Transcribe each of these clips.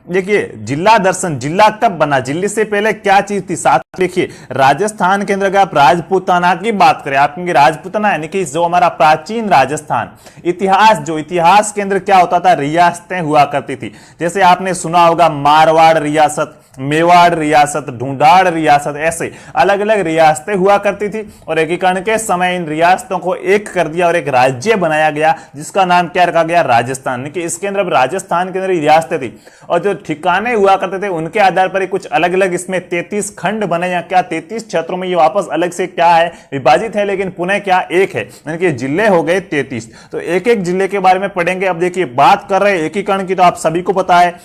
देखिए जिला दर्शन, जिला कब बना, जिले से पहले क्या चीज थी। साथ देखिए राजस्थान के अंदर अगर आप राजपूताना की बात करें, आप कहेंगे राजपूताना यानी कि जो हमारा प्राचीन राजस्थान, इतिहास, जो इतिहास के अंदर क्या होता था, रियासतें हुआ करती थी। जैसे आपने सुना होगा मारवाड़ रियासत, मेवाड़ रियासत, ढूंढाड़ रियासत, ऐसे अलग अलग रियासतें हुआ करती थी और एकीकरण के समय इन रियासतों को एक कर दिया और एक राज्य बनाया गया जिसका नाम क्या रखा गया, राजस्थान। कि इसके अंदर राजस्थान के अंदर रियासतें थी और जो ठिकाने हुआ करते थे उनके आधार पर कुछ अलग अलग इसमें 33 खंड बने या क्या 33 क्षेत्रों में ये वापस अलग से क्या है, विभाजित है, लेकिन पुनः क्या एक है, यानी कि जिले हो गए 33। तो एक एक जिले के बारे में पढ़ेंगे। अब देखिए बात कर रहे हैं एकीकरण की, तो आप सभी को पता है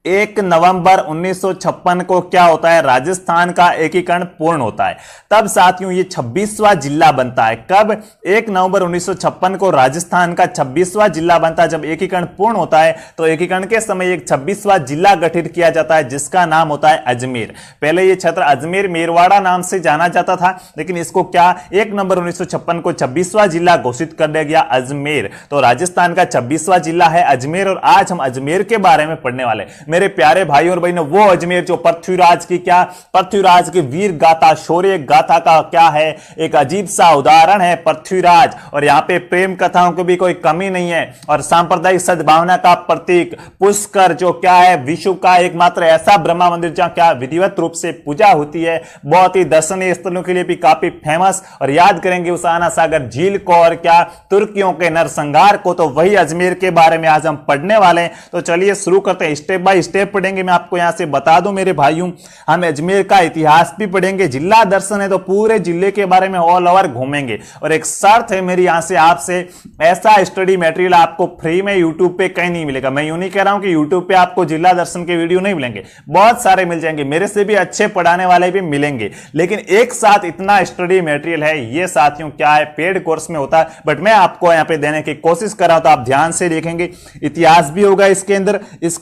1 नवंबर 1956 को क्या होता है, राजस्थान का एकीकरण पूर्ण होता है। तब साथियों ये 26वां जिला बनता है। कब, 1 नवंबर 1956 को राजस्थान का 26वां जिला बनता है। जब एकीकरण पूर्ण होता है तो एकीकरण के समय एक 26वां जिला गठित किया जाता है जिसका नाम होता है अजमेर। पहले ये क्षेत्र अजमेर मेरवाड़ा नाम से जाना जाता था, लेकिन इसको क्या 1 नवंबर 1956 को 26वां जिला घोषित कर दिया गया, अजमेर। तो राजस्थान का 26वां जिला है अजमेर और आज हम अजमेर के बारे में पढ़ने वाले। मेरे प्यारे भाई और बहनों, वो अजमेर जो पृथ्वीराज की क्या, पृथ्वीराज की वीर गाथा, शौर्य गाथा का क्या है, एक अजीब सा उदाहरण है पृथ्वीराज। और यहां पे प्रेम कथाओं की भी कोई कमी नहीं है और सांप्रदायिक सद्भावना का प्रतीक पुष्कर जो क्या है, विश्व का एकमात्र ऐसा ब्रह्मा मंदिर जहां क्या विधिवत रूप से पूजा होती है, बहुत ही दर्शनीय स्थलों के लिए भी काफी फेमस। और याद करेंगे उस आना सागर झील को और क्या तुर्कियों के नरसंहार को, तो वही अजमेर के बारे में आज हम पढ़ने वाले हैं। तो चलिए शुरू करते हैं, स्टेप बाय स्टेप पढ़ेंगे। मैं आपको यहां से बता दूं मेरे भाइयों, हम अजमेर का इतिहास भी पढ़ेंगे, जिला दर्शन है तो पूरे जिले के बारे में ऑल ओवर घूमेंगे। और एक शर्त है मेरी यहां से आपसे, ऐसा स्टडी मटेरियल आपको फ्री में यूट्यूब पे कहीं नहीं मिलेगा। मैं यूं नहीं कह रहा हूं कि यूट्यूब पे आपको जिला दर्शन के वीडियो नहीं मिलेंगे, बहुत सारे मिल जाएंगे, मेरे से भी अच्छे पढ़ाने वाले भी मिलेंगे, लेकिन एक साथ इतना स्टडी मटेरियल है ये साथियों क्या है, पेड कोर्स में होता है, बट मैं आपको यहां पे देने की कोशिश कर रहा हूं, तो आप ध्यान से देखेंगे। इतिहास भी होगा इसके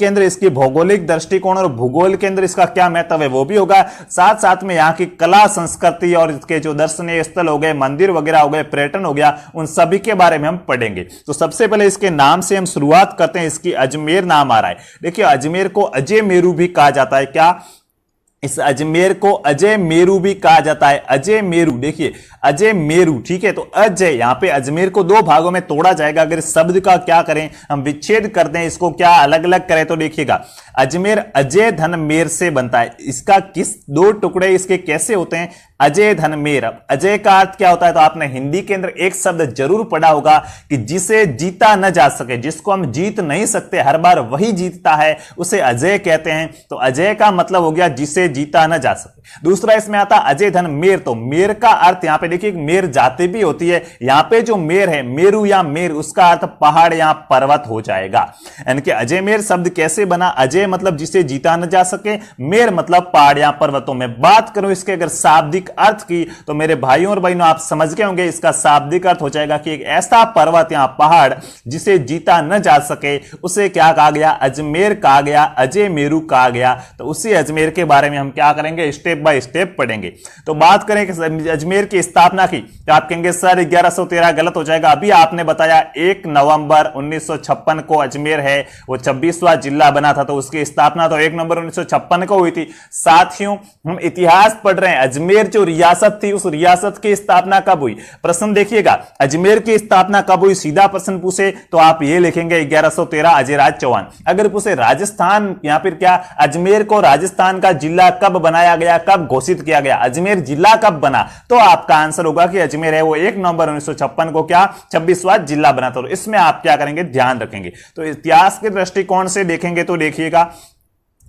अंदर इसकी भौगोलिक दृष्टिकोण और भूगोल के अंदर इसका क्या महत्व है वो भी होगा। साथ साथ में यहाँ की कला संस्कृति और इसके जो दर्शनीय स्थल हो गए, मंदिर वगैरह हो गए, पर्यटन हो गया, उन सभी के बारे में हम पढ़ेंगे। तो सबसे पहले इसके नाम से हम शुरुआत करते हैं। इसकी अजमेर नाम आ रहा है। देखिए अजमेर को अजय मेरू भी कहा जाता है। क्या, इस अजमेर को अजय मेरू भी कहा जाता है। अजय मेरू, देखिए अजय मेरू, ठीक है। तो अजय, यहां पे अजमेर को दो भागों में तोड़ा जाएगा। अगर इस शब्द का क्या करें, हम विच्छेद कर दें, इसको क्या अलग अलग करें, तो देखिएगा अजमेर अजय धन मेर से बनता है। इसका किस दो टुकड़े इसके कैसे होते हैं, अजय धन मेर। अजय का अर्थ क्या होता है, तो आपने हिंदी के अंदर एक शब्द जरूर पढ़ा होगा कि जिसे जीता न जा सके, जिसको हम जीत नहीं सकते, हर बार वही जीतता है, उसे अजय कहते हैं। तो अजय का मतलब हो गया जिसे जीता न जा सके। दूसरा इसमें आता अजय धन मेर। तो मेर का अर्थ यहां पे देखिए मेर जाति भी होती है, यहां पे जो मेर है, मेरू या मेर, उसका अर्थ पहाड़ या पर्वत हो जाएगा। यानी कि अजय मेर शब्द कैसे बना, अजय मतलब जिसे जीता न जा सके, मेर मतलब पहाड़ या पर्वतों में। बात करूं इसके अगर शाब्दिक अर्थ की, तो मेरे भाइयों और बहनों आप समझ गए होंगे, इसका शाब्दिक अर्थ हो जाएगा कि एक ऐसा पर्वत या पहाड़ जिसे जीता न जा सके, उसे क्या कहा गया, अजमेर कहा गया, अजय मेरू कहा गया। तो उसी अजमेर के बारे में हम क्या करेंगे, स्टेप बाय स्टेप पढ़ेंगे। तो बात करें अजमेर की स्थापना की, तो आप कहेंगे सर 1113 गलत हो जाएगा। अभी आपने बताया 1 नवंबर 1956 को अजमेर है वो 26वां जिला बना था, तो उसकी स्थापना तो 1 नवंबर 1956 को हुई थी। साथियों हम इतिहास पढ़ रहे हैं, अजमेर जो रियासत थी उस रियासत की स्थापना कब हुई। प्रश्न देखिएगा, अजमेर की स्थापना कब हुई, सीधा प्रश्न पूछे तो आप ये लिखेंगे 1113 अजयराज चौहान। अगर पूछे राजस्थान या फिर क्या अजमेर को राजस्थान का जिला कब बनाया गया, कब घोषित किया गया, अजमेर जिला कब बना, तो आपका आंसर होगा कि अजमेर है वो 1 नवंबर 1956 को क्या 26वां जिला बना था। तो इसमें आप क्या करेंगे, ध्यान रखेंगे। तो इतिहास के दृष्टिकोण से देखेंगे तो देखिएगा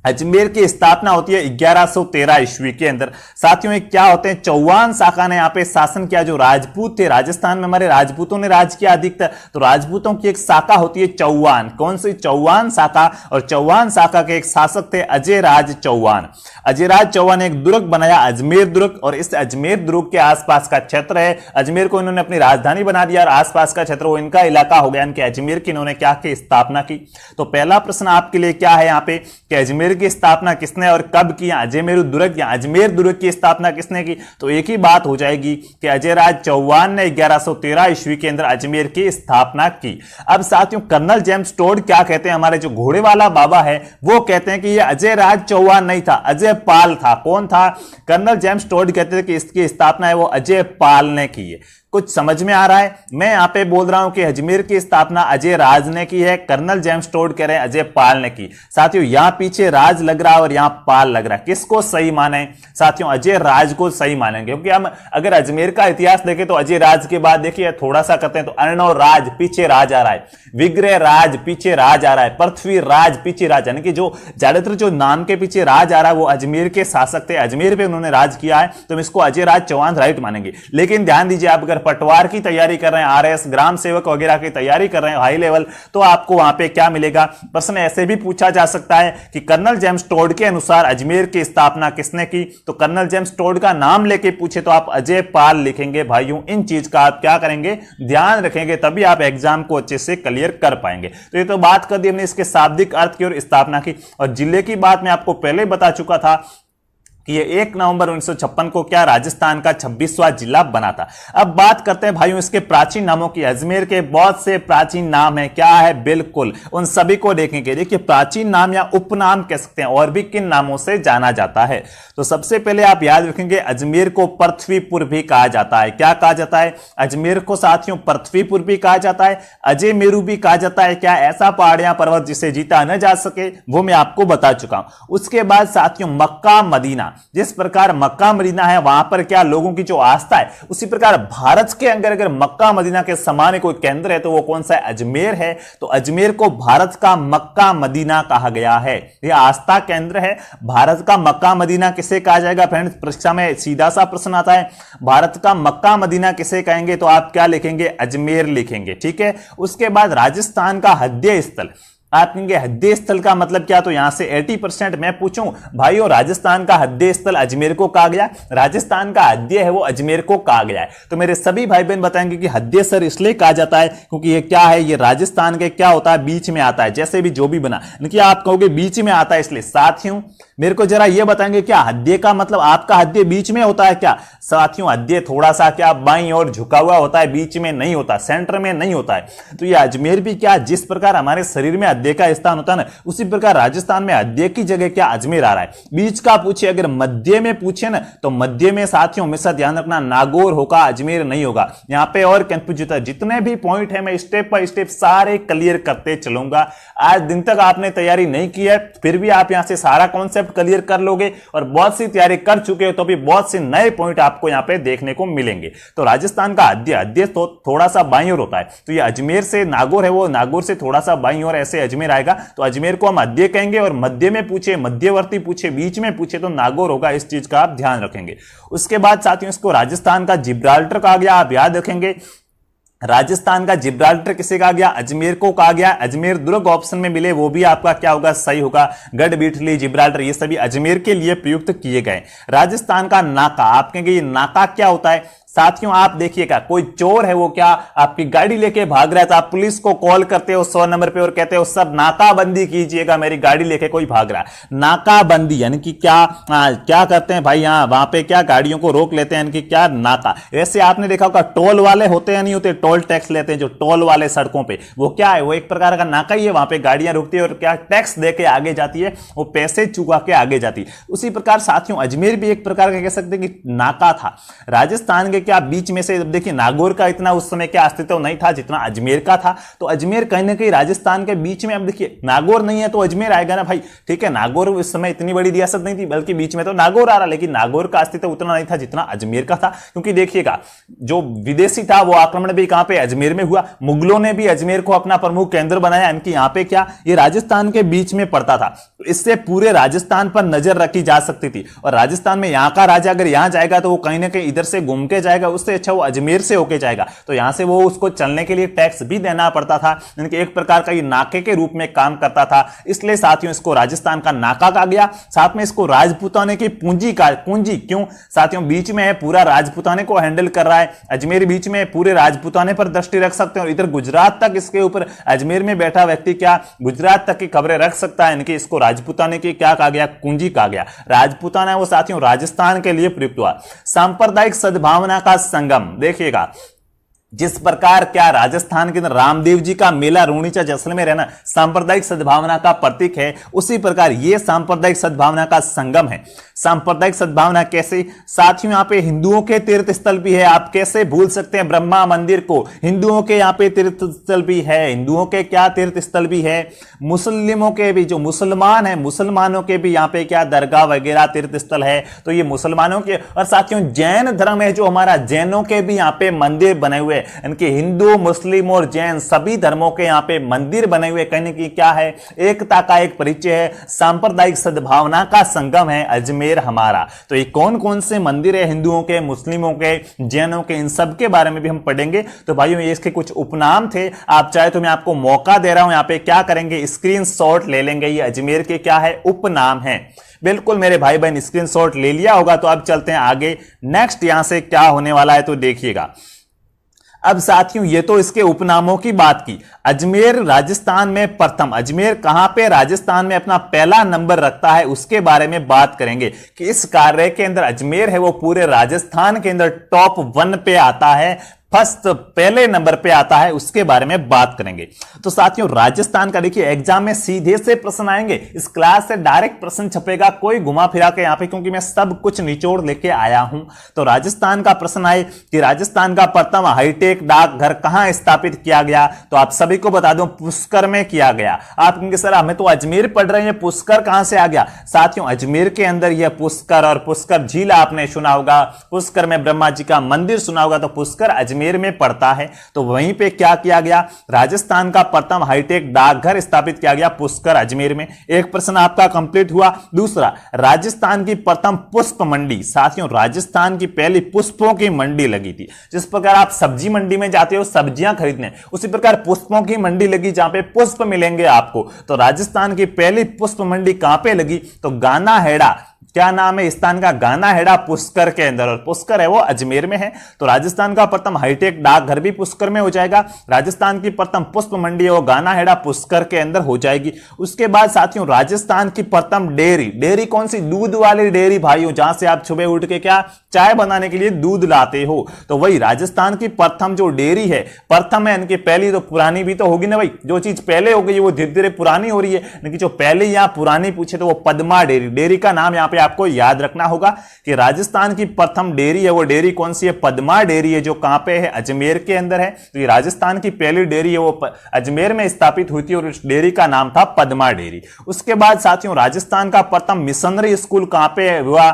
अजमेर की स्थापना होती है 1113 ईस्वी के अंदर। साथियों ये क्या होते हैं, चौहान शाखा ने यहाँ पे शासन किया। जो राजपूत थे राजस्थान में, हमारे राजपूतों ने राज किया अधिकतर, तो राजपूतों की एक शाखा होती है चौहान। कौन सी, चौहान शाखा। और चौहान शाखा के एक शासक थे अजयराज चौहान। अजयराज चौहान ने एक दुर्ग बनाया, अजमेर दुर्ग, और इस अजमेर दुर्ग के आसपास का क्षेत्र है, अजमेर को इन्होंने अपनी राजधानी बना दिया और आसपास का क्षेत्र वो इनका इलाका हो गया। इनके अजमेर की इन्होंने क्या की, स्थापना की। तो पहला प्रश्न आपके लिए क्या है यहाँ पे कि अजमेर की स्थापना किसने और कब की, अजयमेरु दुर्ग या अजमेर दुर्ग की स्थापना किसने की, तो एक ही बात हो जाएगी कि अजयराज चौहान ने 1113 ईस्वी के अंदर अजमेर की स्थापना की। अब साथियों कर्नल जेम्स टोड क्या कहते हैं, हमारे जो घोड़े वाला बाबा है वो कहते हैं कि ये अजयराज चौहान नहीं था, अजय पाल था। कौन था? कर्नल जेम्स टोड कहते थे कि इसकी स्थापना है वो अजय पाल ने की है। कुछ समझ में आ रहा है? मैं यहां पे बोल रहा हूं कि अजमेर की स्थापना अजय राज ने की है, कर्नल जेम्स टोड कह रहे हैं अजय पाल ने की। साथियों यहां पीछे राज लग रहा है और यहां पाल लग रहा है, किसको सही माने? साथियों अजय राज को सही मानेंगे, क्योंकि हम अगर अजमेर का इतिहास देखें तो अजय राज के बाद देखिए थोड़ा सा करते हैं तो अर्णव राज पीछे राज आ रहा है, विग्रह राज पीछे राज आ रहा है, पृथ्वी राज पीछे राज, यानी कि जो ज्यादातर जो नाम के पीछे राज आ रहा है वो अजमेर के शासक थे, अजमेर पे उन्होंने राज किया है, तो हम इसको अजय राज चौहान राइट मानेंगे। लेकिन ध्यान दीजिए आप अगर पटवार की तैयारी कर रहे हैं, आरएस ग्राम सेवक वगैरह की तैयारी कर रहे हैं हाई लेवल, तो आपको वहां पे क्या मिलेगा? प्रश्न ऐसे भी पूछा जा सकता है कि कर्नल जेम्स टोड के अनुसार अजमेर की स्थापना किसने की, तो कर्नल जेम्स टोड का नाम लेके पूछे तो आप अजय पाल लिखेंगे। भाइयों इन चीज का आप क्या करेंगे? ध्यान रखेंगे, तभी आप एग्जाम को अच्छे से क्लियर कर पाएंगे। तो ये तो बात कर दी हमने इसके शाब्दिक अर्थ की और स्थापना की, और जिले की बात मैं आपको पहले बता चुका था कि ये 1 नवंबर 1956 को क्या राजस्थान का 26वां जिला बना था। अब बात करते हैं भाइयों इसके प्राचीन नामों की। अजमेर के बहुत से प्राचीन नाम है, क्या है? बिल्कुल उन सभी को देखेंगे। देखिए प्राचीन नाम या उपनाम कह सकते हैं, और भी किन नामों से जाना जाता है, तो सबसे पहले आप याद रखेंगे अजमेर को पृथ्वीपुर भी कहा जाता है। क्या कहा जाता है? अजमेर को साथियों पृथ्वीपुर भी कहा जाता है, अजयमेरु भी कहा जाता है। क्या ऐसा पहाड़ियां पर्वत जिसे जीता न जा सके, वो मैं आपको बता चुका हूं। उसके बाद साथियों मक्का मदीना, जिस प्रकार मक्का मदीना है वहां पर क्या लोगों की जो आस्था है, उसी प्रकार भारत के अंदर अगर मक्का मदीना के समान कोई केंद्र है तो वो कौन सा है? अजमेर है। तो अजमेर को भारत का मक्का मदीना कहा गया है, यह आस्था केंद्र है। भारत का मक्का मदीना किसे कहा जाएगा फ्रेंड्स? परीक्षा में सीधा सा प्रश्न आता है, भारत का मक्का मदीना किसे कहेंगे? तो आप क्या लिखेंगे? अजमेर लिखेंगे, ठीक है। उसके बाद राजस्थान का हृदय स्थल, आप कहेंगे हृदय स्थल का मतलब क्या? तो यहां से 80% मैं पूछूं भाइयों राजस्थान का हृदय स्थल अजमेर को कहा गया, राजस्थान का हृदय है वो अजमेर को कहा गया है। तो मेरे सभी भाई बहन बताएंगे कि हृदय स्थल इसलिए कहा जाता है क्योंकि ये क्या है? ये राजस्थान के क्या होता है? बीच में आता है। जैसे भी जो भी बना, कि आप कहोगे बीच में आता है इसलिए। साथियों मेरे को जरा ये बताएंगे क्या हृदय का मतलब आपका हृदय बीच में होता है क्या? साथियों हृदय थोड़ा सा क्या बाईं ओर झुका हुआ होता है, बीच में नहीं होता, सेंटर में नहीं होता है। तो ये अजमेर भी क्या, जिस प्रकार हमारे शरीर में हृदय का स्थान होता है ना, उसी प्रकार राजस्थान में हृदय की जगह क्या अजमेर आ रहा है। बीच का पूछे, अगर मध्य में पूछे ना तो मध्य में साथियों हमेशा ध्यान रखना नागौर होगा, अजमेर नहीं होगा। यहां पे और कंफ्यूज होता है। जितने भी पॉइंट है मैं स्टेप बाय स्टेप सारे क्लियर करते चलूंगा। आज दिन तक आपने तैयारी नहीं की है फिर भी आप यहां से सारा कॉन्सेप्ट क्लियर कर लोगे, और बहुत सी तैयारी कर चुके हो तो भी बहुत से नए पॉइंट आपको यहां पे देखने को मिलेंगे। तो राजस्थान का हृदय तो थोड़ा सा बाईं ओर होता है, तो ये अजमेर से नागौर है वो नागौर से थोड़ा सा बाईं ओर ऐसे अजमेर आएगा, तो अजमेर को हम हृदय कहेंगे। और मध्य में पूछे, मध्यवर्ती पूछे, बीच में पूछे तो नागौर होगा। इस चीज का आप ध्यान रखेंगे। उसके बाद साथियों इसको राजस्थान का जिब्राल्टर कहा गया, आप याद रखेंगे। राजस्थान का जिब्राल्टर किसे कहा गया? अजमेर को कहा गया। अजमेर दुर्ग ऑप्शन में मिले वो भी आपका क्या होगा? सही होगा। गढ़ बीठली, जिब्राल्टर ये सभी अजमेर के लिए प्रयुक्त किए गए। राजस्थान का नाका, आप कहेंगे ये नाका क्या होता है? साथियों आप देखिएगा, कोई चोर है वो क्या आपकी गाड़ी लेके भाग रहा है तो आप पुलिस को कॉल करते हो 100 नंबर पे और कहते हो सर नाकाबंदी कीजिएगा, मेरी गाड़ी लेके कोई भाग रहा है। नाकाबंदी यानी कि क्या करते हैं भाई, यहां वहां पे क्या गाड़ियों को रोक लेते हैं, यानी कि क्या नाका। वैसे आपने देखा होगा टोल वाले होते हैं नहीं होते, टोल टैक्स लेते हैं जो टोल वाले सड़कों पे, वो क्या है? वो एक प्रकार का नाका ही है। वहां पे गाड़ियां रुकती है और क्या टैक्स दे के आगे जाती है, वो पैसे चुका के आगे जाती है। उसी प्रकार साथियों अजमेर भी एक प्रकार का कह सकते हैं कि नाका था। राजस्थान के क्या बीच में से, देखिए नागौर का इतना उस समय क्या अस्तित्व नहीं था जितना अजमेर का था, तो अजमेर कहीं ना कहीं राजस्थान के बीच में। अब देखिए नागौर नहीं है तो अजमेर आएगा ना भाई, ठीक है। नागौर उस समय इतनी बड़ी रियासत नहीं थी, बल्कि बीच में तो नागौर आ रहा, लेकिन नागौर का अस्तित्व उतना नहीं था जितना अजमेर का था। क्योंकि देखिएगा जो विदेशी था वो आक्रमण भी कहां पे? अजमेर में हुआ। मुगलों ने भी अजमेर को अपना प्रमुख केंद्र बनाया, इनकी यहां पे क्या ये राजस्थान के बीच में पड़ता था, तो इससे पूरे राजस्थान पर नजर रखी जा सकती थी। और राजस्थान में यहां का राजा अगर यहां जाएगा तो वो कहीं ना कहीं इधर से घूम के जाएगा जाएगा, उससे अच्छा वो अजमेर से होके जाएगा, तो यहां से वो उसको चलने के लिए टैक्स भी देना पड़ता था, यानी कि एक प्रकार का ये नाके के रूप में काम करता था। इसलिए साथियों इसको राजस्थान का नाका कहा गया। साथ में इसको राजपूताने की पूंजी का, पूंजी क्यों साथियों, बीच में है, पूरा राजपूताने को हैंडल कर रहा है, अजमेर बीच में पूरे राजपूताने पर दृष्टि रख सकते हैं, और इधर गुजरात तक इसके ऊपर अजमेर में बैठा व्यक्ति क्या गुजरात तक की खबरें रख सकता है, यानी कि इसको राजपूताने की क्या कहा गया, कुंजी कहा गया। राजपूताना वो साथियों राजस्थान के लिए प्रयुक्त हुआ। सांप्रदायिक सद्भावना का संगम, देखिएगा जिस प्रकार क्या राजस्थान के अंदर रामदेव जी का मेला रूणीचा जैसलमेर है ना, सांप्रदायिक सद्भावना का प्रतीक है, उसी प्रकार यह सांप्रदायिक सद्भावना का संगम है। सांप्रदायिक सद्भावना कैसे साथियों, यहां पे हिंदुओं के तीर्थ स्थल भी है, आप कैसे भूल सकते हैं ब्रह्मा मंदिर को, हिंदुओं के यहां पे तीर्थ स्थल भी है, हिंदुओं के क्या तीर्थ स्थल भी है, मुस्लिमों के भी, जो मुसलमान है मुसलमानों के भी यहां पे क्या दरगाह वगैरह तीर्थ स्थल है, तो ये मुसलमानों के। और साथियों जैन धर्म है जो हमारा, जैनों के भी यहां पे मंदिर बने हुए, इनके हिंदू मुस्लिम और जैन सभी धर्मों के यहां पे मंदिर बने हुए, कहने की क्या है, एकता का एक परिचय है, सांप्रदायिक सद्भावना का संगम है अजमेर हमारा। तो ये कौन कौन से मंदिर है हिंदुओं के, मुस्लिमों के, जैनों के, इन सब के बारे में भी हम पढ़ेंगे। तो भाइयों ये इसके कुछ उपनाम थे, आप चाहे तो मैं आपको मौका दे रहा हूं, यहां पे क्या करेंगे स्क्रीनशॉट ले लेंगे, ये अजमेर के क्या है उपनाम है। बिल्कुल मेरे भाई बहन स्क्रीनशॉट ले लिया होगा, तो अब चलते हैं आगे, नेक्स्ट यहां से क्या होने वाला है तो देखिएगा। अब साथियों ये तो इसके उपनामों की बात की, अजमेर राजस्थान में प्रथम, अजमेर कहां पे राजस्थान में अपना पहला नंबर रखता है उसके बारे में बात करेंगे कि इस कार्य के अंदर अजमेर है वो पूरे राजस्थान के अंदर टॉप 1 पे आता है, फर्स्ट पहले नंबर पे आता है, उसके बारे में बात करेंगे। तो साथियों राजस्थान का देखिए एग्जाम में सीधे से प्रश्न आएंगे, इस क्लास से डायरेक्ट प्रश्न छपेगा, कोई घुमा फिरा के यहां पे, क्योंकि मैं सब कुछ निचोड़ लेके आया हूं। तो राजस्थान का प्रश्न आए कि राजस्थान का प्रथम हाईटेक डाकघर कहां स्थापित किया गया, तो आप सभी को बता दूं पुष्कर में किया गया। आप कहेंगे सर हमें तो अजमेर पढ़ रहे हैं, पुष्कर कहां से आ गया, साथियों अजमेर के अंदर यह पुष्कर और पुष्कर झील आपने सुना होगा, पुष्कर में ब्रह्मा जी का मंदिर सुना होगा, तो पुष्कर अजमेर में पड़ता है। तो वहीं पे क्या किया गया, राजस्थान का प्रथम हाईटेक डाकघर स्थापित किया गया पुष्कर अजमेर में। एक प्रश्न आपका कंप्लीट हुआ। दूसरा, राजस्थान की प्रथम पुष्प मंडी, साथियों राजस्थान की पहली पुष्पों की मंडी लगी थी। जिस प्रकार आप सब्जी मंडी में जाते हो सब्जियां खरीदने, उसी प्रकार पुष्पों की मंडी लगी जहां पे पुष्प मिलेंगे आपको। तो राजस्थान की पहली पुष्प मंडी कहां पे लगी, तो गानाहेड़ा, क्या नाम है स्थान का, गानाहेड़ा पुष्कर के अंदर, और पुष्कर है वो अजमेर में है। तो राजस्थान का प्रथम हाईटेक डाकघर भी पुष्कर में हो जाएगा, राजस्थान की प्रथम पुष्प मंडी है वो गानाहेड़ा पुष्कर के अंदर हो जाएगी। उसके बाद साथियों राजस्थान की प्रथम डेयरी, डेयरी कौन सी, दूध वाली डेयरी भाइयों, जहां से आप सुबह उठ के क्या चाय बनाने के लिए दूध लाते हो, तो वही राजस्थान की प्रथम जो डेयरी है, प्रथम है इनकी, पहली तो पुरानी भी तो होगी ना भाई, जो चीज पहले हो गई वो धीरे धीरे पुरानी हो रही है, लेकिन जो पहले यहां पुरानी पूछे तो वो पद्मा डेयरी, डेयरी का नाम यहां पे आपको याद रखना होगा कि राजस्थान की प्रथम डेयरी है वो डेयरी कौन सी है, पद्मा डेयरी है, जो कहां पे है, अजमेर के अंदर है। तो ये राजस्थान की पहली डेयरी है वो अजमेर में स्थापित हुई थी और उस डेयरी का नाम था पद्मा डेयरी। उसके बाद साथियों राजस्थान का प्रथम मिशनरी स्कूल कहां पे हुआ,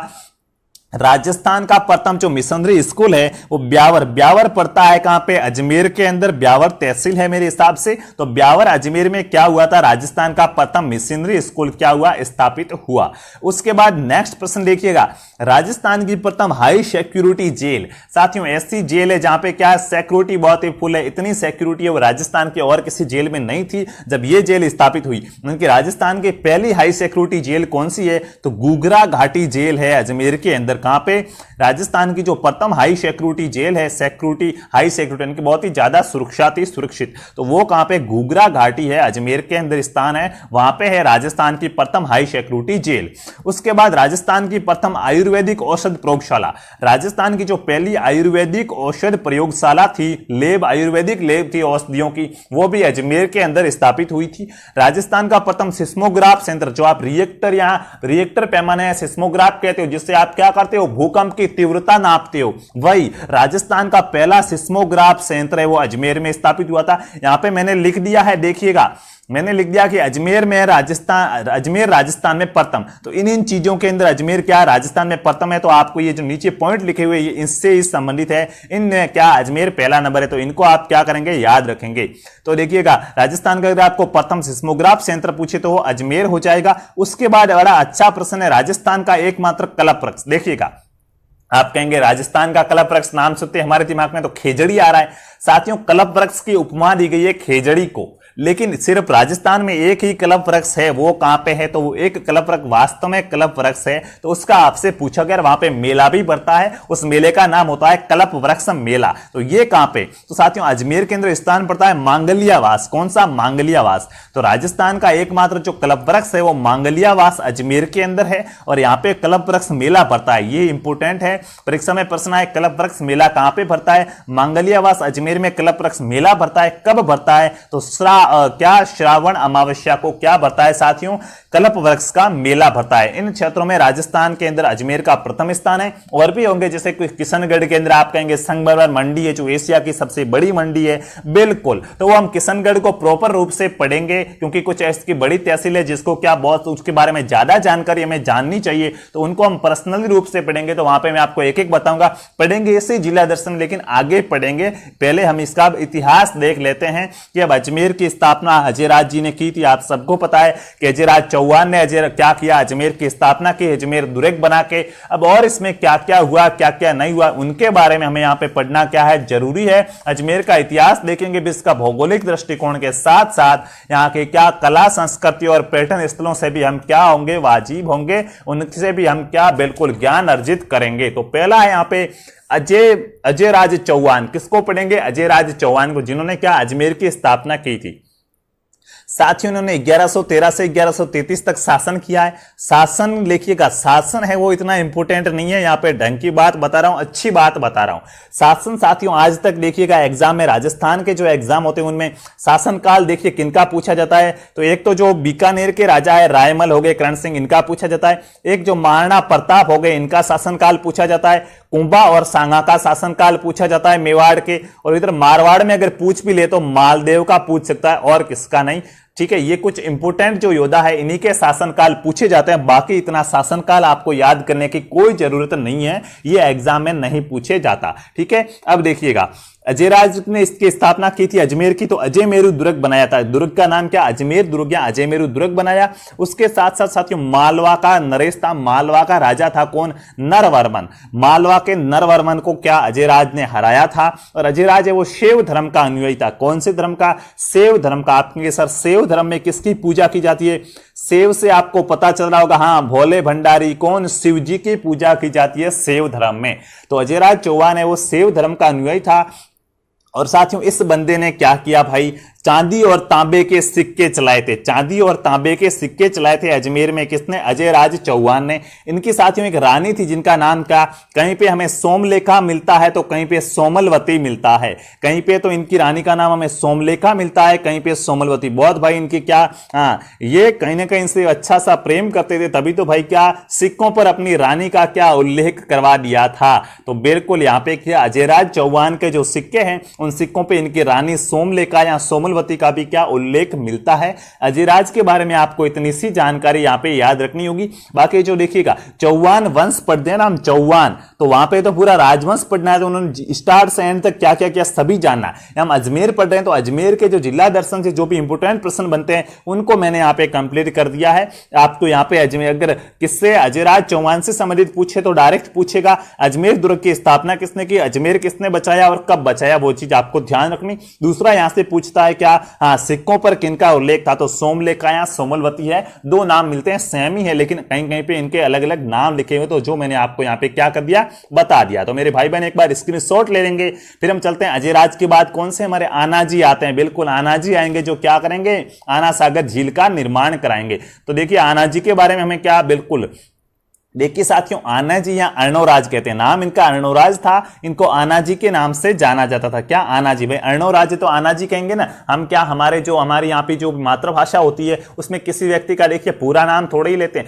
राजस्थान का प्रथम जो मिशनरी स्कूल है वो ब्यावर, ब्यावर पड़ता है कहां पे, अजमेर के अंदर, ब्यावर तहसील है मेरे हिसाब से। तो ब्यावर अजमेर में क्या हुआ था, राजस्थान का प्रथम मिशनरी स्कूल क्या हुआ, स्थापित हुआ। उसके बाद नेक्स्ट प्रश्न देखिएगा, राजस्थान की प्रथम हाई सिक्योरिटी जेल, साथियों ऐसी जेल है जहां पे क्या सिक्योरिटी बहुत ही फुल है, इतनी सिक्योरिटी है वो राजस्थान के और किसी जेल में नहीं थी जब ये जेल स्थापित हुई। उनकी राजस्थान की पहली हाई सिक्योरिटी जेल कौन सी है, तो गुगरा घाटी जेल है अजमेर के अंदर। कहां पे, राजस्थान की जो प्रथम हाई सिक्योरिटी जेल है, सिक्योरिटी हाई सिक्योरिटी इनकी बहुत ही ज्यादा सुरक्षा थी, सुरक्षित, तो वो कहां पे, घूगरा घाटी है अजमेर के अंदर स्थान है, वहां पे है राजस्थान की प्रथम हाई सिक्योरिटी जेल। उसके बाद राजस्थान की प्रथम आयुर्वेदिक औषध प्रयोगशाला, राजस्थान की जो पहली आयुर्वेदिक औषध प्रयोगशाला थी, लेब, आयुर्वेदिक लेब थी औषधियों की, वो भी अजमेर के अंदर स्थापित हुई थी। राजस्थान का प्रथम सिस्मोग्राफ सेंटर, जो आप रिएक्टर या रिएक्टर पैमाने सिस्मोग्राफ कहते हो, जिससे आप क्या करते हो, भूकंप की तीव्रता नापते हो, वही राजस्थान का पहला सिस्मोग्राफ संयंत्र है वो अजमेर में स्थापित हुआ था। यहां पे मैंने लिख दिया है, देखिएगा मैंने लिख दिया कि अजमेर में राजस्थान, अजमेर राजस्थान में प्रथम। तो इन चीजों के अंदर अजमेर क्या राजस्थान में प्रथम है, तो आपको ये जो नीचे पॉइंट लिखे हुए इससे ही संबंधित है, इनमें क्या अजमेर पहला नंबर है, तो इनको आप क्या करेंगे, याद रखेंगे। तो देखिएगा राजस्थान का अगर आपको प्रथम सिस्मोग्राफ सेंटर पूछे तो वो अजमेर हो जाएगा। उसके बाद बड़ा अच्छा प्रश्न है, राजस्थान का एकमात्र कला वृक्ष, देखिएगा आप कहेंगे राजस्थान का कल्प वृक्ष, नाम सुनते हमारे दिमाग में तो खेजड़ी आ रहा है। साथियों, कल्प वृक्ष की उपमा दी गई है खेजड़ी को, लेकिन सिर्फ राजस्थान में एक ही कल्प वृक्ष है। वो कहां पे है? तो वो एक कल्प वृक्ष वास्तव में कल्प वृक्ष है, तो उसका आपसे पूछा गया, वहां पे मेला भी पड़ता है, उस मेले का नाम होता है कल्प वृक्ष मेला। तो ये कहां पे? तो साथियों, अजमेर के अंदर स्थान पड़ता है मांगलियावास। कौन सा? मांगलियावास। तो राजस्थान का एकमात्र जो कल्प वृक्ष है वो मांगलियावास अजमेर के अंदर है, और यहां पे कल्प वृक्ष मेला पड़ता है। ये इंपोर्टेंट है, परीक्षा में प्रश्न है, कल्प वृक्ष मेला कहां पे पड़ता है? मांगलियावास अजमेर में कल्प वृक्ष मेला पड़ता है। कब पड़ता है? तो क्या श्रावण अमावस्या को क्या भरता है साथियों? कल्प वृक्ष का मेला भरता है। इन क्षेत्रों में राजस्थान के अंदर अजमेर का प्रथम स्थान है। और भी होंगे, जैसे किशनगढ़ के अंदर आप कहेंगे संगमरमर मंडी है जो एशिया की सबसे बड़ी मंडी है, बिल्कुल। तो वो हम किशनगढ़ को प्रॉपर रूप से पढ़ेंगे, क्योंकि कुछ ऐसी बड़ी तहसील है जिसको क्या बहुत उसके बारे में ज्यादा जानकारी हमें जाननी चाहिए, तो उनको हम पर्सनली रूप से पढ़ेंगे। तो वहां पे मैं आपको एक एक बताऊंगा, पढ़ेंगे इसी जिला दर्शन, लेकिन आगे पढ़ेंगे। पहले हम इसका इतिहास देख लेते हैं कि अब अजमेर की स्थापना अजयराज जी ने की थी। आप सबको पता है कि अजयराज चौहान ने क्या किया? अजमेर की स्थापना की, अजमेर दुर्ग बना के। अब और इसमें क्या क्या हुआ, क्या क्या नहीं हुआ, उनके बारे में हमें यहां पे पढ़ना क्या है, जरूरी है। अजमेर का इतिहास देखेंगे भी, इसका भौगोलिक दृष्टिकोण के साथ साथ यहाँ के क्या कला संस्कृति और पर्यटन स्थलों से भी हम क्या होंगे, वाजिब होंगे, उनसे भी हम क्या बिल्कुल ज्ञान अर्जित करेंगे। तो पहला है यहाँ पे अजयराज चौहान। किसको पढ़ेंगे? अजयराज चौहान को, जिन्होंने क्या अजमेर की स्थापना की थी। साथियों, उन्होंने 1113 से 1133 तक शासन किया है। शासन लिखिएगा, शासन है वो इतना इंपोर्टेंट नहीं है, यहां पे ढंग की बात बता रहा हूं, अच्छी बात बता रहा हूं। शासन साथियों, आज तक देखिएगा एग्जाम में, राजस्थान के जो एग्जाम होते हैं उनमें शासनकाल देखिए किनका पूछा जाता है। तो एक तो जो बीकानेर के राजा है रायमल हो गए, करण सिंह, इनका पूछा जाता है। एक जो महाराणा प्रताप हो गए, इनका शासनकाल पूछा जाता है। कुंभा और सांगा का शासनकाल पूछा जाता है मेवाड़ के। और इधर मारवाड़ में अगर पूछ भी ले तो मालदेव का पूछ सकता है, और किसका नहीं। ठीक है, ये कुछ इंपोर्टेंट जो योद्धा है इन्हीं के शासनकाल पूछे जाते हैं। बाकी इतना शासनकाल आपको याद करने की कोई जरूरत नहीं है, ये एग्जाम में नहीं पूछे जाता। ठीक है, अब देखिएगा, अजयराज ने इसकी स्थापना की थी अजमेर की, तो अजय मेरु दुर्ग बनाया था। दुर्ग का नाम क्या? अजमेर दुर्ग या अजय मेरु दुर्ग बनाया। उसके साथ साथ साथियों, मालवा का नरेश था, मालवा का राजा था कौन? नरवर्मन। मालवा के नरवर्मन को क्या अजयराज ने हराया था। और अजयराज है वो शैव धर्म का अनुयायी था। कौन से धर्म का? शैव धर्म का। आपके सर शैव धर्म में किसकी पूजा की जाती है? शैव से आपको पता चल रहा होगा, हाँ, भोले भंडारी। कौन? शिव जी की पूजा की जाती है शैव धर्म में। तो अजयराज चौहान है वो शैव धर्म का अनुयायी था। और साथियों, इस बंदे ने क्या किया भाई? चांदी और तांबे के सिक्के चलाए थे। चांदी और तांबे के सिक्के चलाए थे अजमेर में। किसने? अजयराज चौहान ने। इनकी साथियों एक रानी थी जिनका नाम क्या? कहीं पे हमें सोमलेखा मिलता है तो कहीं पे सोमलवती मिलता है। कहीं पे तो इनकी रानी का नाम हमें सोमलेखा मिलता है, कहीं पे सोमलवती। बहुत भाई इनकी क्या, हाँ, ये कहीं ना कहीं से अच्छा सा प्रेम करते थे, तभी तो भाई क्या सिक्कों पर अपनी रानी का क्या उल्लेख करवा दिया था। तो बिल्कुल यहाँ पे क्या अजयराज चौहान के जो सिक्के हैं उन सिक्कों पे इनकी रानी सोमलेखा या सोमलवती का भी क्या उल्लेख मिलता है। अजयराज के बारे में आपको इतनी सी जानकारी यहां पे याद रखनी होगी। बाकी जो देखिएगा, चौहान वंश पढ़ते हैं ना हम, चौहान, तो वहां पे तो पूरा राजवंश पढ़ना है, तो उन्होंने स्टार्ट से एंड तक क्या क्या क्या सभी जानना है। हम अजमेर पढ़ रहे हैं तो अजमेर के जो जिला दर्शन से जो भी इंपोर्टेंट प्रश्न बनते हैं उनको मैंने यहाँ पे कंप्लीट कर दिया है। आपको यहाँ पे अजमेर, अगर किससे अजयराज चौहान से संबंधित पूछे तो डायरेक्ट पूछेगा अजमेर दुर्ग की स्थापना किसने की, अजमेर किसने बचाया और कब बचाया, वो चीज आपको ध्यान रखनी। दूसरा यहां से पूछता है क्या, हाँ, सिक्कों पर किनका उल्लेख था, तो सोमलेखा या सोमलवती है। दो नाम मिलते हैं, सेम ही है, लेकिन कहीं कहीं पे इनके अलग अलग नाम लिखे हुए, तो जो मैंने आपको यहां पे क्या कर दिया, बता दिया। तो मेरे भाई बहन एक बार स्क्रीनशॉट ले लेंगे। फिर हम चलते हैं अजयराज के बाद कौन से हमारे आना जी आते हैं। बिल्कुल आना जी आएंगे, जो क्या करेंगे, आना सागर झील का निर्माण कराएंगे। तो देखिए आना जी के बारे में हमें क्या, बिल्कुल देखिए साथियों, आना जी या अर्णोराज कहते हैं। नाम इनका अर्णोराज था, इनको आना जी के नाम से जाना जाता था। क्या आना जी, भाई अर्णोराज तो आना जी कहेंगे ना हम। क्या हमारे यहाँ पे जो मातृभाषा होती है उसमें किसी व्यक्ति का देखिए पूरा नाम थोड़े ही लेते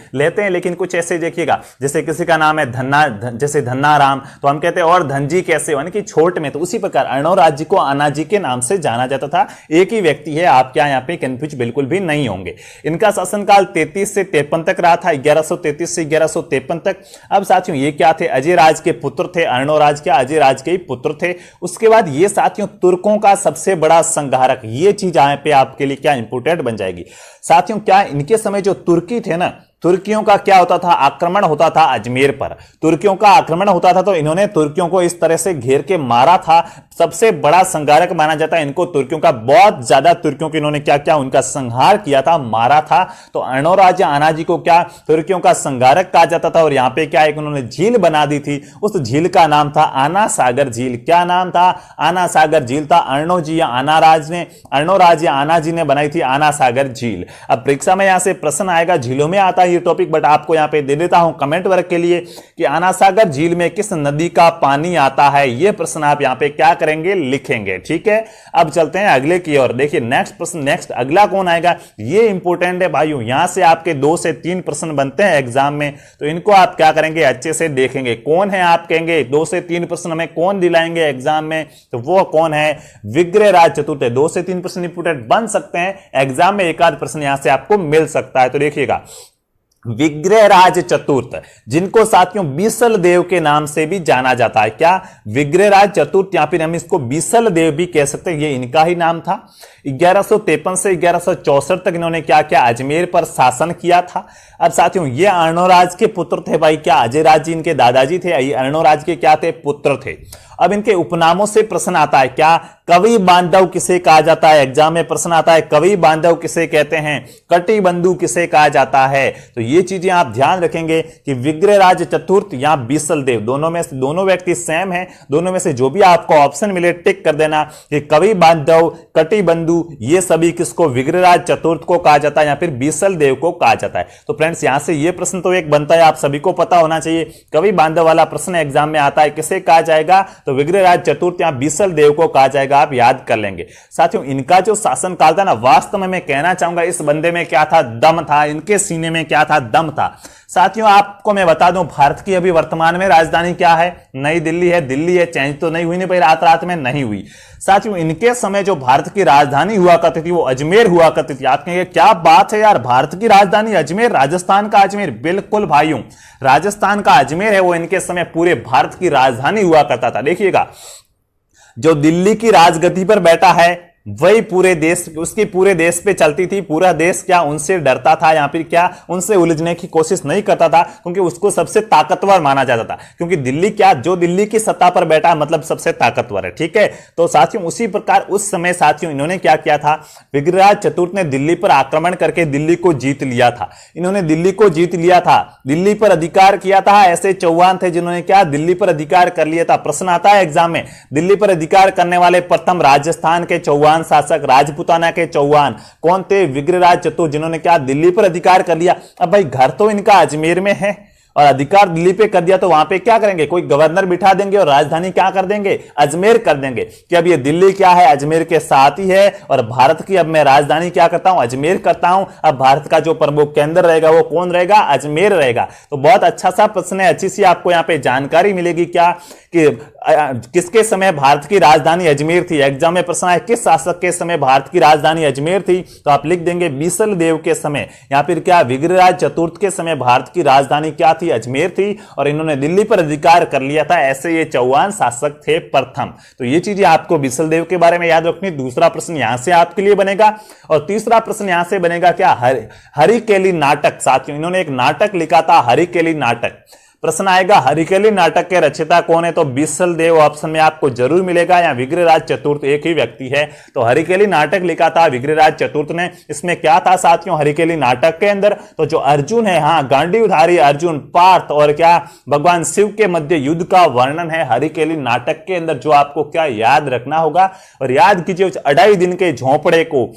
हैं, लेकिन कुछ ऐसे देखिएगा, जैसे किसी का नाम है जैसे धन्ना राम, तो हम कहते हैं और धनजी कैसे, यानी कि छोट में। तो उसी प्रकार अर्णोराज जी को आना जी के नाम से जाना जाता था। एक ही व्यक्ति है, आप क्या यहाँ पे कंफ्यूज बिल्कुल भी नहीं होंगे। इनका शासनकाल 33 से 53 तक रहा था, 1133 से 1153 तक। अब साथियों ये क्या थे, अजयराज के पुत्र थे। अर्णोराज क्या, अजयराज के ही पुत्र थे। उसके बाद ये साथियों तुर्कों का सबसे बड़ा संहारक, ये चीज यहाँ पे आपके लिए क्या इंपोर्टेंट बन जाएगी। साथियों क्या इनके समय जो तुर्की थे ना, तुर्कियों का क्या होता था, आक्रमण होता था अजमेर पर। तुर्कियों का आक्रमण होता था तो इन्होंने तुर्कियों को इस तरह से घेर के मारा था। सबसे बड़ा संहारक माना जाता है इनको तुर्कियों का। बहुत ज्यादा तुर्कियों को इन्होंने क्या किया, उनका संहार किया था, मारा था। तो अर्णो राजा आनाजी को क्या तुर्कियों का संहारक कहा जाता था। और यहां पे क्या एक उन्होंने झील बना दी थी, उस झील का नाम था आना सागर झील। क्या नाम था, आना सागर झील था। अर्णो जी या अर्णो राज या आना जी ने बनाई थी आना सागर झील। अब परीक्षा में यहां से प्रश्न आएगा, झीलों में आता है ये टॉपिक, बट आपको यहां पे दे देता हूं कमेंट वर्क के लिए कि आना सागर झील में किस नदी का पानी आता है। ये प्रश्न आप यहां पे क्या करेंगे, लिखेंगे। ठीक है, अब चलते हैं अगले की ओर। देखिए नेक्स्ट प्रश्न, नेक्स्ट अगला कौन आएगा, ये इंपॉर्टेंट है भाइयों। यहां से आपके 2 से 3 प्रश्न बनते हैं एग्जाम में, तो इनको आप क्या करेंगे, अच्छे से देखेंगे। कौन है, आप कहेंगे 2 से 3 प्रश्न हमें कौन दिलाएंगे एग्जाम में, तो वो कौन है, विग्रहराज चतुर्थ। 2 से 3 प्रश्न इंपॉर्टेंट बन सकते हैं एग्जाम में, एक आध प्रश्न यहां से आपको मिल सकता है। तो देखिएगा विग्रहराज चतुर्थ, जिनको साथियों बीसल देव के नाम से भी जाना जाता है। क्या, विग्रहराज चतुर्थ, या फिर हम इसको बीसल देव भी कह सकते हैं, ये इनका ही नाम था। 1153 से 1164 तक इन्होंने क्या किया, अजमेर पर शासन किया था। अब साथियों ये अर्णोराज के पुत्र थे भाई। क्या अजय राज जी इनके दादाजी थे, ये अर्णोराज के क्या थे, पुत्र थे। अब इनके उपनामों से प्रश्न आता है। क्या, कवि बांधव किसे कहा जाता है, एग्जाम में प्रश्न आता है, कवि बांधव किसे कहते हैं, कटिबंधु किसे कहा जाता है। तो ये चीजें आप ध्यान रखेंगे कि विग्रहराज चतुर्थ या बीसल देव, दोनों में से दोनों व्यक्ति सेम है। दोनों में से जो भी आपको ऑप्शन मिले टिक कर देना कि कवि बांधव, कटिबंधु, ये सभी किसको, विग्रहराज चतुर्थ को कहा जाता है या फिर बीसल देव को कहा जाता है। तो फ्रेंड्स यहां से ये प्रश्न तो एक बनता है, आप सभी को पता होना चाहिए। कवि बांधव वाला प्रश्न एग्जाम में आता है, किसे कहा जाएगा, तो विग्रहराज चतुर्थ या बीसल देव को कहा जाएगा, आप याद कर लेंगे। साथियों इनका जो शासन काल था ना, वास्तव में मैं कहना चाहूंगा इस बंदे में क्या था, दम था। इनके सीने में क्या था, दम था। साथियों आपको मैं बता दूं, भारत की अभी वर्तमान में राजधानी क्या है, नई दिल्ली है। दिल्ली है, चेंज तो नहीं हुई, नहीं भाई, रात रात में नहीं हुई। साथियों इनके समय जो भारत की राजधानी हुआ करती थी वो अजमेर हुआ करती थी। आप कहेंगे क्या बात है यार, भारत की राजधानी अजमेर, राजस्थान का अजमेर। बिल्कुल भाइयों, राजस्थान का अजमेर है वो इनके समय पूरे भारत की राजधानी हुआ करता था। देखिएगा जो दिल्ली की राजगद्दी पर बैठा है वही पूरे देश, उसकी पूरे देश पे चलती थी। पूरा देश क्या उनसे डरता था या फिर क्या उनसे उलझने की कोशिश नहीं करता था, क्योंकि उसको सबसे ताकतवर माना जाता था। क्योंकि दिल्ली क्या, जो दिल्ली की सत्ता पर बैठा मतलब सबसे ताकतवर है। ठीक है, तो साथियों उसी प्रकार उस समय साथियों इन्होंने क्या किया था, विग्रहराज चतुर्थ ने दिल्ली पर आक्रमण करके दिल्ली को जीत लिया था। इन्होंने दिल्ली को जीत लिया था, दिल्ली पर अधिकार किया था। ऐसे चौहान थे जिन्होंने क्या, दिल्ली पर अधिकार कर लिया था। प्रश्न आता है एग्जाम में, दिल्ली पर अधिकार करने वाले प्रथम राजस्थान के चौहान शासक, राजपूताना के चौहान कौन थे, विग्रहराज चतुर्थ, जिन्होंने क्या दिल्ली पर अधिकार कर लिया। अब भाई घर तो इनका अजमेर में है और अधिकार दिल्ली पे कर दिया, तो वहां पे क्या करेंगे, कोई गवर्नर बिठा देंगे और राजधानी क्या कर देंगे, अजमेर कर देंगे। कि अब ये दिल्ली क्या है, अजमेर के साथ ही है, और भारत की अब मैं राजधानी क्या करता हूं, अजमेर करता हूं। अब भारत का जो प्रमुख केंद्र रहेगा वो कौन रहेगा, अजमेर रहेगा। तो बहुत अच्छा सा प्रश्न है, अच्छी सी आपको यहां पे जानकारी मिलेगी। क्या कि किसके समय भारत की राजधानी अजमेर थी। एग्जाम में प्रश्न है किस शासक के समय भारत की राजधानी अजमेर थी, तो आप लिख देंगे बीसल देव के समय, या फिर क्या विग्रहराज चतुर्थ के समय भारत की राजधानी क्या थी, अजमेर थी, और इन्होंने दिल्ली पर अधिकार कर लिया था। ऐसे ये चौहान शासक थे प्रथम। तो ये चीजें आपको बीसल देव के बारे में याद रखनी। दूसरा प्रश्न यहां से आपके लिए बनेगा, और तीसरा प्रश्न यहां से बनेगा क्या, हरिकेली नाटक। साथियों इन्होंने एक नाटक लिखा था, हरिकेली नाटक। प्रश्न आएगा हरिकेली नाटक के रचयिता कौन है, तो बीसल देव ऑप्शन में आपको जरूर मिलेगा, या विग्रहराज चतुर्थ एक ही व्यक्ति है। तो हरिकेली नाटक लिखा था विग्रहराज चतुर्थ ने। इसमें क्या था साथियों, हरिकेली नाटक के अंदर तो जो अर्जुन है, हाँ गांडीवधारी अर्जुन, पार्थ और क्या भगवान शिव के मध्य युद्ध का वर्णन है हरिकेली नाटक के अंदर, जो आपको क्या याद रखना होगा। और याद कीजिए उस 2.5 दिन के झोंपड़े को,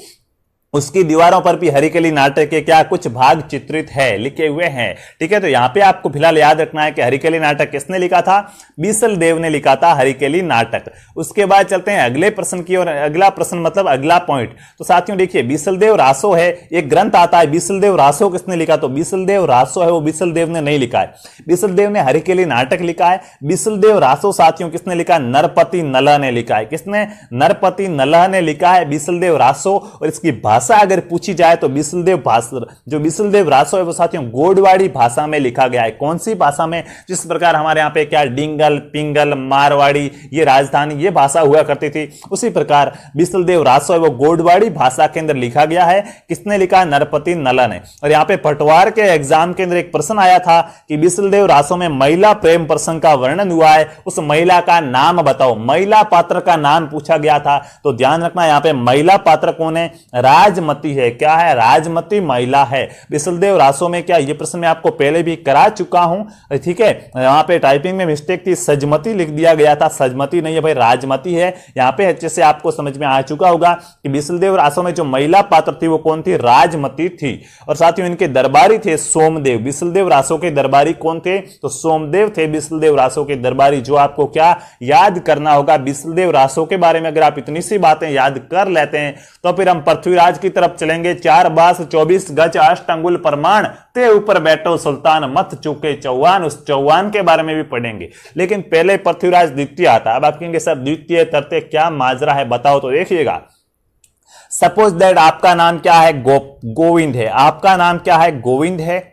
उसकी दीवारों पर भी हरिकेली नाटक के क्या कुछ भाग चित्रित है, लिखे हुए हैं। ठीक है, तो यहां पे आपको फिलहाल याद रखना है कि हरिकेली नाटक किसने लिखा था, बीसल देव ने लिखा था हरिकेली नाटक। उसके बाद चलते हैं अगले प्रश्न की ओर। अगला प्रश्न मतलब अगला पॉइंट, तो साथियों देखिए बीसल देव रासो है, एक ग्रंथ आता है बीसल देव रासो, किसने लिखा, तो बीसल देव रासो है वो बीसल देव ने नहीं लिखा है। बीसल देव ने हरिकेली नाटक लिखा है। बीसल देव रासो साथियों किसने लिखा, नरपति नलह ने लिखा है। किसने, नरपति नलह ने लिखा है बीसल देव रासो। और इसकी भाषा अगर पूछी जाए तो बिसलदेव भाषा, जो बिसलदेव रासो है वो साथियों गोडवाड़ी भाषा में लिखा गया है। कौन सी भाषा में? जिस प्रकार हमारे यहाँ पे क्या डिंगल, पिंगल, मारवाड़ी, ये राजधानी, ये भाषा हुआ करती थी, उसी प्रकार बिसलदेव रासो है वो गोडवाड़ी भाषा के अंदर लिखा गया है। किसने लिखा? नरपति नलन है। और यहाँ पे पटवार के एग्जाम के अंदर एक प्रश्न आया था कि बिसलदेव रासो में महिला प्रेम प्रसंग का वर्णन हुआ है, उस महिला का नाम बताओ। महिला पात्र का नाम पूछा गया था, तो ध्यान रखना यहाँ पे महिला पात्र कौन है? राजमती है। क्या है? राजमती महिला है। बिसलदेव रासो में क्या, ये प्रश्न मैं आपको पहले भी करा चुका हूं, ठीक है। यहाँ पे टाइपिंग में मिस्टेक थी, सजमती लिख दिया गया था, सजमती नहीं है भाई, राजमती है। यहाँ पे अच्छे से आपको समझ में आ चुका होगा कि बिसलदेव रासो में जो महिला पात्र थी वो कौन थी? राजमती थी। और साथियों इनके दरबारी थे सोमदेव। बिसलदेव रासो के दरबारी कौन थे? तो सोमदेव थे बिसलदेव रासो के दरबारी। जो आपको क्या याद करना होगा बिसलदेव रासो के बारे में, अगर आप इतनी सी बातें याद कर लेते हैं तो फिर हम पृथ्वीराज की तरफ चलेंगे। 4 बास 24 गज 8 अंगुल प्रमाण ते ऊपर बैठो सुल्तान मत चूके चौहान, उस चौहान के बारे में भी पढ़ेंगे। लेकिन पहले पृथ्वीराज द्वितीय आता। अब आप कहेंगे सर द्वितीय तरते क्या माजरा है बताओ, तो देखिएगा। सपोज दैट आपका नाम क्या है? गोविंद है। आपका नाम क्या है? गोविंद है।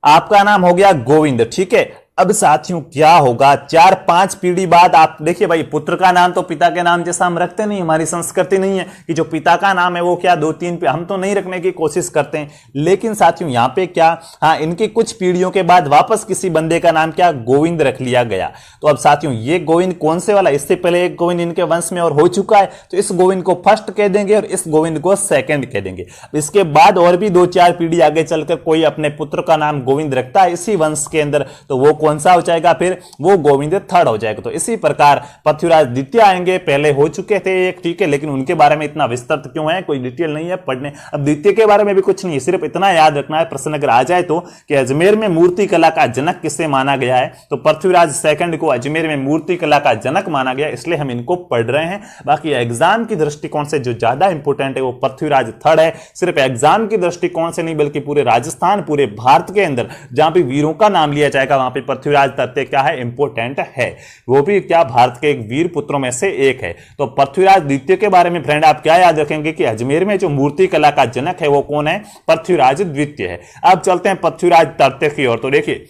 आपका नाम हो गया गोविंद, ठीक है। अब साथियों क्या होगा, 4-5 पीढ़ी बाद आप देखिए भाई, पुत्र का नाम तो पिता के नाम जैसा हम रखते नहीं, हमारी संस्कृति नहीं है कि जो पिता का नाम है वो क्या 2-3 हम तो नहीं रखने की कोशिश करते हैं। लेकिन साथियों यहाँ पे क्या, हाँ, इनकी कुछ पीढ़ियों के बाद वापस किसी बंदे का नाम क्या गोविंद रख लिया गया। तो अब साथियों ये गोविंद कौन से वाला? इससे पहले एक गोविंद इनके वंश में और हो चुका है, तो इस गोविंद को फर्स्ट कह देंगे और इस गोविंद को सेकंड कह देंगे। इसके बाद और भी 2-4 पीढ़ी आगे चलकर कोई अपने पुत्र का नाम गोविंद रखता है इसी वंश के अंदर, तो वो कौन सा हो जाएगा? फिर वो गोविंद थर्ड हो जाएगा। तो इसी प्रकार पृथ्वीराज द्वितीय आएंगे, पहले हो चुके थे एक, ठीक है, लेकिन उनके बारे में इतना विस्तृत क्यों है, कोई डिटेल नहीं है पढ़ने। अब द्वितीय के बारे में भी कुछ नहीं है, सिर्फ इतना याद रखना है, प्रश्न अगर आ जाए तो, कि अजमेर में मूर्ति कला का जनक किसे माना गया है, तो पृथ्वीराज सेकंड को अजमेर में मूर्ति कला का जनक माना गया, इसलिए हम इनको पढ़ रहे हैं। बाकी एग्जाम की दृष्टिकोण से जो ज्यादा इंपोर्टेंट है वो पृथ्वीराज थर्ड है। सिर्फ एग्जाम की दृष्टिकोण से नहीं बल्कि पूरे राजस्थान, पूरे भारत के अंदर जहां भी वीरों का नाम लिया जाएगा वहां पे पृथ्वीराज तथ्य क्या है? इंपोर्टेंट है। वो भी क्या भारत के एक वीर पुत्रों में से एक है। तो पृथ्वीराज द्वितीय के बारे में फ्रेंड आप क्या याद रखेंगे कि अजमेर में जो मूर्ति कला का जनक है वो कौन है? पृथ्वीराज द्वितीय है। अब चलते हैं पृथ्वीराज तृतीय की ओर। तो देखिए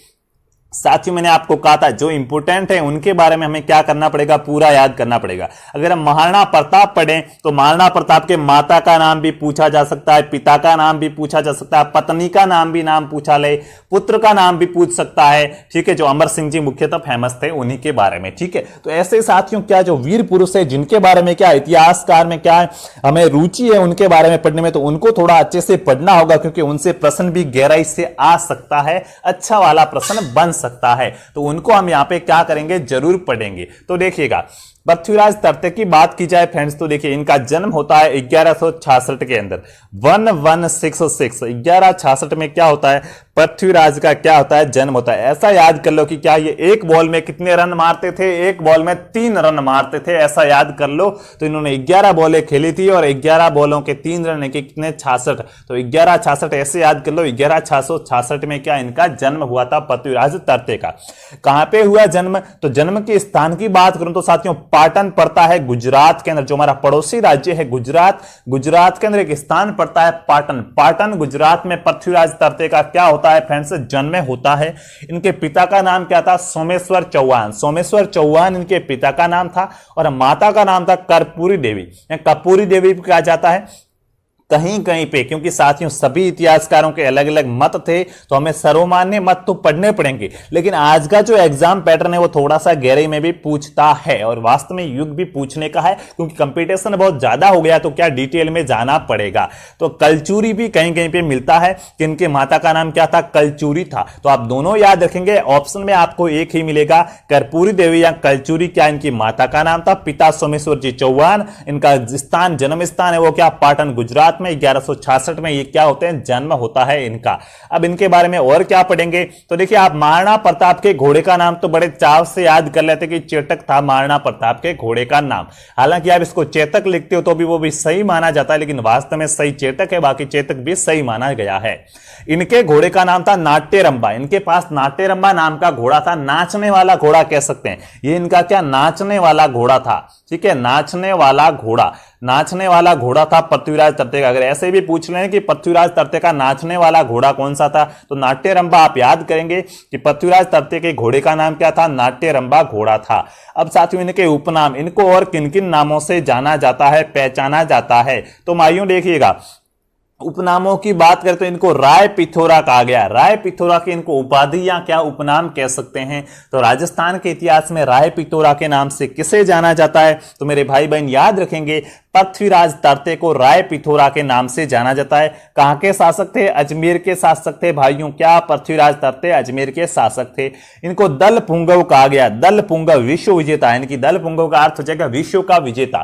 साथियों मैंने आपको कहा था जो इंपोर्टेंट है उनके बारे में हमें क्या करना पड़ेगा? पूरा याद करना पड़ेगा। अगर हम महाराणा प्रताप पढ़ें तो महाराणा प्रताप के माता का नाम भी पूछा जा सकता है, पिता का नाम भी पूछा जा सकता है, पत्नी का नाम भी पूछा ले, पुत्र का नाम भी पूछ सकता है, ठीक है, जो अमर सिंह जी मुख्यतः फेमस थे उन्हीं के बारे में, ठीक है। तो ऐसे साथियों क्या जो वीर पुरुष है जिनके बारे में क्या इतिहासकार में क्या हमें रुचि है उनके बारे में पढ़ने में, तो उनको थोड़ा अच्छे से पढ़ना होगा क्योंकि उनसे प्रश्न भी गहराई से आ सकता है, अच्छा वाला प्रश्न बन सकता है। तो उनको हम यहां पे क्या करेंगे? जरूर पढ़ेंगे। तो देखिएगा पृथ्वीराज तृतीय की बात की जाए फ्रेंड्स तो देखिए इनका जन्म होता है 1166 के अंदर, 1166 1166 में क्या होता है? पृथ्वीराज का क्या होता है? जन्म होता है। ऐसा याद कर लो कि क्या ये एक बॉल में कितने रन मारते थे? एक बॉल में 3 रन मारते थे, ऐसा याद कर लो। तो इन्होंने 11 बॉलें खेली थी और 11 बॉलों के 3 रन के कितने? 66। तो 1166 ऐसे याद कर लो, 11666 में क्या इनका जन्म हुआ था पृथ्वीराज तृतीय का। कहां पे हुआ जन्म? तो जन्म के स्थान की बात करूं तो साथियों पाटन पड़ता है गुजरात के अंदर, जो हमारा पड़ोसी राज्य है गुजरात, गुजरात के अंदर एक स्थान पड़ता है पाटन। पाटन गुजरात में पृथ्वीराज तृतीय का क्या होता है फ्रेंड्स? जन्म होता है। इनके पिता का नाम क्या था? सोमेश्वर चौहान। सोमेश्वर चौहान इनके पिता का नाम था और माता का नाम था कर्पूरी देवी। कर्पूरी देवी भी कहा जाता है कहीं कहीं पे, क्योंकि साथियों सभी इतिहासकारों के अलग अलग मत थे तो हमें सर्वमान्य मत तो पढ़ने पड़ेंगे, लेकिन आज का जो एग्जाम पैटर्न है वो थोड़ा सा गहराई में भी पूछता है और वास्तव में युग भी पूछने का है क्योंकि कंपटीशन बहुत ज्यादा हो गया तो क्या डिटेल में जाना पड़ेगा। तो कलचूरी भी कहीं कहीं पे मिलता है कि इनके माता का नाम क्या था? कलचूरी था। तो आप दोनों याद रखेंगे, ऑप्शन में आपको एक ही मिलेगा, कर्पूरी देवी या कलचूरी क्या इनकी माता का नाम था। पिता सोमेश्वर जी चौहान, इनका स्थान जन्म स्थान है वो क्या? पाटन गुजरात में। 1166 में ये क्या होते हैं? जन्म होता है इनका। अब इनके बारे में और क्या पढ़ेंगे? तो देखिए आप महाराणा प्रताप के घोड़े का नाम तो बड़े चाव से याद कर लेते कि चेतक था महाराणा प्रताप के घोड़े का नाम। हालांकि आप इसको चेतक लिखते हो तो भी वो भी सही माना जाता है, लेकिन वास्तव में सही चेतक है, बाकी चेतक भी सही माना गया है। इनके घोड़े का नाम था नाट्यरंबा। इनके पास नाट्यरंबा नाम का घोड़ा था, नाचने वाला घोड़ा कह सकते हैं। ये इनका क्या? नाचने वाला घोड़ा था, ठीक है, नाचने वाला घोड़ा, नाचने वाला घोड़ा था पृथ्वीराज तृतीय का। देखिएगा, अगर ऐसे भी पूछ लें कि पृथ्वीराज तरते का नाचने वाला घोड़ा कौन सा था, तो नाट्यरंभा आप याद करेंगे कि पृथ्वीराज तरते के घोड़े का नाम क्या था, नाट्यरंभा घोड़ा था। अब साथियों इनके उपनाम, इनको और किन किन नामों से जाना जाता है, पहचाना जाता है, तो माइयों देखिएगा उपनामों की बात करें तो इनको राय पिथौरा कहा गया। राय पिथौरा की इनको उपाधि या क्या उपनाम कह सकते हैं, तो राजस्थान के इतिहास में राय पिथौरा के नाम से किसे जाना जाता है, तो मेरे भाई बहन याद रखेंगे पृथ्वीराज तरते को राय पिथौरा के नाम से जाना जाता है। कहां के शासक थे, अजमेर के शासक थे भाइयों, क्या पृथ्वीराज तरते अजमेर के शासक थे। इनको दल पुंगव कहा गया, दल पुंगव विश्व विजेता, इनकी दल पुंगव का अर्थ हो जाएगा विश्व का विजेता।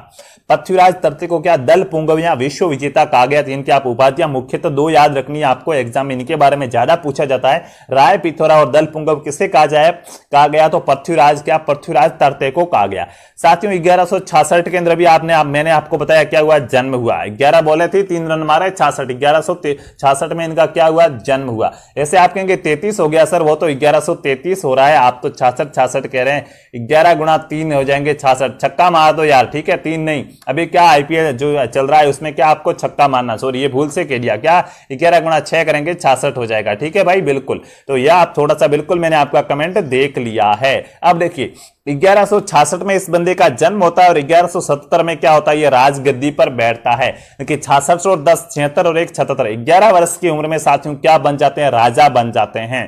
पृथ्वीराज तरते को क्या दल पुंगव या विश्व विजेता कहा गया। इनकी आप उपाधियां मुख्यतः दो याद रखनी है आपको, एग्जाम में इनके बारे में ज्यादा पूछा जाता है। राय पिथौरा और दल पुंगव किसे कहा कहा गया, तो पृथ्वीराज पृथ्वीराज तरते को कहा गया। साथियों 1166 के अंदर भी मैंने आपको बताया क्या हुआ, जन्म हुआ। 11 बॉले थी, 3 रन मारे, 66, 1166 में इनका क्या हुआ, जन्म हुआ। ऐसे आप कहेंगे 33 हो गया सर, वो तो 1133 हो रहा है, आप तो 66 कह रहे हैं। 11 गुणा 3 हो जाएंगे 66, छक्का मार दो यार, ठीक है, 3 नहीं। अभी क्या आईपीएल जो चल रहा है उसमें क्या आपको छक्का मारना, सॉरी ये भूल से कह दिया, क्या 11 गुणा 6 करेंगे 66 हो जाएगा, ठीक है भाई, बिल्कुल। तो यह आप थोड़ा सा बिल्कुल मैंने आपका कमेंट देख लिया है। अब देखिए 1166 में इस बंदे का जन्म होता है और 1177 में क्या होता है, ये राजगद्दी पर बैठता है। कि 66 और 10 76 और 1 77, 11 वर्ष की उम्र में साथियों क्या बन जाते हैं, राजा बन जाते हैं।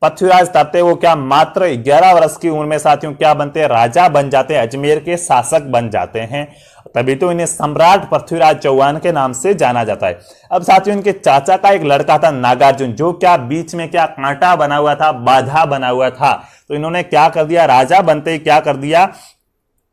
पृथ्वीराज तरते वो क्या मात्र 11 वर्ष की उम्र में साथियों क्या बनते हैं, राजा बन जाते हैं, अजमेर के शासक बन जाते हैं। तभी तो इन्हें सम्राट पृथ्वीराज चौहान के नाम से जाना जाता है। अब साथियों इनके चाचा का एक लड़का था नागार्जुन, जो क्या बीच में क्या कांटा बना हुआ था, बाधा बना हुआ था। तो इन्होंने क्या कर दिया, राजा बनते ही क्या कर दिया,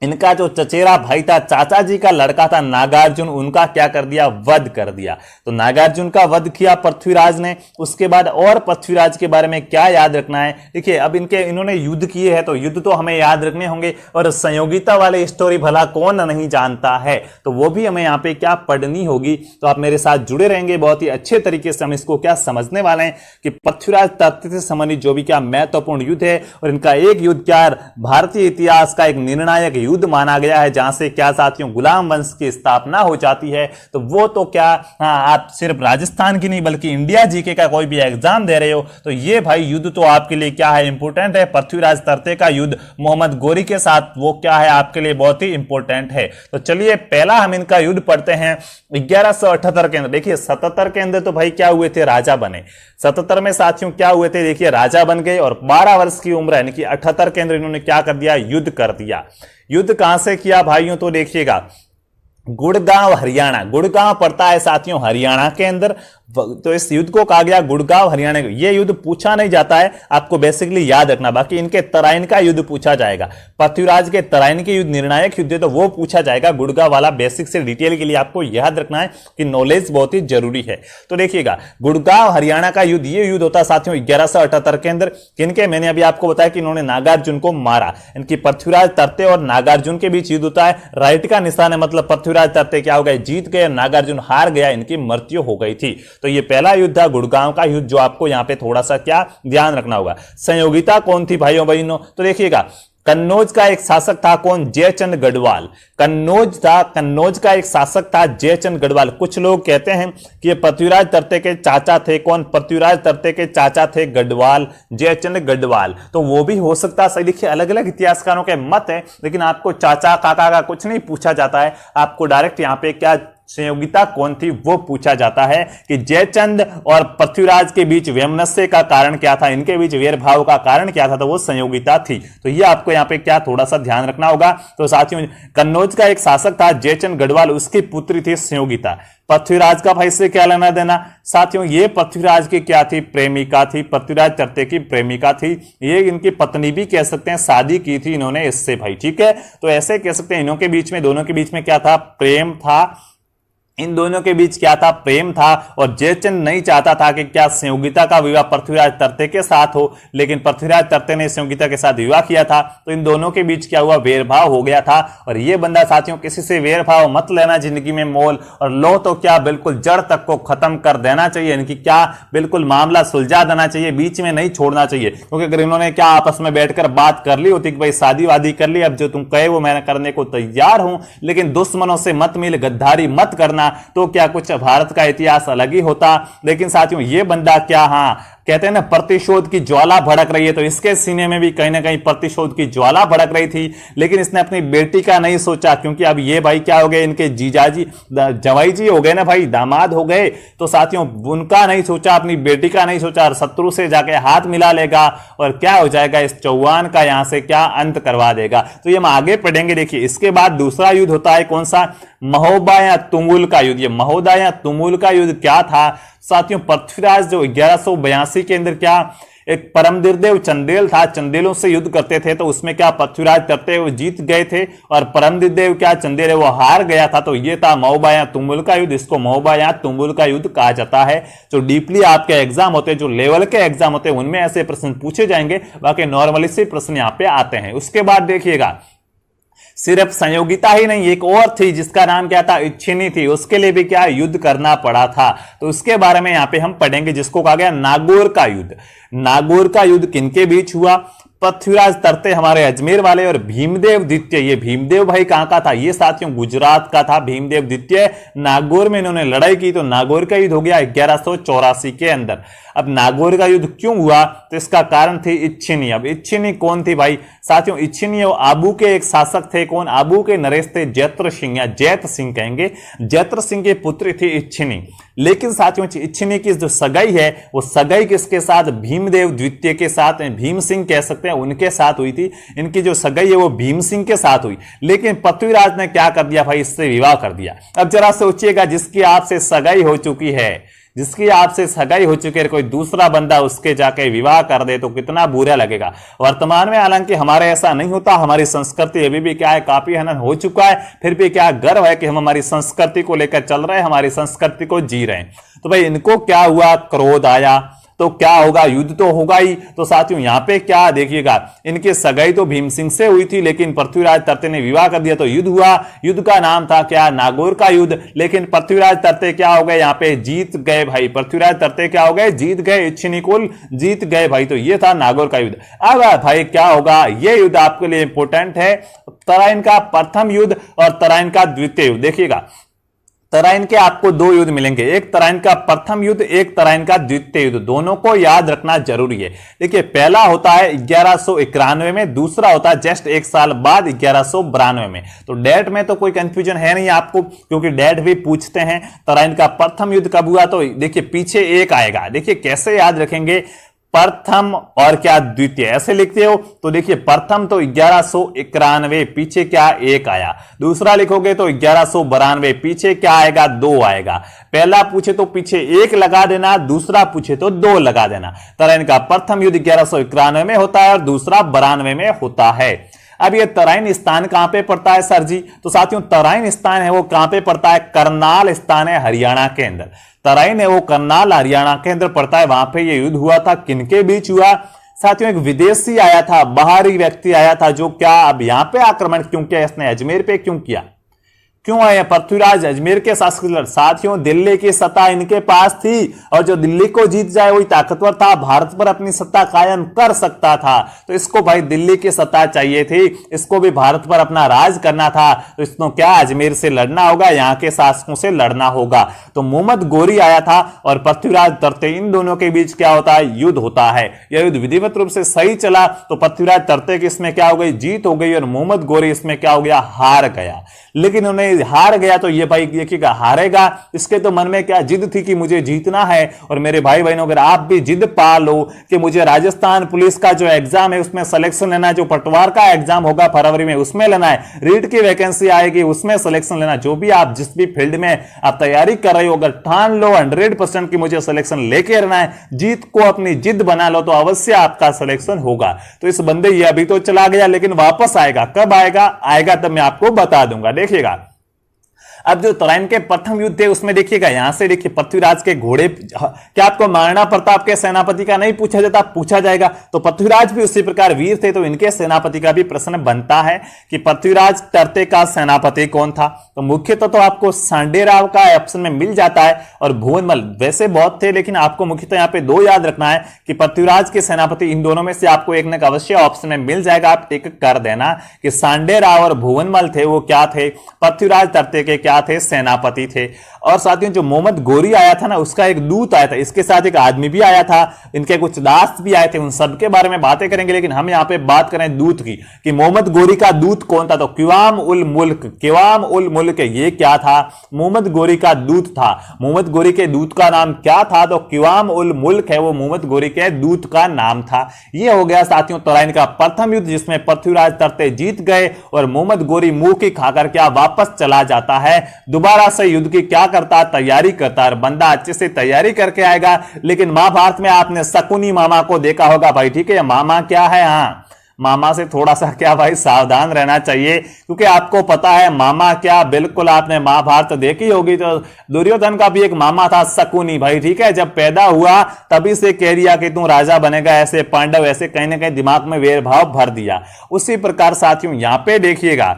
इनका जो चचेरा भाई था, चाचा जी का लड़का था नागार्जुन, उनका क्या कर दिया, वध कर दिया। तो नागार्जुन का वध किया पृथ्वीराज ने। उसके बाद और पृथ्वीराज के बारे में क्या याद रखना है, देखिए अब इन्होंने युद्ध किए हैं, तो युद्ध तो हमें याद रखने होंगे, और संयोगिता वाले स्टोरी भला कौन नहीं जानता है, तो वो भी हमें यहाँ पे क्या पढ़नी होगी। तो आप मेरे साथ जुड़े रहेंगे, बहुत ही अच्छे तरीके से हम इसको क्या समझने वाले हैं कि पृथ्वीराज तरते से संबंधित जो भी क्या महत्वपूर्ण युद्ध है, और इनका एक युद्ध क्या भारतीय इतिहास का एक निर्णायक युद्ध माना गया है, जहां से क्या साथियों गुलाम वंश की स्थापना हो जाती है। तो वो तो क्या आप सिर्फ राजस्थान की नहीं बल्कि इंडिया जीके का कोई भी एग्जाम दे रहे हो, तो ये भाई युद्ध तो आपके लिए क्या है, इंपोर्टेंट है। पृथ्वीराज तरते का युद्ध मोहम्मद गोरी के साथ, वो क्या है आपके लिए बहुत ही इंपोर्टेंट है। तो चलिए पहला हम इनका युद्ध पढ़ते हैं 1178 के अंदर। देखिए 77 के अंदर तो भाई क्या हुए थे, राजा बने। 77 में साथियों क्या हुए थे, देखिए राजा बन गए, और 12 वर्ष की उम्र यानी कि 78 के अंदर इन्होंने क्या कर दिया, युद्ध कर दिया। युद्ध कहां से किया भाइयों, तो देखिएगा गुड़गांव हरियाणा, गुड़गांव पड़ता है साथियों हरियाणा के अंदर। तो इस युद्ध को कहा गया गुड़गांव हरियाणा। ये युद्ध पूछा नहीं जाता है, आपको बेसिकली याद रखना, बाकी इनके तराइन का युद्ध पूछा जाएगा। पृथ्वीराज के तराइन के युद्ध निर्णायक युद्ध है, तो वो पूछा जाएगा। गुड़गांव वाला बेसिक से डिटेल के लिए आपको याद रखना है कि नॉलेज बहुत ही जरूरी है। तो देखिएगा गुड़गांव हरियाणा का युद्ध, ये युद्ध होता है साथियों 1178 के अंदर। किनके, मैंने अभी आपको बताया कि इन्होंने नागार्जुन को मारा। इनकी पृथ्वीराज तरते और नागार्जुन के बीच युद्ध होता है। राइट का निशान है, मतलब पृथ्वीराज तरते क्या हो गए, जीत गए, नागार्जुन हार गया, इनकी मृत्यु हो गई थी। तो ये पहला युद्ध था गुड़गांव का युद्ध, जो आपको यहां पे थोड़ा सा क्या ध्यान रखना होगा। संयोगिता कौन थी भाइयों बहनों, तो देखिएगा कन्नौज का एक शासक था कौन, जयचंद गढ़वाल। कन्नौज का एक शासक था जयचंद गढ़वाल। कुछ लोग कहते हैं कि ये पृथ्वीराज तरते के चाचा थे, कौन, पृथ्वीराज तरते के चाचा थे गढ़वाल, जयचंद गढ़वाल। तो वो भी हो सकता है, सही। देखिए अलग अलग इतिहासकारों के मत है, लेकिन आपको चाचा काका का कुछ नहीं पूछा जाता है, आपको डायरेक्ट यहां पे क्या संयोगिता कौन थी वो पूछा जाता है कि जयचंद और पृथ्वीराज के बीच वैमनस्य का कारण क्या था, इनके बीच वैरभाव का कारण क्या था, तो वो संयोगिता थी। तो ये आपको यहाँ पे क्या थोड़ा सा ध्यान रखना होगा। तो साथियों कन्नौज का एक शासक था जयचंद गढ़वाल, उसकी पुत्री थी संयोगिता। पृथ्वीराज का भाई से क्या लेना देना, साथियों ये पृथ्वीराज की क्या थी, प्रेमिका थी, पृथ्वीराज तरते की प्रेमिका थी। ये इनकी पत्नी भी कह सकते हैं, शादी की थी इन्होंने इससे भाई, ठीक है। तो ऐसे कह सकते हैं इन्हों के बीच में, दोनों के बीच में क्या था, प्रेम था। इन दोनों के बीच क्या था, प्रेम था। और जयचंद नहीं चाहता था कि क्या संयोगिता का विवाह पृथ्वीराज तरते के साथ हो, लेकिन पृथ्वीराज तरते ने संयोगिता के साथ विवाह किया था। तो इन दोनों के बीच क्या हुआ, वेरभाव हो गया था। और ये बंदा साथियों, किसी से वेरभाव मत लेना जिंदगी में मोल, और लो तो क्या बिल्कुल जड़ तक को खत्म कर देना चाहिए, इनकी क्या बिल्कुल मामला सुलझा देना चाहिए, बीच में नहीं छोड़ना चाहिए। क्योंकि अगर इन्होंने क्या आपस में बैठकर बात कर ली होती कि भाई शादी वादी कर ली, अब जो तुम कहे वो मैं करने को तैयार हूं, लेकिन दुश्मनों से मत मिल, गद्दारी मत करना, करना तो क्या कुछ भारत का इतिहास अलग ही होता। लेकिन साथियों ये बंदा क्या, हाँ कहते हैं ना प्रतिशोध की ज्वाला भड़क रही है, तो इसके सीने में भी कहीं ना कहीं प्रतिशोध की ज्वाला भड़क रही थी। लेकिन इसने अपनी बेटी का नहीं सोचा, क्योंकि अब ये भाई क्या हो गए, इनके जीजाजी जवाई जी हो गए ना भाई, दामाद हो गए, तो साथियों उनका नहीं सोचा, अपनी बेटी का नहीं सोचा, और शत्रु से जाके हाथ मिला लेगा और क्या हो जाएगा, इस चौहान का यहां से क्या अंत करवा देगा। तो ये हम आगे पढ़ेंगे। देखिए इसके बाद दूसरा युद्ध होता है, कौन सा, महोबा या तुमुल का युद्ध। ये महोदा या तुमुल का युद्ध क्या था साथियों, पृथ्वीराज जो 1182 के अंदर क्या एक परमदिरदेव चंदेल था, चंदेलों से युद्ध करते थे, तो उसमें क्या पृथ्वीराज तरते वो जीत गए थे और परमदिरदेव क्या चंदेल है वो हार गया था। तो ये था महोबा या तुमुल का युद्ध, इसको महोबा या तुमुल का युद्ध कहा जाता है। जो डीपली आपके एग्जाम होते हैं, जो लेवल के एग्जाम होते हैं, उनमें ऐसे प्रश्न पूछे जाएंगे, बाकी नॉर्मली से प्रश्न यहां पे आते हैं। उसके बाद देखिएगा सिर्फ संयोगिता ही नहीं, एक और थी जिसका नाम क्या था, इच्छिनी थी, उसके लिए भी क्या युद्ध करना पड़ा था। तो उसके बारे में यहां पे हम पढ़ेंगे, जिसको कहा गया नागौर का युद्ध। नागौर का युद्ध किनके बीच हुआ, पृथ्वीराज तरते हमारे अजमेर वाले और भीमदेव द्वितीय। ये भीमदेव भाई कहां का था, ये साथियों गुजरात का था भीमदेव द्वितीय। नागौर में इन्होंने लड़ाई की, तो नागौर का युद्ध हो गया 1184 के अंदर। अब नागौर का युद्ध क्यों हुआ, तो इसका कारण थी इच्छिनी। अब इच्छिनी कौन थी भाई साथियों, इच्छिनी आबू के एक शासक थे, कौन, आबू के नरेश थे जैत्र सिंह या जैत सिंह कहेंगे, जैत्र सिंह की पुत्री थी इच्छिनी। लेकिन साथियों इच्छिनी की जो सगाई है वो सगाई किसके साथ, भीमदेव द्वितीय के साथ, भीम सिंह कह सकते हैं, उनके साथ हुई थी। इनकी जो सगाई है वो भीम सिंह के साथ हुई। लेकिन पृथ्वीराज ने क्या कर दिया भाई, इससे विवाह कर दिया। अब जरा सोचिएगा, जिसकी आपसे सगाई हो चुकी है, जिसकी आपसे सगाई हो चुकी है, कोई दूसरा बंदा उसके जाके विवाह कर दे तो कितना बुरा लगेगा। वर्तमान में हालांकि हमारे ऐसा नहीं होता, हमारी संस्कृति अभी भी क्या है, काफी हनन हो चुका है, फिर भी क्या गर्व है कि हम हमारी संस्कृति को लेकर चल रहे हैं, हमारी संस्कृति को जी रहे हैं। तो भाई इनको क्या हुआ, क्रोध आया, तो क्या होगा, युद्ध तो होगा ही। तो साथियों यहां पे क्या देखिएगा, इनकी सगाई तो भीम सिंह से हुई थी, लेकिन पृथ्वीराज तरते ने विवाह कर दिया, तो युद्ध हुआ। युद्ध का नाम था क्या, नागौर का युद्ध। लेकिन पृथ्वीराज तरते क्या हो गए, यहां पे जीत गए भाई, पृथ्वीराज तरते क्या हो गए, जीत गए, इच्छिनी कुल जीत गए भाई। तो ये था नागौर का युद्ध। अब भाई क्या होगा, ये युद्ध आपके लिए इंपोर्टेंट है, तराइन का प्रथम युद्ध और तराइन का द्वितीय युद्ध। देखिएगा तराइन के आपको दो युद्ध मिलेंगे, एक तराइन का प्रथम युद्ध, एक तराइन का द्वितीय युद्ध, दोनों को याद रखना जरूरी है। देखिए पहला होता है 1191 में, दूसरा होता है जस्ट एक साल बाद 1192 में। तो डेट में तो कोई कंफ्यूजन है नहीं आपको, क्योंकि डेट भी पूछते हैं। तराइन का प्रथम युद्ध कब हुआ, तो देखिए पीछे एक आएगा। देखिए कैसे याद रखेंगे, प्रथम और क्या द्वितीय, ऐसे लिखते हो तो देखिए प्रथम तो 1191, पीछे क्या एक आया। दूसरा लिखोगे तो 1192, पीछे क्या आएगा, दो आएगा। पहला पूछे तो पीछे एक लगा देना, दूसरा पूछे तो दो लगा देना। तराइन का प्रथम युद्ध 1191 में होता है और दूसरा 92 में होता है। अब ये तराइन स्थान कहां पे पड़ता है सर जी, तो साथियों तराइन स्थान है वो कहां पे पड़ता है, करनाल स्थान है हरियाणा के अंदर। तराइन है वो करनाल हरियाणा के अंदर पड़ता है। वहां पे ये युद्ध हुआ था, किनके बीच हुआ साथियों, एक विदेशी आया था, बाहरी व्यक्ति आया था, जो क्या अब यहां पे आक्रमण क्यों किया, इसने अजमेर पे क्यों किया, क्यों आए पृथ्वीराज अजमेर के शासक। साथियों दिल्ली की सत्ता इनके पास थी, और जो दिल्ली को जीत जाए वही ताकतवर था, भारत पर अपनी सत्ता कायम कर सकता था। तो इसको भाई दिल्ली की सत्ता चाहिए थी, इसको भी भारत पर अपना राज करना था। तो इसको क्या अजमेर से लड़ना होगा, यहाँ के शासकों से लड़ना होगा। तो मोहम्मद गोरी आया था और पृथ्वीराज तरते, इन दोनों के बीच क्या होता है, युद्ध होता है। यह युद्ध विधिवत रूप से सही चला तो पृथ्वीराज तरते की इसमें क्या हो गई, जीत हो गई, और मोहम्मद गोरी इसमें क्या हो गया, हार गया। लेकिन उन्हें हार गया तो ये भाई देखिएगा हारेगा, इसके तो मन में क्या जिद थी कि मुझे जीतना है। और मेरे भाई बहनों अगर आप भी जिद पा लो कि मुझे राजस्थान पुलिस का जो एग्जाम है उसमें सिलेक्शन लेना है, जो पटवार का एग्जाम होगा फरवरी में उसमें लेना है, रीट की वैकेंसी आएगी उसमें सिलेक्शन लेना, जो भी आप जिस भी फील्ड में आप तैयारी कर रहे हो, अगर ठान लो 100% की मुझे सिलेक्शन लेके रहना है, जीत को अपनी जिद बना लो, तो अवश्य आपका सिलेक्शन होगा। तो इस बंदे ये अभी तो चला गया, लेकिन वापस आएगा, कब आएगा, आएगा तब मैं आपको बता दूंगा। देखिएगा अब जो तराइन के प्रथम युद्ध थे उसमें देखिएगा, यहां से देखिए पृथ्वीराज के घोड़े, क्या आपको महाराणा प्रताप के सेनापति का नहीं पूछा जाता, पूछा जाएगा। तो पृथ्वीराज भी उसी प्रकार वीर थे, तो इनके सेनापति का भी प्रश्न बनता है कि पृथ्वीराज तरते का सेनापति कौन था। तो मुख्यतः तो आपको सांडेराव का ऑप्शन में मिल जाता है, और भुवनमल, वैसे बहुत थे लेकिन आपको मुख्यतः यहां पे दो याद रखना है कि पृथ्वीराज के सेनापति, इन दोनों में से आपको एक न एक अवश्य ऑप्शन में मिल जाएगा। आप टिक कर देना कि सांडेराव और भुवनमल थे वो क्या थे, पृथ्वीराज तरते के क्या क्या थे, सेनापति थे। और साथियों जो मोहम्मद गोरी आया था ना, उसका एक दूत आया था, इसके साथ एक आदमी भी आया था, इनके कुछ दास भी आए थे, उन सबके बारे में बातें करेंगे। लेकिन हम यहां पे बात करें दूत की कि मोहम्मद गोरी का दूत कौन था, तो क़िवाम उल मुल्क, क़िवाम उल मुल्क ये क्या था, मोहम्मद गोरी का दूत था। मोहम्मद गोरी के दूत का नाम क्या था, तो क़िवाम उल मुल्क है वो मोहम्मद गोरी के दूत का नाम था। ये हो गया साथियों तराइन का प्रथम युद्ध, जिसमें पृथ्वीराज तरते जीत गए और मोहम्मद गोरी मुंह की खाकर क्या वापस चला जाता है। दोबारा से युद्ध की क्या करता, तैयारी करता है। बंदा अच्छे से तैयारी करके आएगा। लेकिन महाभारत में आपने शकुनी मामा को देखा होगा भाई, ठीक है, मामा क्या है, हाँ मामा से थोड़ा सा क्या भाई सावधान रहना चाहिए, क्योंकि आपको पता है मामा क्या, बिल्कुल आपने महाभारत देखी होगी तो दुर्योधन का भी एक मामा था शकुनी भाई, ठीक है। जब पैदा हुआ तभी से कह दिया कि तू राजा बनेगा, ऐसे पांडव, ऐसे कहीं ना कहीं दिमाग में वेर भाव भर दिया। उसी प्रकार साथियों यहां पे देखिएगा,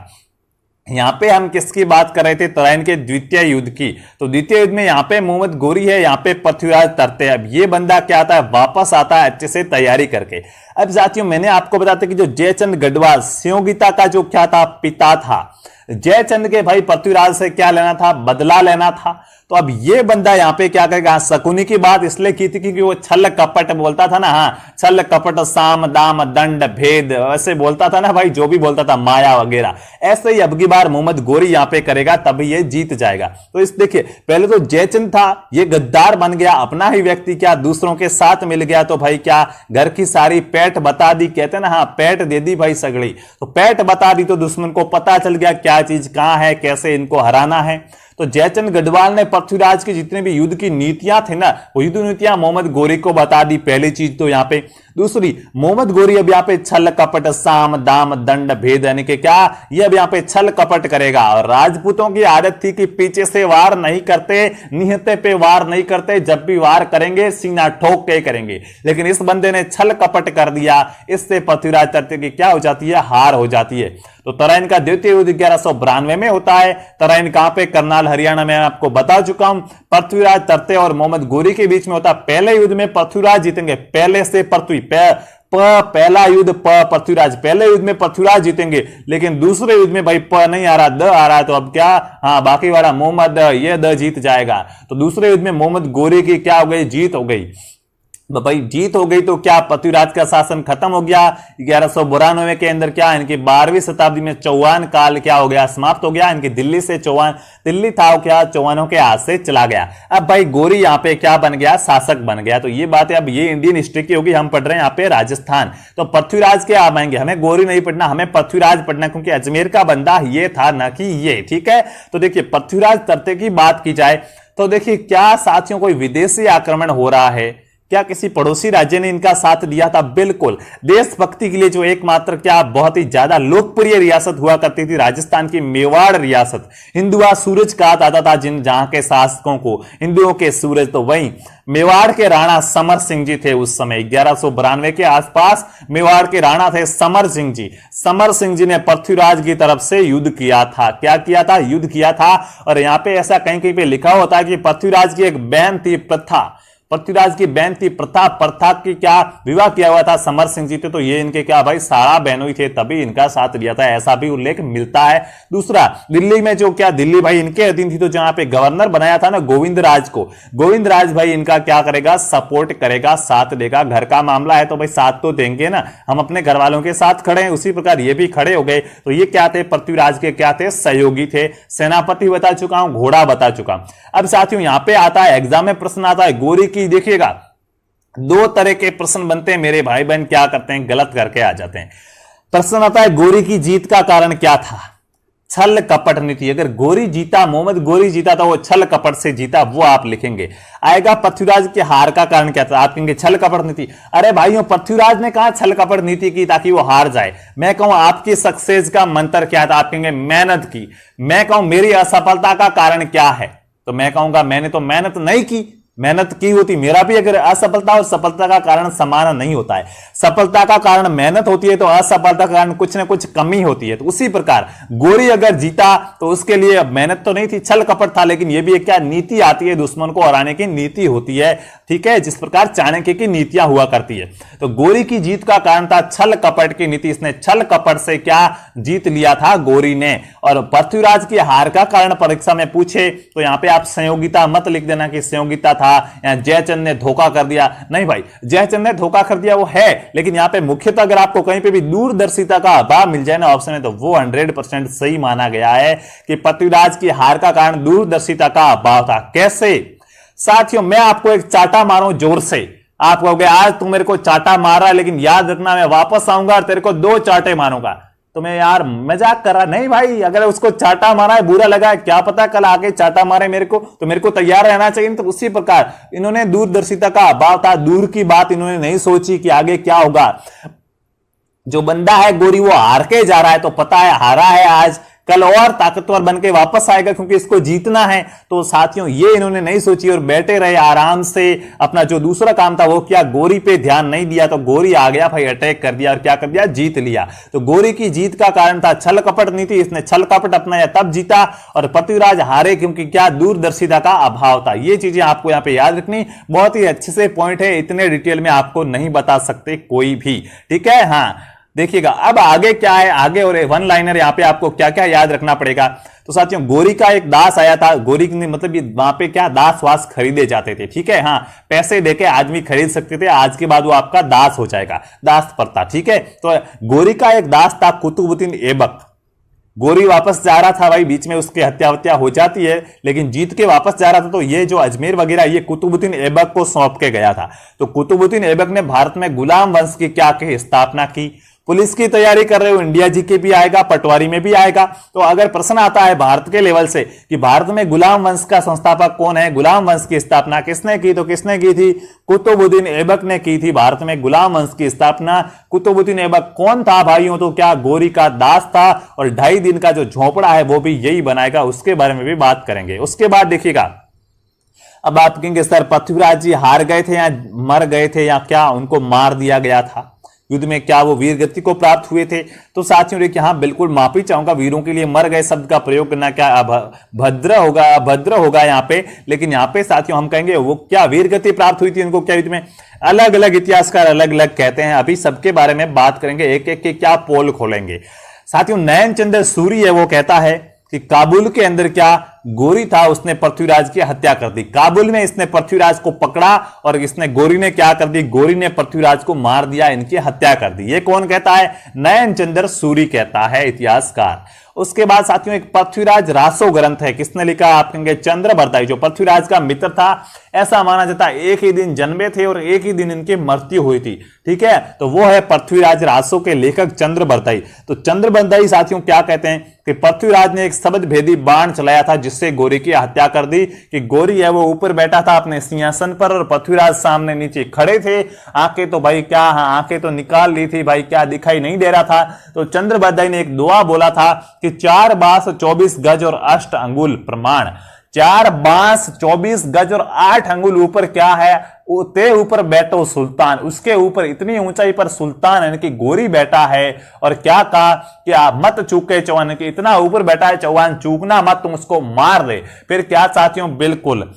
यहां पे हम किसकी बात कर रहे थे, तराइन के द्वितीय युद्ध की। तो द्वितीय युद्ध में यहां पे मोहम्मद गोरी है, यहां पे पृथ्वीराज तरते। अब ये बंदा क्या आता है, वापस आता है अच्छे से तैयारी करके। अब साथियों मैंने आपको बताया कि जो जयचंद गढ़वाल संयोगिता का जो क्या था, पिता था, जयचंद के भाई पृथ्वीराज से क्या लेना था, बदला लेना था। तो अब ये बंदा यहां पे क्या करेगा, शकुनी की बात इसलिए की थी क्योंकि वो छल कपट बोलता था ना, हाँ छल कपट साम दाम दंड भेद ऐसे बोलता था ना भाई, जो भी बोलता था माया वगैरह, ऐसे ही अब की बार मोहम्मद गोरी यहां पे करेगा तभी ये जीत जाएगा। तो इस देखिए पहले तो जयचंद था, ये गद्दार बन गया, अपना ही व्यक्ति क्या दूसरों के साथ मिल गया, तो भाई क्या घर की सारी पैठ बता दी, कहते ना हाँ पैठ दे दी भाई सगड़ी, तो पैठ बता दी तो दुश्मन को पता चल गया क्या चीज कहां है, कैसे इनको हराना है। तो जयचंद गढ़वाल ने पृथ्वीराज की जितने भी युद्ध की नीतियां थी ना, वो युद्ध नीतियां मोहम्मद गोरी को बता दी, पहली चीज तो यहां पे। दूसरी, मोहम्मद गोरी अब यहां पे छल कपट साम दाम दंड भेद यानी कि क्या, ये अब यहां पे छल कपट करेगा। और राजपूतों की आदत थी कि पीछे से वार नहीं करते, निहत्ते पे वार नहीं करते, जब भी वार करेंगे सीना ठोक के करेंगे। लेकिन इस बंदे ने छल कपट कर दिया, इससे पृथ्वीराज तरते की क्या हो जाती है, हार हो जाती है। तो तराइन का द्वितीय युद्ध 1192 में होता है। तराइन कहां पे, करनाल हरियाणा में, आपको बता चुका हूं। पृथ्वीराज तरते और मोहम्मद गोरी के बीच में होता है। पहले युद्ध में पृथ्वीराज जीतेंगे, पहले से पृथ्वी पहला युद्ध पृथ्वीराज, पहले युद्ध में पृथ्वीराज जीतेंगे। लेकिन दूसरे युद्ध में भाई प नहीं आ रहा, द आ रहा है, तो अब क्या, हाँ बाकी वाला मोहम्मद ये द जीत जाएगा। तो दूसरे युद्ध में मोहम्मद गोरी की क्या हो गई, जीत हो गई। तो भाई जीत हो गई तो क्या पृथ्वीराज का शासन खत्म हो गया। 1192 के अंदर क्या, इनकी 12वीं शताब्दी में चौहान काल क्या हो गया, समाप्त हो गया। इनकी दिल्ली से चौहान, दिल्ली था क्या, चौहानों के हाथ से चला गया। अब भाई गोरी यहां पे क्या बन गया, शासक बन गया। तो ये बात है, अब ये इंडियन हिस्ट्री की होगी, हम पढ़ रहे हैं यहां पे राजस्थान। तो पृथ्वीराज के आप आएंगे, हमें गोरी नहीं पढ़ना, हमें पृथ्वीराज पढ़ना, क्योंकि अजमेर का बंदा ये था ना कि ये, ठीक है। तो देखिए पृथ्वीराज तरते की बात की जाए तो देखिए क्या साथियों, कोई विदेशी आक्रमण हो रहा है क्या, किसी पड़ोसी राज्य ने इनका साथ दिया था, बिल्कुल। देशभक्ति के लिए जो एकमात्र क्या बहुत ही ज्यादा लोकप्रिय रियासत हुआ करती थी, राजस्थान की मेवाड़ रियासत, हिंदुआ सूरज कहा जाता था, जिन जहां के शासकों को हिंदुओं के सूरज। तो वहीं मेवाड़ के राणा समर सिंह जी थे उस समय 1192 के आसपास। मेवाड़ के राणा थे समर सिंह जी। समर सिंह जी ने पृथ्वीराज की तरफ से युद्ध किया था। क्या किया था, युद्ध किया था। और यहां पे ऐसा कहीं कहीं पे लिखा होता है कि पृथ्वीराज की एक बैन थी, प्रथा, पृथ्वीराज की बहन थी प्रथा की क्या विवाह किया हुआ था समर सिंह जी थे। तो ये इनके क्या भाई सारा बहनों ही थे, तभी इनका साथ दिया था, ऐसा भी उल्लेख मिलता है। दूसरा, दिल्ली में जो क्या, दिल्ली भाई इनके अधीन थी, तो जहां पे गवर्नर बनाया था ना गोविंद राज को, गोविंद राज भाई इनका क्या करेगा, सपोर्ट करेगा, साथ देगा। घर का मामला है तो भाई साथ तो देंगे ना, हम अपने घर वालों के साथ खड़े हैं, उसी प्रकार ये भी खड़े हो गए। तो ये क्या थे, पृथ्वीराज के क्या थे, सहयोगी थे। सेनापति बता चुका हूं, घोड़ा बता चुका हूं। अब साथियों यहां पे आता है, एग्जाम में प्रश्न आता है गोरी की। देखिएगा दो तरह के प्रश्न बनते हैं, मेरे भाई बहन क्या करते हैं, गलत करके आ जाते हैं। प्रश्न आता है गोरी की जीत का कारण क्या था, छल कपट नीति। अगर गोरी जीता, मोहम्मद गोरी जीता तो वो छल कपट से जीता, वो आप लिखेंगे। आएगा पृथ्वीराज के हार का कारण क्या था, आप कहेंगे छल कपट नीति। अरे भाइयों पृथ्वीराज ने कहा छल कपट नीति की ताकि वो हार जाए। मैं कहूं आपकी सक्सेस का मंत्र क्या था, आप कहेंगे मेहनत की। मैं कहूं मेरी असफलता का कारण क्या है, तो मैं कहूंगा मैंने तो मेहनत नहीं की, मेहनत की होती, मेरा भी अगर असफलता और सफलता का कारण समान नहीं होता है, सफलता का कारण मेहनत होती है तो असफलता का कारण कुछ ना कुछ कमी होती है। तो उसी प्रकार गोरी अगर जीता तो उसके लिए मेहनत तो नहीं थी, छल कपट था, लेकिन यह भी एक क्या नीति आती है, दुश्मन को हराने की नीति होती है, ठीक है, जिस प्रकार चाणक्य की नीतियां हुआ करती है। तो गोरी की जीत का कारण था छल कपट की नीति, इसने छल कपट से क्या जीत लिया था गोरी ने। और पृथ्वीराज की हार का कारण परीक्षा में पूछे तो यहां पे आप संयोगिता मत लिख देना कि संयोगिता था या जयचंद ने धोखा कर दिया, नहीं भाई, जयचंद ने धोखा कर दिया वो है, लेकिन यहां पे मुख्यतः अगर आपको कहीं पे भी दूरदर्शिता का अभाव मिल जाए ना ऑप्शन में, तो वो 100% सही माना गया है कि पृथ्वीराज की हार का कारण दूरदर्शिता का अभाव था। कैसे साथियों, मैं आपको एक चाटा मारूं जोर से, आप कहोगे आज तू मेरे को चाटा मारा, लेकिन याद रखना मैं वापस आऊंगा और तेरे को 2 चाटे मारूंगा। तो मैं यार मजाक कर रहा, नहीं भाई, अगर उसको चाटा मारा है, बुरा लगा है, क्या पता कल आके चाटा मारे मेरे को, तो मेरे को तैयार रहना चाहिए। तो उसी प्रकार इन्होंने दूरदर्शिता का अभाव था, दूर की बात इन्होंने नहीं सोची कि आगे क्या होगा। जो बंदा है गोरी वो हार के जा रहा है, तो पता है हारा है, आज कल और ताकतवर बन के वापस आएगा क्योंकि इसको जीतना है। तो साथियों ये इन्होंने नहीं सोची और बैठे रहे आराम से, अपना जो दूसरा काम था वो क्या, गोरी पे ध्यान नहीं दिया, तो गोरी आ गया भाई, अटैक कर दिया और क्या कर दिया, जीत लिया। तो गोरी की जीत का कारण था छल कपट नीति, इसने छल कपट अपनाया तब जीता, और पृथ्वीराज हारे क्योंकि क्या, दूरदर्शिता का अभाव था। ये चीजें आपको यहां पे याद रखनी, बहुत ही अच्छे से पॉइंट है, इतने डिटेल में आपको नहीं बता सकते कोई भी, ठीक है। हाँ देखिएगा अब आगे क्या है, आगे और 1 लाइनर यहां पे आपको क्या क्या याद रखना पड़ेगा। तो साथियों गोरी का एक दास आया था, गोरी ने मतलब ये वहां पे क्या दास वास खरीदे जाते थे, ठीक है, हाँ पैसे देके आदमी खरीद सकते थे, आज के बाद वो आपका दास हो जाएगा, दास प्रथा, ठीक है। तो गोरी का एक दास था कुतुबुद्दीन ऐबक, गोरी वापस जा रहा था भाई, बीच में उसकी हत्या हो जाती है, लेकिन जीत के वापस जा रहा था, तो ये जो अजमेर वगैरह ये कुतुबुद्दीन ऐबक को सौंप के गया था। तो कुतुबुद्दीन ऐबक ने भारत में गुलाम वंश की क्या की स्थापना की। पुलिस की तैयारी कर रहे हो, इंडिया जीके भी आएगा, पटवारी में भी आएगा। तो अगर प्रश्न आता है भारत के लेवल से कि भारत में गुलाम वंश का संस्थापक कौन है, गुलाम वंश की स्थापना किसने की, तो किसने की थी, कुतुबुद्दीन ऐबक ने की थी भारत में गुलाम वंश की स्थापना। कुतुबुद्दीन ऐबक कौन था भाइयों, तो क्या गोरी का दास था, और 2.5 दिन का जो झोपड़ा है वो भी यही बनाएगा, उसके बारे में भी बात करेंगे। उसके बाद देखिएगा, अब आप कहेंगे सर पृथ्वीराज जी हार गए थे या मर गए थे या क्या उनको मार दिया गया था युद्ध में, क्या वो वीर गति को प्राप्त हुए थे। तो साथियों देखिए, हाँ बिल्कुल माफी चाहूंगा, वीरों के लिए मर गए शब्द का प्रयोग करना क्या अभद्र होगा यहाँ पे, लेकिन यहाँ पे साथियों हम कहेंगे वो क्या वीर गति प्राप्त हुई थी उनको, क्या युद्ध में, अलग अलग इतिहासकार अलग अलग कहते हैं, अभी सबके बारे में बात करेंगे, एक एक के क्या पोल खोलेंगे। साथियों नयन चंद्र सूरी है, वो कहता है कि काबुल के अंदर क्या गोरी था, उसने पृथ्वीराज की हत्या कर दी। काबुल में इसने पृथ्वीराज को पकड़ा और इसने गोरी ने क्या कर दी, गोरी ने पृथ्वीराज को मार दिया, इनकी हत्या कर दी। ये कौन कहता है, नयन चंद्र सूरी कहता है इतिहासकार। उसके बाद साथियों एक पृथ्वीराज रासो ग्रंथ है, किसने लिखा, आप कहेंगे चंद्रबरदाई, जो पृथ्वीराज का मित्र था, ऐसा माना जाता है एक ही दिन जन्मे थे और एक ही दिन इनकी मृत्यु हुई थी, ठीक है। तो वो है पृथ्वीराज रासो के लेखक चंद्रबरदाई। तो चंद्रबरदाई साथियों क्या कहते हैं कि पृथ्वीराज ने एक शब्द भेदी बाण चलाया था जिससे गोरी की हत्या कर दी, कि गोरी है वो ऊपर बैठा था अपने सिंहासन पर और पृथ्वीराज सामने नीचे खड़े थे, आंखें तो भाई क्या, हाँ आंखें तो निकाल ली थी भाई, क्या दिखाई नहीं दे रहा था। तो चंद्रबरदाई ने एक दुआ बोला था कि 4 बांस 24 गज और 8 अंगुल प्रमाण, 4 बांस 24 गज और 8 अंगुल ऊपर क्या है, ते ऊपर बैठो सुल्तान, उसके ऊपर इतनी ऊंचाई पर सुल्तान यानी कि गोरी बैठा है। और क्या कहा कि आप मत चूके चौहान, कि इतना ऊपर बैठा है चौहान, चूकना मत, तुम उसको मार दे। फिर क्या साथियों, बिल्कुल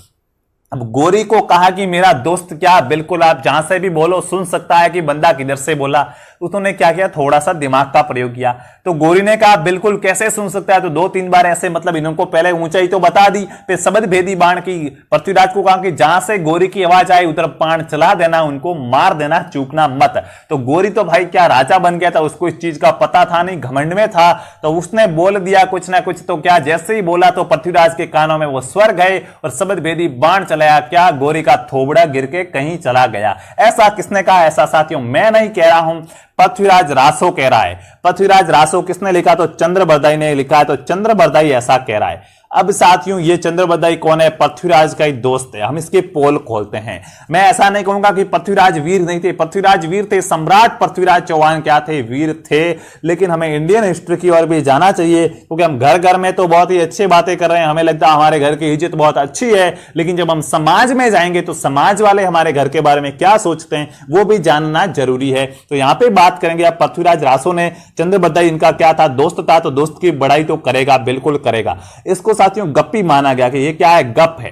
अब गोरी को कहा कि मेरा दोस्त, क्या बिल्कुल आप जहां से भी बोलो सुन सकता है कि बंदा किधर से बोला। उन्होंने क्या किया, थोड़ा सा दिमाग का प्रयोग किया। तो गोरी ने कहा बिल्कुल कैसे सुन सकता है, तो 2-3 बार ऐसे मतलब इनको पहले ऊंचाई तो बता दी, फिर शब्द भेदी बाण की, पृथ्वीराज को कहा कि जहां से गोरी की आवाज आई उधर बाण चला देना, उनको मार देना, चूकना मत। तो गोरी तो भाई क्या राजा बन गया था, उसको इस चीज का पता था नहीं, घमंड में था, तो उसने बोल दिया कुछ ना कुछ। तो क्या जैसे ही बोला तो पृथ्वीराज के कानों में वो स्वर गए और शब्द भेदी बाण चलाया, क्या गोरी का थोबड़ा गिर के कहीं चला गया। ऐसा किसने कहा, ऐसा साथियों मैं नहीं कह रहा हूं, पृथ्वीराज रासो कह रहा है। पृथ्वीराज रासो किसने लिखा, तो चंद्रबरदाई ने लिखा है, तो चंद्रबरदाई ऐसा कह रहा है। अब साथियों ये चंद्रबदाई कौन है? पृथ्वीराज का ही दोस्त है। हम इसके पोल खोलते हैं। मैं ऐसा नहीं कहूंगा कि पृथ्वीराज वीर नहीं थे, पृथ्वीराज वीर थे। सम्राट पृथ्वीराज चौहान क्या थे? वीर थे। लेकिन हमें इंडियन हिस्ट्री की ओर भी जाना चाहिए, क्योंकि हम घर घर में तो बहुत ही अच्छी बातें कर रहे हैं, हमें लगता है हमारे घर की इज्जत बहुत अच्छी है, लेकिन जब हम समाज में जाएंगे तो समाज वाले हमारे घर के बारे में क्या सोचते हैं वो भी जानना जरूरी है। तो यहां पे बात करेंगे अब पृथ्वीराज रासो ने, चंद्रबदाई इनका क्या था? दोस्त था। तो दोस्त की बड़ाई तो करेगा, बिल्कुल करेगा। इसको साथियों गप्पी माना गया कि ये क्या है? गप है।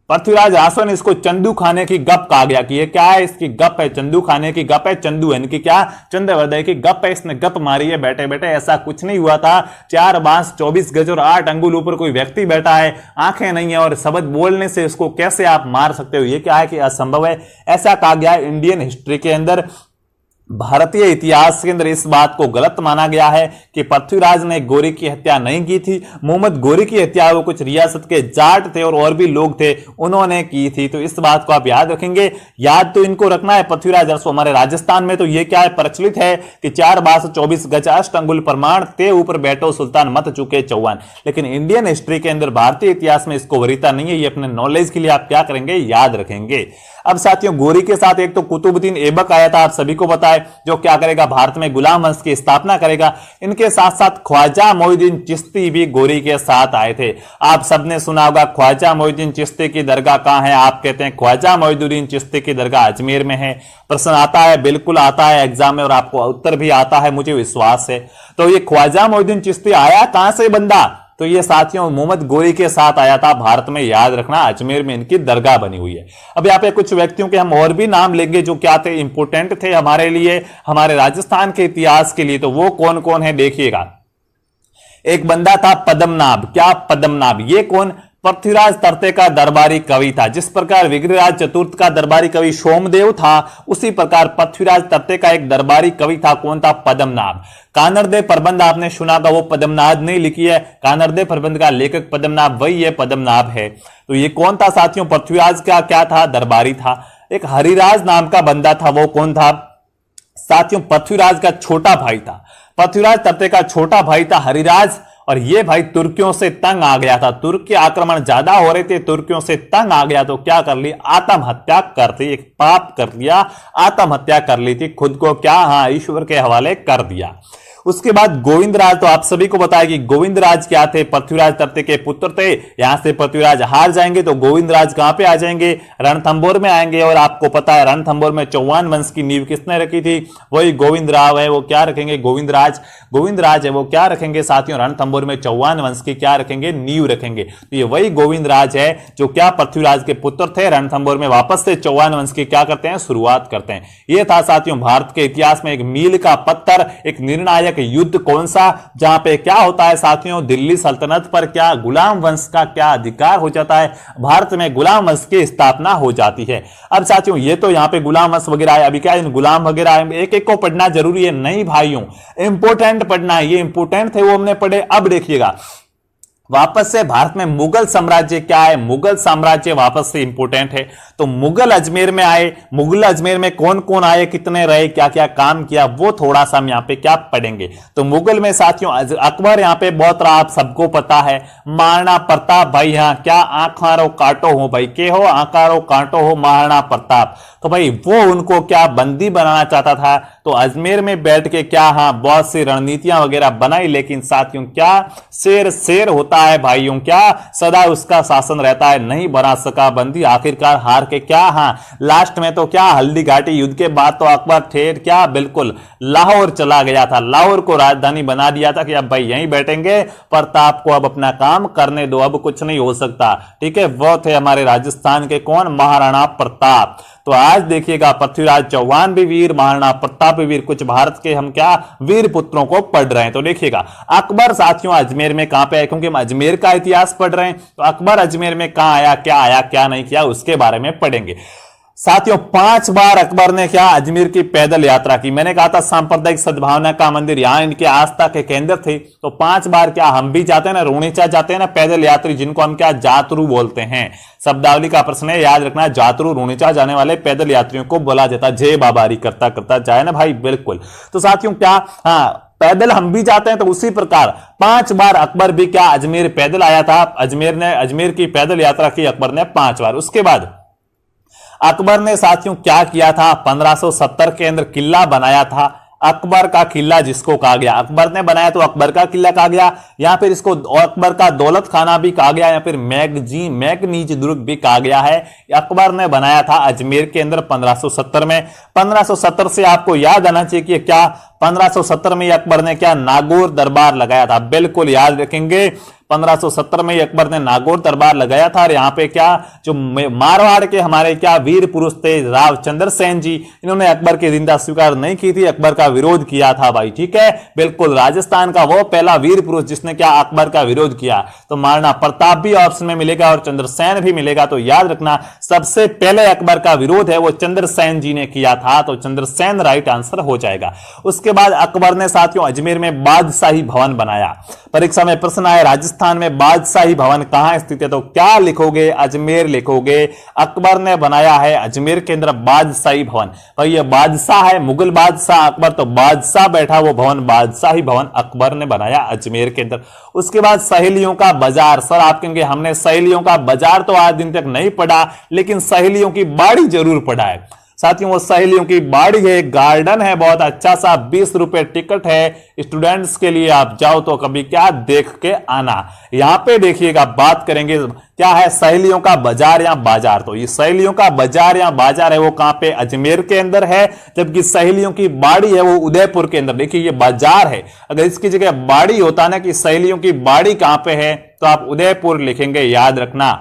पृथ्वीराज रासो ने इसको चंदू खाने की गप कहा गया कि ये क्या है? इसकी गप है, चंदू खाने की गप है। चंदू है इनकी क्या? चंद्रबदाई की गप है, इसने गप मारी है। बैठे बैठे ऐसा कुछ नहीं हुआ था। 4 बांस 24 गज और 8 अंगुल ऊपर कोई व्यक्ति बैठा है, आंखें नहीं है और शब्द बोलने से इसको कैसे आप मार सकते हो? ये क्या है कि असंभव है। ऐसा कहा गया है इंडियन हिस्ट्री के अंदर। भारतीय इतिहास के अंदर इस बात को गलत माना गया है कि पृथ्वीराज ने गोरी की हत्या नहीं की थी। मोहम्मद गोरी की हत्या वो कुछ रियासत के जाट थे और भी लोग थे, उन्होंने की थी। तो इस बात को आप याद रखेंगे। याद तो इनको रखना है। पृथ्वीराज रासो हमारे राजस्थान में तो ये क्या है? प्रचलित है कि 4 बांस 24 गज 8 अंगुल प्रमाण ते ऊपर बैठो सुल्तान मत चुके चौहान। लेकिन इंडियन हिस्ट्री के अंदर, भारतीय इतिहास में इसको वरीयता नहीं है। ये अपने नॉलेज के लिए आप क्या करेंगे? याद रखेंगे। अब साथियों गोरी के साथ एक तो कुतुबुद्दीन ऐबक आया था, आप सभी को पता है, जो क्या करेगा? भारत में गुलाम वंश की स्थापना करेगा। इनके साथ साथ ख्वाजा मोइनुद्दीन चिश्ती भी गोरी के साथ आए थे। आप सबने सुना होगा ख्वाजा मोइनुद्दीन चिश्ती की दरगाह कहां है? आप कहते हैं ख्वाजा मोइनुद्दीन चिश्ती की दरगाह अजमेर में है। प्रश्न आता है, बिल्कुल आता है एग्जाम में, और आपको उत्तर भी आता है, मुझे विश्वास है। तो ये ख्वाजा मोइनुद्दीन चिश्ती आया कहां से बंदा? तो ये साथियों मोहम्मद गोरी के साथ आया था भारत में। याद रखना, अजमेर में इनकी दरगाह बनी हुई है। अब यहाँ पे कुछ व्यक्तियों के हम और भी नाम लेंगे जो क्या थे? इंपोर्टेंट थे हमारे लिए, हमारे राजस्थान के इतिहास के लिए। तो वो कौन कौन है देखिएगा। एक बंदा था पद्मनाभ। क्या? पद्मनाभ। ये कौन? पृथ्वीराज तर्ते का दरबारी कवि था। जिस प्रकार विग्रहराज चतुर्थ का दरबारी कवि सोमदेव था, उसी प्रकार पृथ्वीराज तर्ते का एक दरबारी कवि था। कौन था? पद्मनाभ। कानरदेव प्रबंध आपने सुना था, वो पद्मनाभ ने लिखी है। कानरदेव प्रबंध का लेखक पद्मनाभ, वही है पद्मनाभ है। तो ये कौन था साथियों? पृथ्वीराज का क्या था? दरबारी था। एक हरिराज नाम का बंदा था, वो कौन था साथियों? पृथ्वीराज का छोटा भाई था। पृथ्वीराज तर्ते का छोटा भाई था हरिराज, और ये भाई तुर्कियों से तंग आ गया था। तुर्क के आक्रमण ज्यादा हो रहे थे, तुर्कियों से तंग आ गया तो क्या कर ली? आत्महत्या कर ली। एक पाप कर लिया, आत्महत्या कर ली थी। खुद को क्या? हाँ, ईश्वर के हवाले कर दिया। उसके बाद गोविंदराज, तो आप सभी को बताया कि गोविंदराज क्या थे? पृथ्वीराज तर्ते के पुत्र थे। यहां से पृथ्वीराज हार जाएंगे तो गोविंदराज कहां पे आ जाएंगे? रणथंभौर में आएंगे। और आपको पता है रणथंभौर में चौहान वंश की नींव किसने रखी थी? वही गोविंदराव है। वो क्या रखेंगे? गोविंदराज। गोविंदराज है वो क्या रखेंगे साथियों? रणथंभौर में चौहान वंश की क्या रखेंगे? नींव रखेंगे। तो ये वही गोविंदराज है जो क्या? पृथ्वीराज के पुत्र थे। रणथंभौर में वापस से चौहान वंश की क्या करते हैं? शुरुआत करते हैं। यह था साथियों भारत के इतिहास में एक मील का पत्थर, एक निर्णायक युद्ध। कौन सा? जहां पे क्या होता है साथियों? दिल्ली सल्तनत पर क्या गुलाम वंश का क्या अधिकार हो जाता है? भारत में गुलाम वंश की स्थापना हो जाती है। अब साथियों ये तो यहां पे गुलाम वंश वगैरह है। अभी क्या इन गुलाम वगैरह एक एक को पढ़ना जरूरी है? नहीं भाइयों, इंपोर्टेंट पढ़ना है। ये इंपोर्टेंट थे वो हमने पढ़े। अब देखिएगा वापस से भारत में मुगल साम्राज्य क्या है? मुगल साम्राज्य वापस से इंपोर्टेंट है। तो मुगल अजमेर में आए। मुगल अजमेर में कौन कौन आए, कितने रहे, क्या क्या काम किया, वो थोड़ा सा हम यहाँ पे क्या पढ़ेंगे। तो मुगल में साथियों अकबर यहाँ पे बहुत रहा, आप सबको पता है। महाराणा प्रताप भाई, यहाँ क्या आंखारो काटो हो भाई, के हो आंकारो काटो हो महाराणा प्रताप। तो भाई वो उनको क्या बंदी बनाना चाहता था। तो अजमेर में बैठ के क्या हाँ बहुत सी रणनीतियां वगैरह बनाई, लेकिन साथियों क्या शेर शेर होता है भाइयों, क्या सदा उसका शासन रहता है, नहीं बना सका बंदी, आखिरकार हार के क्या हाँ लास्ट में तो क्या हल्दी घाटी युद्ध के बाद तो अकबर ठेर क्या बिल्कुल लाहौर चला गया था, लाहौर को राजधानी बना दिया था कि अब भाई यहीं बैठेंगे, प्रताप को अब अपना काम करने दो, अब कुछ नहीं हो सकता। ठीक है, वो थे हमारे राजस्थान के कौन, महाराणा प्रताप। तो आज देखिएगा पृथ्वीराज चौहान भी वीर, महाराणा प्रताप भी वीर, कुछ भारत के हम क्या वीर पुत्रों को पढ़ रहे हैं। तो देखिएगा अकबर साथियों अजमेर में कहां पे आया, क्योंकि हम अजमेर का इतिहास पढ़ रहे हैं, तो अकबर अजमेर में कहां आया क्या नहीं किया उसके बारे में पढ़ेंगे। साथियों 5 बार अकबर ने क्या अजमेर की पैदल यात्रा की। मैंने कहा था सांप्रदायिक सद्भावना का मंदिर, यहां इनके आस्था के केंद्र थे। तो 5 बार क्या हम भी जाते हैं ना, रूणीचा जाते हैं ना पैदल यात्री, जिनको हम क्या जातरू बोलते हैं। शब्दावली का प्रश्न है, याद रखना, जातरू रूणीचा जाने वाले पैदल यात्रियों को बोला जाता। जय बाबारी करता करता जाए ना भाई, बिल्कुल। तो साथियों क्या हाँ पैदल हम भी जाते हैं तो उसी प्रकार 5 बार अकबर भी क्या अजमेर पैदल आया था। अजमेर की पैदल यात्रा की अकबर ने 5 बार। उसके बाद अकबर ने साथियों क्या किया था, 1570 के अंदर किला बनाया था, अकबर का किला जिसको कहा गया, अकबर ने बनाया तो अकबर का किला कहा गया, या फिर इसको अकबर का दौलत खाना भी कहा गया, या फिर मैगनीज दुर्ग भी कहा गया है। अकबर ने बनाया था अजमेर के अंदर 1570 में। 1570 से आपको याद आना चाहिए कि क्या 1570 में अकबर ने क्या नागौर दरबार लगाया था, बिल्कुल याद रखेंगे। 1570 में अकबर ने नागौर दरबार लगाया था और यहां पे क्या जो मारवाड़ के हमारे क्या वीर पुरुष थे राव चंद्र सेन जी, इन्होंने अकबर की जिंदा स्वीकार नहीं की थी, अकबर का विरोध किया था भाई, ठीक है। बिल्कुल राजस्थान का वो पहला वीर पुरुष जिसने क्या अकबर का विरोध किया। तो महाराणा प्रताप भी ऑप्शन में मिलेगा और चंद्रसेन भी मिलेगा। तो याद रखना सबसे पहले अकबर का विरोध है वो चंद्रसेन जी ने किया था, तो चंद्रसेन राइट आंसर हो जाएगा। उसके बाद अकबर ने साथियों अजमेर में बादशाही भवन बनाया। परीक्षा में प्रश्न आए राजस्थान में बादशाही भवन कहां स्थित है, तो क्या लिखोगे, अजमेर लिखोगे। अकबर ने बनाया है अजमेर के अंदर बादशाही भवन। भाई ये बादशाह है, मुगल बादशाह अकबर, तो बादशाह बैठा वो भवन बादशाही भवन अकबर ने बनाया अजमेर के अंदर। उसके बाद सहेलियों का बाजार। सर आप कहेंगे हमने सहेलियों का बाजार तो आज दिन तक नहीं पढ़ा, लेकिन सहेलियों की बाड़ी जरूर पढ़ा है साथियों। वो सहेलियों की बाड़ी है, गार्डन है बहुत अच्छा सा, 20 रुपए टिकट है स्टूडेंट्स के लिए, आप जाओ तो कभी क्या देख के आना। यहां पे देखिएगा बात करेंगे क्या है सहेलियों का बाजार या बाजार। तो ये सहेलियों का बाजार या बाजार है वो कहां पे, अजमेर के अंदर है, जबकि सहेलियों की बाड़ी है वो उदयपुर के अंदर। देखिए ये बाजार है, अगर इसकी जगह बाड़ी होता ना कि सहेलियों की बाड़ी कहां पे है तो आप उदयपुर लिखेंगे, याद रखना।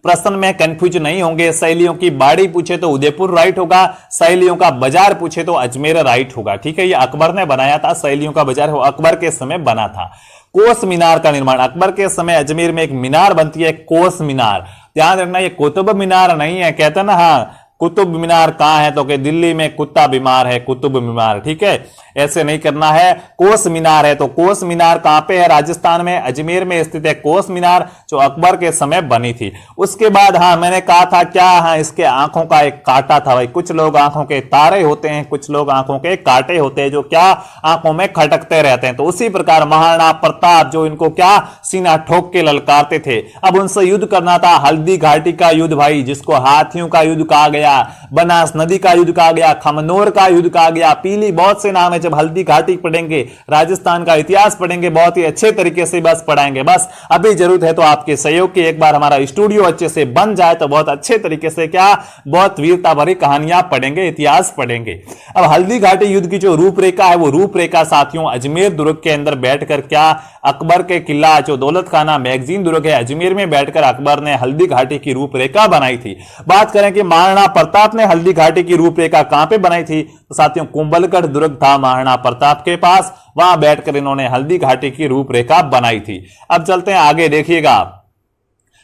प्रश्न में कंफ्यूज नहीं होंगे, सहेलियों की बाड़ी पूछे तो उदयपुर राइट होगा, सहेलियों का बाजार पूछे तो अजमेर राइट होगा, ठीक है। ये अकबर ने बनाया था, सहेलियों का बाजार अकबर के समय बना था। कोस मीनार का निर्माण अकबर के समय अजमेर में एक मीनार बनती है कोस मीनार। ध्यान रखना ये कुतुब मीनार नहीं है, कहते हैं ना हाँ कुतुब मीनार कहां है तो कि दिल्ली में कुत्ता बीमार है कुतुब मीनार, ठीक है, ऐसे नहीं करना है। कोस मीनार है तो कोस मीनार कहां पे है, राजस्थान में अजमेर में स्थित है कोस मीनार, जो अकबर के समय बनी थी। उसके बाद हाँ मैंने कहा था क्या, हाँ इसके आंखों का एक कांटा था भाई, कुछ लोग आंखों के तारे होते हैं, कुछ लोग आंखों के कांटे होते हैं जो क्या आंखों में खटकते रहते हैं। तो उसी प्रकार महाराणा प्रताप जो इनको क्या सीना ठोक के ललकारते थे, अब उनसे युद्ध करना था। हल्दी घाटी का युद्ध भाई, जिसको हाथियों का युद्ध कहा गया, बनास नदी का युद्ध कहा गया, खमनोर का युद्ध कहा गया, पीली, बहुत से नाम है। जब हल्दी घाटी पढ़ेंगे, राजस्थान का इतिहास पढ़ेंगे, बहुत ही अच्छे तरीके से बस पढ़ाएंगे। बस अभी जरूरत है तो आपके सहयोग की, एक बार हमारा स्टूडियो अच्छे से बन जाए तो बहुत अच्छे तरीके से क्या बहुत वीरता भरी कहानियां पढ़ेंगे, इतिहास पढ़ेंगे। अब हल्दी घाटी युद्ध की जो रूपरेखा है वो रूपरेखा साथियों अजमेर दुर्ग के अंदर बैठकर क्या अकबर के किला जो दौलत खाना मैगजीन दुर्ग है अजमेर में बैठकर अकबर ने हल्दी घाटी की रूपरेखा बनाई थी। बात करें कि महाराणा प्रताप ने हल्दी घाटी की रूपरेखा कहां पे बनाई थी, तो साथियों कुंभलगढ़ दुर्ग था महाराणा प्रताप के पास, वहां बैठकर इन्होंने हल्दी घाटी की रूपरेखा बनाई थी। अब चलते हैं आगे, देखिएगा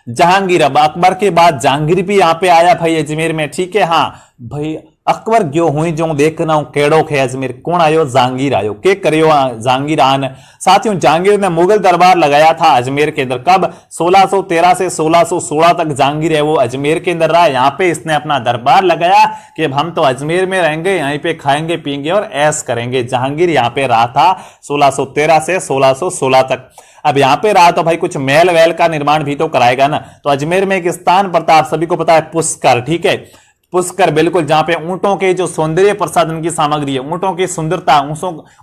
जहांगीर। अब अकबर के बाद जहांगीर भी यहां पे आया भाई अजमेर में, ठीक है। हाँ भाई अकबर गयो हुई जो देखना हूं केड़ो खे अजमेर, कौन आयो, जहांगीर आयो, के करियो जहांगीर आन। साथियों जहांगीर ने मुगल दरबार लगाया था अजमेर के अंदर, कब 1613 से 1616 तक जहांगीर है वो अजमेर के अंदर रहा। यहां पे इसने अपना दरबार लगाया कि अब हम तो अजमेर में रहेंगे, यहीं पे खाएंगे पीएंगे और ऐश करेंगे। जहांगीर यहां पे रहा था 1613 से 1616 तक। अब यहां पे रहा तो भाई कुछ महल वहल का निर्माण भी तो कराएगा ना। तो अजमेर में एक स्थान पड़ता है, आप सभी को पता है, पुष्कर, ठीक है, पुष्कर, बिल्कुल, जहां पे ऊंटों के जो सौंदर्य प्रसाधन की सामग्री है, ऊंटों की सुंदरता,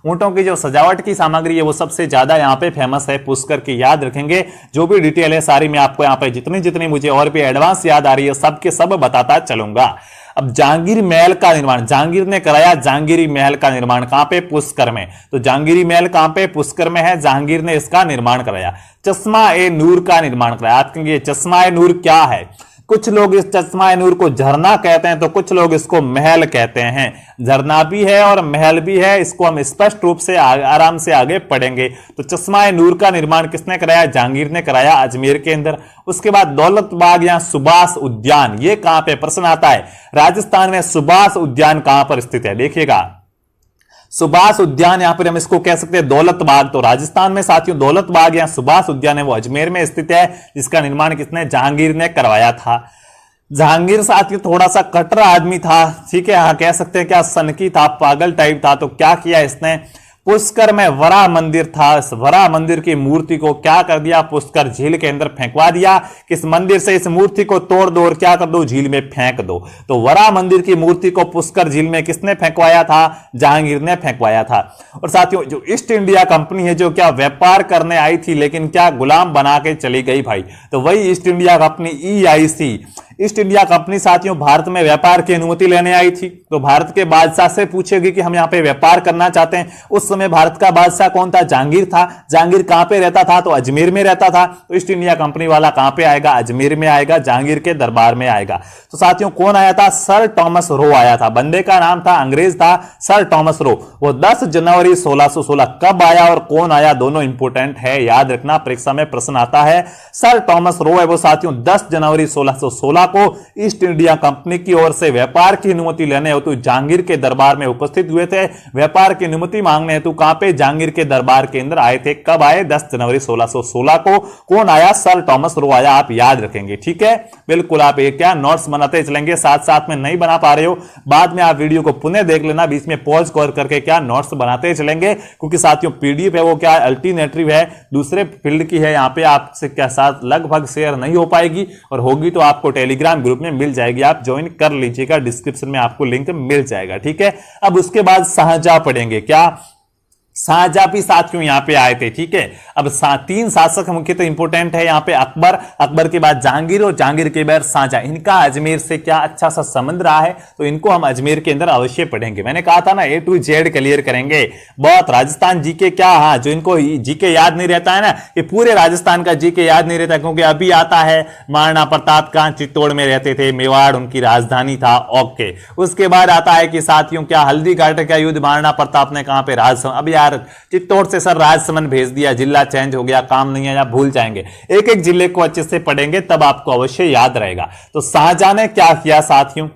ऊंटों की जो सजावट की सामग्री है वो सबसे ज्यादा यहां पे फेमस है पुष्कर की। याद रखेंगे, जो भी डिटेल है सारी मैं आपको यहां पे जितनी जितनी मुझे और भी एडवांस याद आ रही है सब के सब बताता चलूंगा। अब जहांगीर महल का निर्माण जहांगीर ने कराया, जहांगीरी महल का निर्माण कहां पे, पुष्कर में। तो जहांगीरी महल कहां पे, पुष्कर में है, जहांगीर ने इसका निर्माण कराया। चश्मा ए नूर का निर्माण कराया। आप कहेंगे चश्मा ए नूर क्या है, कुछ लोग इस चश्मा ए नूर को झरना कहते हैं तो कुछ लोग इसको महल कहते हैं। झरना भी है और महल भी है, इसको हम स्पष्ट रूप से आराम से आगे पढ़ेंगे। तो चश्मा ए नूर का निर्माण किसने कराया, जहांगीर ने कराया अजमेर के अंदर। उसके बाद दौलत बाग या सुभाष उद्यान, ये कहां पे प्रश्न आता है, राजस्थान में सुभाष उद्यान कहां पर स्थित है, देखिएगा सुभाष उद्यान, यहां पर हम इसको कह सकते हैं दौलत बाग। तो राजस्थान में साथियों दौलत बाग या सुभाष उद्यान है वो अजमेर में स्थित है, जिसका निर्माण किसने, जहांगीर ने करवाया था। जहांगीर साथियों थोड़ा सा कटरा आदमी था, ठीक है, हाँ कह सकते हैं क्या सनकी था, पागल टाइप था। तो क्या किया इसने, पुष्कर में वराह मंदिर था, इस वराह मंदिर की मूर्ति को क्या कर दिया, पुष्कर झील के अंदर फेंकवा दिया। किस मंदिर से इस मूर्ति को तोड़ दो और क्या कर दो, झील में फेंक दो। तो वराह मंदिर की मूर्ति को पुष्कर झील में किसने फेंकवाया था, जहांगीर ने फेंकवाया था। और साथियों जो ईस्ट इंडिया कंपनी है जो क्या व्यापार करने आई थी लेकिन क्या गुलाम बना के चली गई भाई, तो वही east India company EIC east India company साथियों भारत में व्यापार की अनुमति लेने आई थी। तो भारत के बादशाह से पूछेगी कि हम यहां पे व्यापार करना चाहते हैं। उस समय भारत का बादशाह कौन था, जहांगीर था। जहांगीर कहां पे रहता था, तो अजमेर में रहता था। तो ईस्ट इंडिया कंपनी वाला कहां पे आएगा, अजमेर में आएगा, जहांगीर के दरबार में आएगा। तो साथियों कौन आया था, सर टॉमस रो आया था। बंदे का नाम था, अंग्रेज था, सर टॉमस रो। वो 10 जनवरी 1616 कब आया और कौन आया, दोनों इंपोर्टेंट है, याद रखना, परीक्षा में प्रश्न आता है। सर टॉमस रो है वो साथियों 10 जनवरी 1616 को ईस्ट इंडिया कंपनी की ओर से व्यापार की अनुमति लेने हेतु जहांगीर के दरबार में उपस्थित हुए थे। व्यापार की अनुमति मांगने हेतु कहां पे, जहांगीर के दरबार के अंदर आए थे। कब आए, 10 जनवरी 1616 को। कौन आया, सर टॉमस रो आया, आप याद रखेंगे, ठीक है। बिल्कुल आप ये क्या नोट्स बनाते चलेंगे, साथ साथ में नहीं बना पा रहे हो बाद में आप वीडियो को पुनः देख लेना, बीच में पॉज करके क्या नोट्स बनाते चलेंगे, क्योंकि साथियों PDF है वो क्या अल्टरनेटिव है, दूसरे फील्ड की है। यहां पे आपसे क्या साथ लगभग शेयर नहीं हो पाएगी, और होगी तो आपको टेलीग्राम ग्रुप में मिल जाएगी, आप ज्वाइन कर लीजिएगा, डिस्क्रिप्शन में आपको लिंक मिल जाएगा, ठीक है। अब उसके बाद शाहजहां पढ़ेंगे, क्या शाहजहां भी साथियों यहां पे आए थे, ठीक है। अब 3 शासक मुख्य तो इंपोर्टेंट है यहां पे, अकबर, अकबर के बाद जहांगीर और जहांगीर के बाद शाहजहां। इनका अजमेर से क्या अच्छा सा संबंध रहा है, तो इनको हम अजमेर के अंदर अवश्य पढ़ेंगे। मैंने कहा था ना A to Z क्लियर करेंगे। बहुत राजस्थान जीके क्या, हाँ जो इनको जीके याद नहीं रहता है ना, कि पूरे राजस्थान का जीके याद नहीं रहता, क्योंकि अभी आता है महाराणा प्रताप कहां चित्तौड़ में रहते थे, मेवाड़ उनकी राजधानी था, ओके। उसके बाद आता है कि साथियों क्या हल्दी घाटी का युद्ध महाराणा प्रताप ने कहां पे, अब चित्तौड़ से सर राजसमंद भेज दिया, जिला चेंज हो गया, काम नहीं है या भूल जाएंगे। एक एक जिले को अच्छे से पढ़ेंगे तब आपको अवश्य याद रहेगा। तो शाहजहां ने क्या किया साथियों,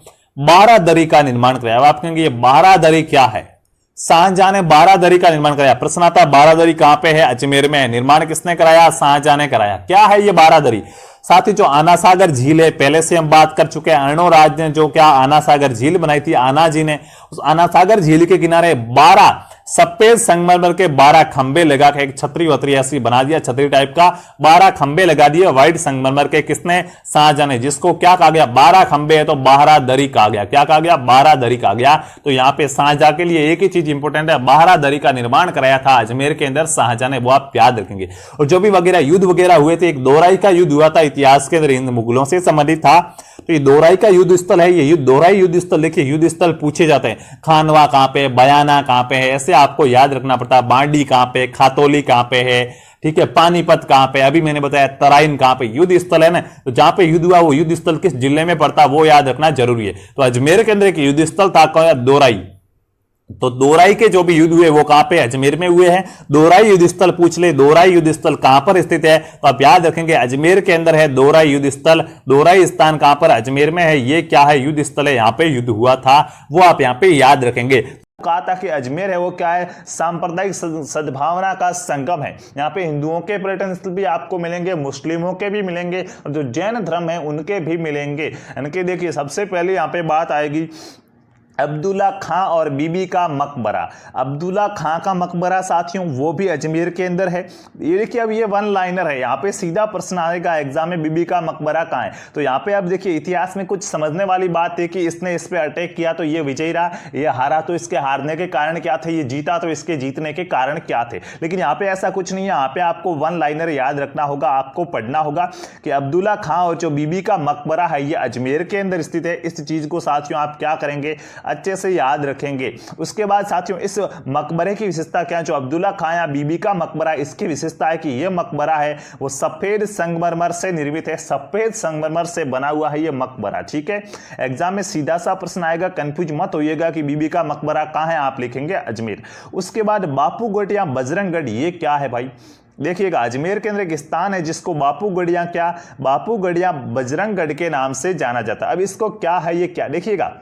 12 दरी का निर्माण कराया। अब आप कहेंगे ये 12 दरी क्या है, शाहजहां ने 12 दरी का निर्माण कराया। प्रश्न आता है 12 दरी कहां पे है, अजमेर में है। निर्माण किसने कराया, शाहजहां ने कराया। क्या है ये 12 दरी, साथ ही जो आना सागर झील है पहले से हम बात कर चुके हैं, अर्णोराज ने जो क्या आना सागर झील बनाई थी, आना जी ने, उस आना सागर झील के किनारे 12 सफेद संगमरमर के 12 खंबे लगा के एक छतरी वतरी ऐसी बना दिया, छतरी टाइप का 12 खंबे लगा दिए व्हाइट संगमरमर के, किसने, शाहजहां ने। जिसको क्या कहा गया, 12 खंबे है तो 12 दरी कहा गया। क्या कहा गया, 12 दरी कहा गया। तो यहां पे शाहजहां के लिए एक ही चीज इंपोर्टेंट है, 12 दरी का निर्माण कराया था अजमेर के अंदर शाहजहां ने, वो आप याद रखेंगे। और जो भी वगैरह युद्ध वगैरह हुए थे, एक दोराई का युद्ध हुआ था इतिहास के अंदर, हिंद मुगलों से संबंधित था। तो ये दोराई का युद्ध स्थल है, ये युद्ध दोराई युद्ध स्थल, देखिए युद्ध स्थल पूछे जाते हैं, खानवा कहां पे, बयाना कहां पे है, ऐसे आपको याद रखना पड़ता है। बांडी कहां पे, खातौली कहां पे है, ठीक है, पानीपत कहां पे, अभी मैंने बताया तराइन कहां पे, युद्ध स्थल है ना। तो जहां पे युद्ध हुआ वो युद्ध स्थल किस जिले में पड़ता है वो याद रखना जरूरी है। तो अजमेर के अंदर एक युद्ध स्थल था दोराई, तो दोराई के जो भी युद्ध हुए वो कहां पे, अजमेर में हुए हैं। दोराई युद्ध स्थल पूछ ले, दोराई युद्ध स्थल कहां पर स्थित है, तो आप याद रखेंगे अजमेर के अंदर है दोराई युद्ध स्थल। दोराई स्थान कहां पर, अजमेर में है। ये क्या है, युद्ध स्थल है, यहां पे युद्ध हुआ था, वो आप यहां पे याद रखेंगे। कहा था कि अजमेर है वो क्या है, सांप्रदायिक सद्भावना का संगम है। यहाँ पे हिंदुओं के पर्यटन स्थल भी आपको मिलेंगे, मुस्लिमों के भी मिलेंगे, और जो जैन धर्म है उनके भी मिलेंगे। यानी कि देखिए सबसे पहले यहाँ पे बात आएगी अब्दुल्ला खां और बीबी का मकबरा। अब्दुल्ला खां का मकबरा साथियों वो भी अजमेर के अंदर है। ये देखिए अब ये वन लाइनर है, यहाँ पे सीधा प्रश्न आएगा एग्जाम में, बीबी का मकबरा कहाँ है। तो यहाँ पे अब देखिए इतिहास में कुछ समझने वाली बात है कि इसने इस पे अटैक किया तो ये विजयी रहा, ये हारा तो इसके हारने के कारण क्या थे, ये जीता तो इसके जीतने के कारण क्या थे। लेकिन यहाँ पे ऐसा कुछ नहीं है, यहाँ पे आपको वन लाइनर याद रखना होगा, आपको पढ़ना होगा कि अब्दुल्ला खां और जो बीबी का मकबरा है ये अजमेर के अंदर स्थित है। इस चीज को साथियों आप क्या करेंगे, अच्छे से याद रखेंगे। उसके बाद साथियों इस मकबरे की विशेषता क्या है, जो अब्दुल्ला खां या बीबी का मकबरा, इसकी विशेषता है कि यह मकबरा है वो सफेद संगमरमर से निर्मित है, सफेद संगमरमर से बना हुआ है ये मकबरा, ठीक है। एग्जाम में सीधा सा प्रश्न आएगा, कंफ्यूज मत होइएगा कि बीबी का मकबरा कहां है, आप लिखेंगे अजमेर। उसके बाद बापूगढ़ या बजरंगगढ़, ये क्या है भाई, देखिएगा अजमेर के अंदर एक स्थान है जिसको बापूगढ़िया क्या, बापूगढ़िया बजरंगगढ़ के नाम से जाना जाता है। अब इसको क्या है, ये क्या, देखिएगा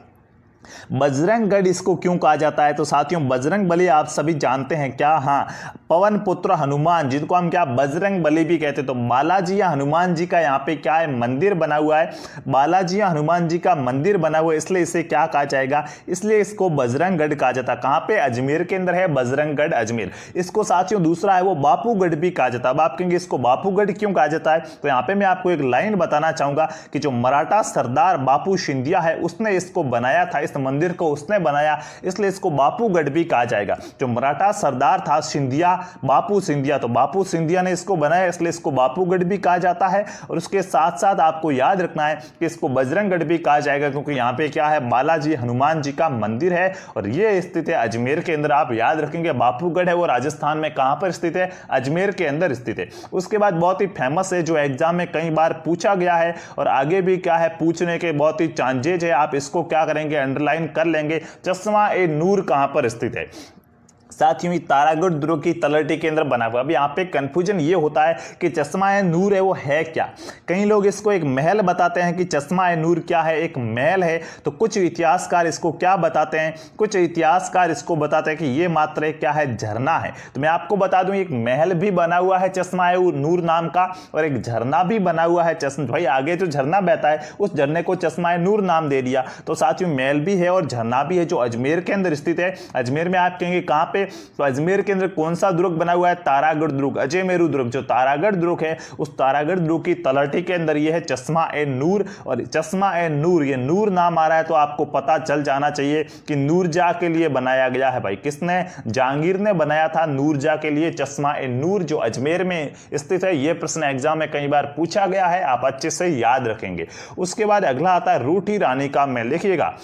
बजरंगगढ़ इसको क्यों कहा जाता है? तो साथियों बजरंगबली आप सभी जानते हैं क्या? हाँ, पवन पुत्र हनुमान जिनको हम क्या बजरंगबली भी कहते हैं। तो बालाजी या हनुमान जी का यहाँ पे क्या है, मंदिर बना हुआ है। बालाजी या हनुमान जी का मंदिर बना हुआ है, इसलिए इसे क्या कहा जाएगा, इसलिए इसको बजरंगगढ़ कहा जाता है। कहाँ पे? अजमेर के अंदर है बजरंगगढ़ अजमेर। इसको साथियों दूसरा है वो बापूगढ़ भी कहा जाता है। अब आप कहेंगे इसको बापूगढ़ क्यों कहा जाता है? तो यहाँ पे मैं आपको एक लाइन बताना चाहूंगा कि जो मराठा सरदार बापू सिंधिया है उसने इसको बनाया था, इस मंदिर को उसने बनाया, इसलिए इसको बापूगढ़ भी कहा जाएगा। जो मराठा सरदार था सिंधिया, बापू सिंधिया, तो बापू सिंधिया ने इसको बनाया, इसलिए इसको बापूगढ़ भी कहा जाता है। और उसके साथ साथ आपको याद रखना है कि इसको बजरंगगढ़ भी कहा जाएगा क्योंकि यहाँ पे क्या है, बालाजी हनुमान जी का मंदिर है और ये स्थित है अजमेर के अंदर। आप याद रखेंगे बापूगढ़ है वो राजस्थान में कहां पर स्थित है, अजमेर के अंदर स्थित है। उसके बाद बहुत ही फेमस है जो एग्जाम में कई बार पूछा गया है और आगे भी क्या है पूछने के बहुत ही चांसेज है, आप इसको क्या करेंगे, अंडरलाइन कर लेंगे। चश्मा ए नूर कहां पर स्थित है? साथियों ये तारागढ़ दुर्ग की तलहटी के अंदर बना हुआ। अब यहाँ पे कंफ्यूजन ये होता है कि चश्मा ए नूर है वो है क्या। कई लोग इसको एक महल बताते हैं कि चश्मा ए नूर क्या है, एक महल है। तो कुछ इतिहासकार इसको क्या बताते हैं, कुछ इतिहासकार इसको बताते हैं कि ये मात्र क्या है, झरना है। तो मैं आपको बता दूं एक महल भी बना हुआ है चश्मा ए नूर नाम का और एक झरना भी बना हुआ है। चश्मा भाई आगे जो झरना बहता है उस झरने को चश्मा ए नूर नाम दे दिया। तो साथियों महल भी है और झरना भी है जो अजमेर के अंदर स्थित है। अजमेर में आप कहेंगे कहां पे, तो अजमेर के अंदर कौन सा दुर्ग बना हुआ है, तारागढ़ दुर्ग, अजमेरू दुर्ग। जो तारागढ़ दुर्ग है उस तारागढ़ दुर्ग की तलहटी के अंदर ये है चश्मा ए नूर। और चश्मा ए नूर, ये नूर नाम आ रहा है तो आपको पता चल जाना चाहिए कि नूरजहां के लिए बनाया गया है। भाई किसने, जहांगीर ने बनाया था नूरजहां के लिए चश्मा ए नूर जो अजमेर में स्थित है। यह प्रश्न एग्जाम में कई बार पूछा गया है, आप अच्छे से याद रखेंगे। उसके बाद अगला आता है रूठी रानी का महल। लिखिएगा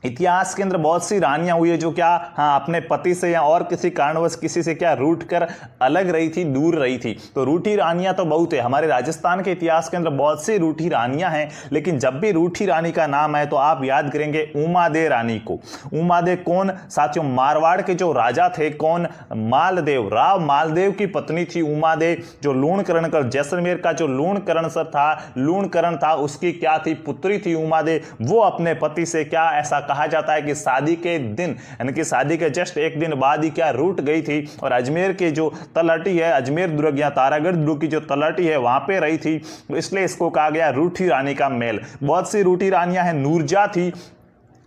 इतिहास के अंदर बहुत सी रानियां हुई है जो क्या, हाँ अपने पति से या और किसी कारणवश किसी से क्या रूठ कर अलग रही थी, दूर रही थी। तो रूठी रानियां तो बहुत है, हमारे राजस्थान के इतिहास के अंदर बहुत सी रूठी रानियां हैं। लेकिन जब भी रूठी रानी का नाम है तो आप याद करेंगे उमादे रानी को। उमादे कौन? साथियों मारवाड़ के जो राजा थे कौन, मालदेव, राव मालदेव की पत्नी थी उमादे। जो लूणकरण कर, जैसलमेर का जो लूणकरण सर था, लूणकरण था उसकी क्या थी, पुत्री थी उमादे। वो अपने पति से क्या ऐसा कहा जाता है कि शादी के दिन यानी कि शादी के जस्ट एक दिन बाद ही क्या रूठ गई थी और अजमेर के जो तलहटी है, अजमेर दुर्ग या तारागढ़ दुर्ग की जो तलहटी है वहां पे रही थी। तो इसलिए इसको कहा गया रूठी रानी का महल। बहुत सी रूठी रानियां हैं, नूरजहां थी,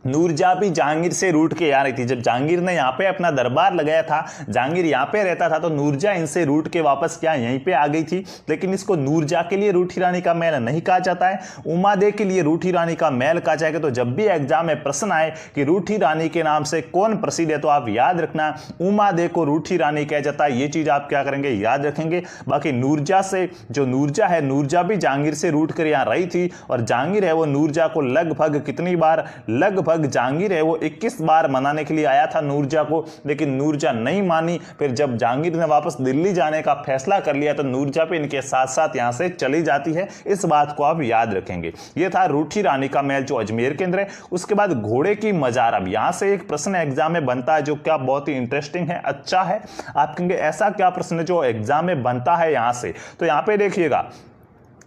नूरजहां भी जहांगीर से रूठ के आ रही थी। जब जहांगीर ने यहाँ पे अपना दरबार लगाया था, जहांगीर यहाँ पे रहता था, तो नूरजहां इनसे रूठ के वापस क्या यहीं पे आ गई थी। लेकिन इसको नूरजहां के लिए रूठी रानी का महल नहीं कहा जाता है, उमादे के लिए रूठी रानी का महल कहा जाएगा। तो जब भी एग्जाम में प्रश्न आए कि रूठी रानी के नाम से कौन प्रसिद्ध है तो आप याद रखना उमादे को रूठी रानी कहा जाता है। ये चीज आप क्या करेंगे, याद रखेंगे। बाकी नूरजहां से, जो नूरजहां है, नूरजहां भी जहांगीर से रूठ कर यहाँ रही थी और जहांगीर है वो नूरजहां को लगभग कितनी बार, लगभग जहांगीर है वो 21 बार मनाने के लिए आया था नूरजहां को, लेकिन नूरजहां नहीं मानी। फिर जब जहांगीर ने वापस दिल्ली जाने का फैसला कर लिया तो नूरजहां भी इनके साथ साथ यहां से चली जाती है। इस बात को आप याद रखेंगे। ये था रूठी रानी का महल जो अजमेर के अंदर है। उसके बाद घोड़े की मजार। अब यहां से एक प्रश्न एग्जाम में बनता है जो क्या बहुत ही इंटरेस्टिंग है, अच्छा है। आप कहेंगे ऐसा क्या प्रश्न जो एग्जाम में बनता है यहां से, तो यहां पे देखिएगा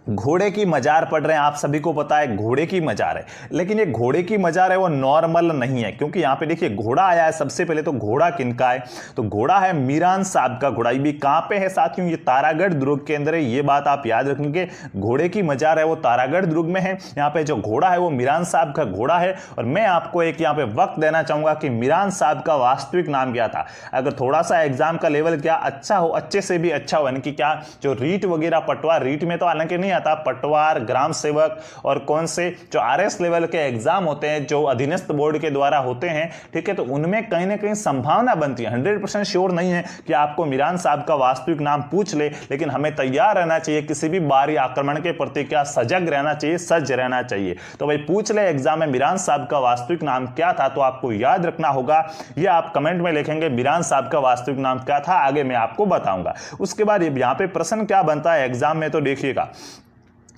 घोड़े की मजार पढ़ रहे हैं, आप सभी को पता है घोड़े की मजार है। लेकिन ये घोड़े की मजार है वो नॉर्मल नहीं है, क्योंकि यहां पे देखिए घोड़ा आया है। सबसे पहले तो घोड़ा किनका है, तो घोड़ा है मीरान साहब का घोड़ा। ये भी कहां पे है साथियों, ये तारागढ़ दुर्ग के अंदर है। ये बात आप याद रखेंगे, घोड़े की मजार है वो तारागढ़ दुर्ग में है। यहाँ पे जो घोड़ा है वो मीरान साहब का घोड़ा है। और मैं आपको एक यहाँ पे वक्त देना चाहूंगा कि मीरान साहब का वास्तविक नाम क्या था। अगर थोड़ा सा एग्जाम का लेवल क्या अच्छा हो, अच्छे से भी अच्छा हो, यानी कि क्या जो रीट वगैरह पटवार, रीट में तो हालांकि नहीं आता, पटवार, ग्राम सेवक और कौन से जो आरएस लेवल के एग्जाम होते हैं जो अधीनस्थ बोर्ड के द्वारा होते हैं, ठीक है, तो उनमें कहीं ना कहीं संभावना बनती है। 100% श्योर नहीं है कि आपको मीरान साहब का वास्तविक नाम पूछ ले, लेकिन हमें तैयार रहना चाहिए, किसी भी बाहरी आक्रमण के प्रति क्या सजग रहना चाहिए, सज्ज रहना चाहिए। तो भाई पूछ ले एग्जाम में मीरान साहब का वास्तविक नाम क्या था, तो आपको याद रखना होगा। यह आप कमेंट में लिखेंगे मीरान साहब का वास्तविक नाम क्या था, आगे मैं आपको बताऊंगा। उसके बाद यहाँ पे प्रश्न क्या बनता है एग्जाम में, तो देखिएगा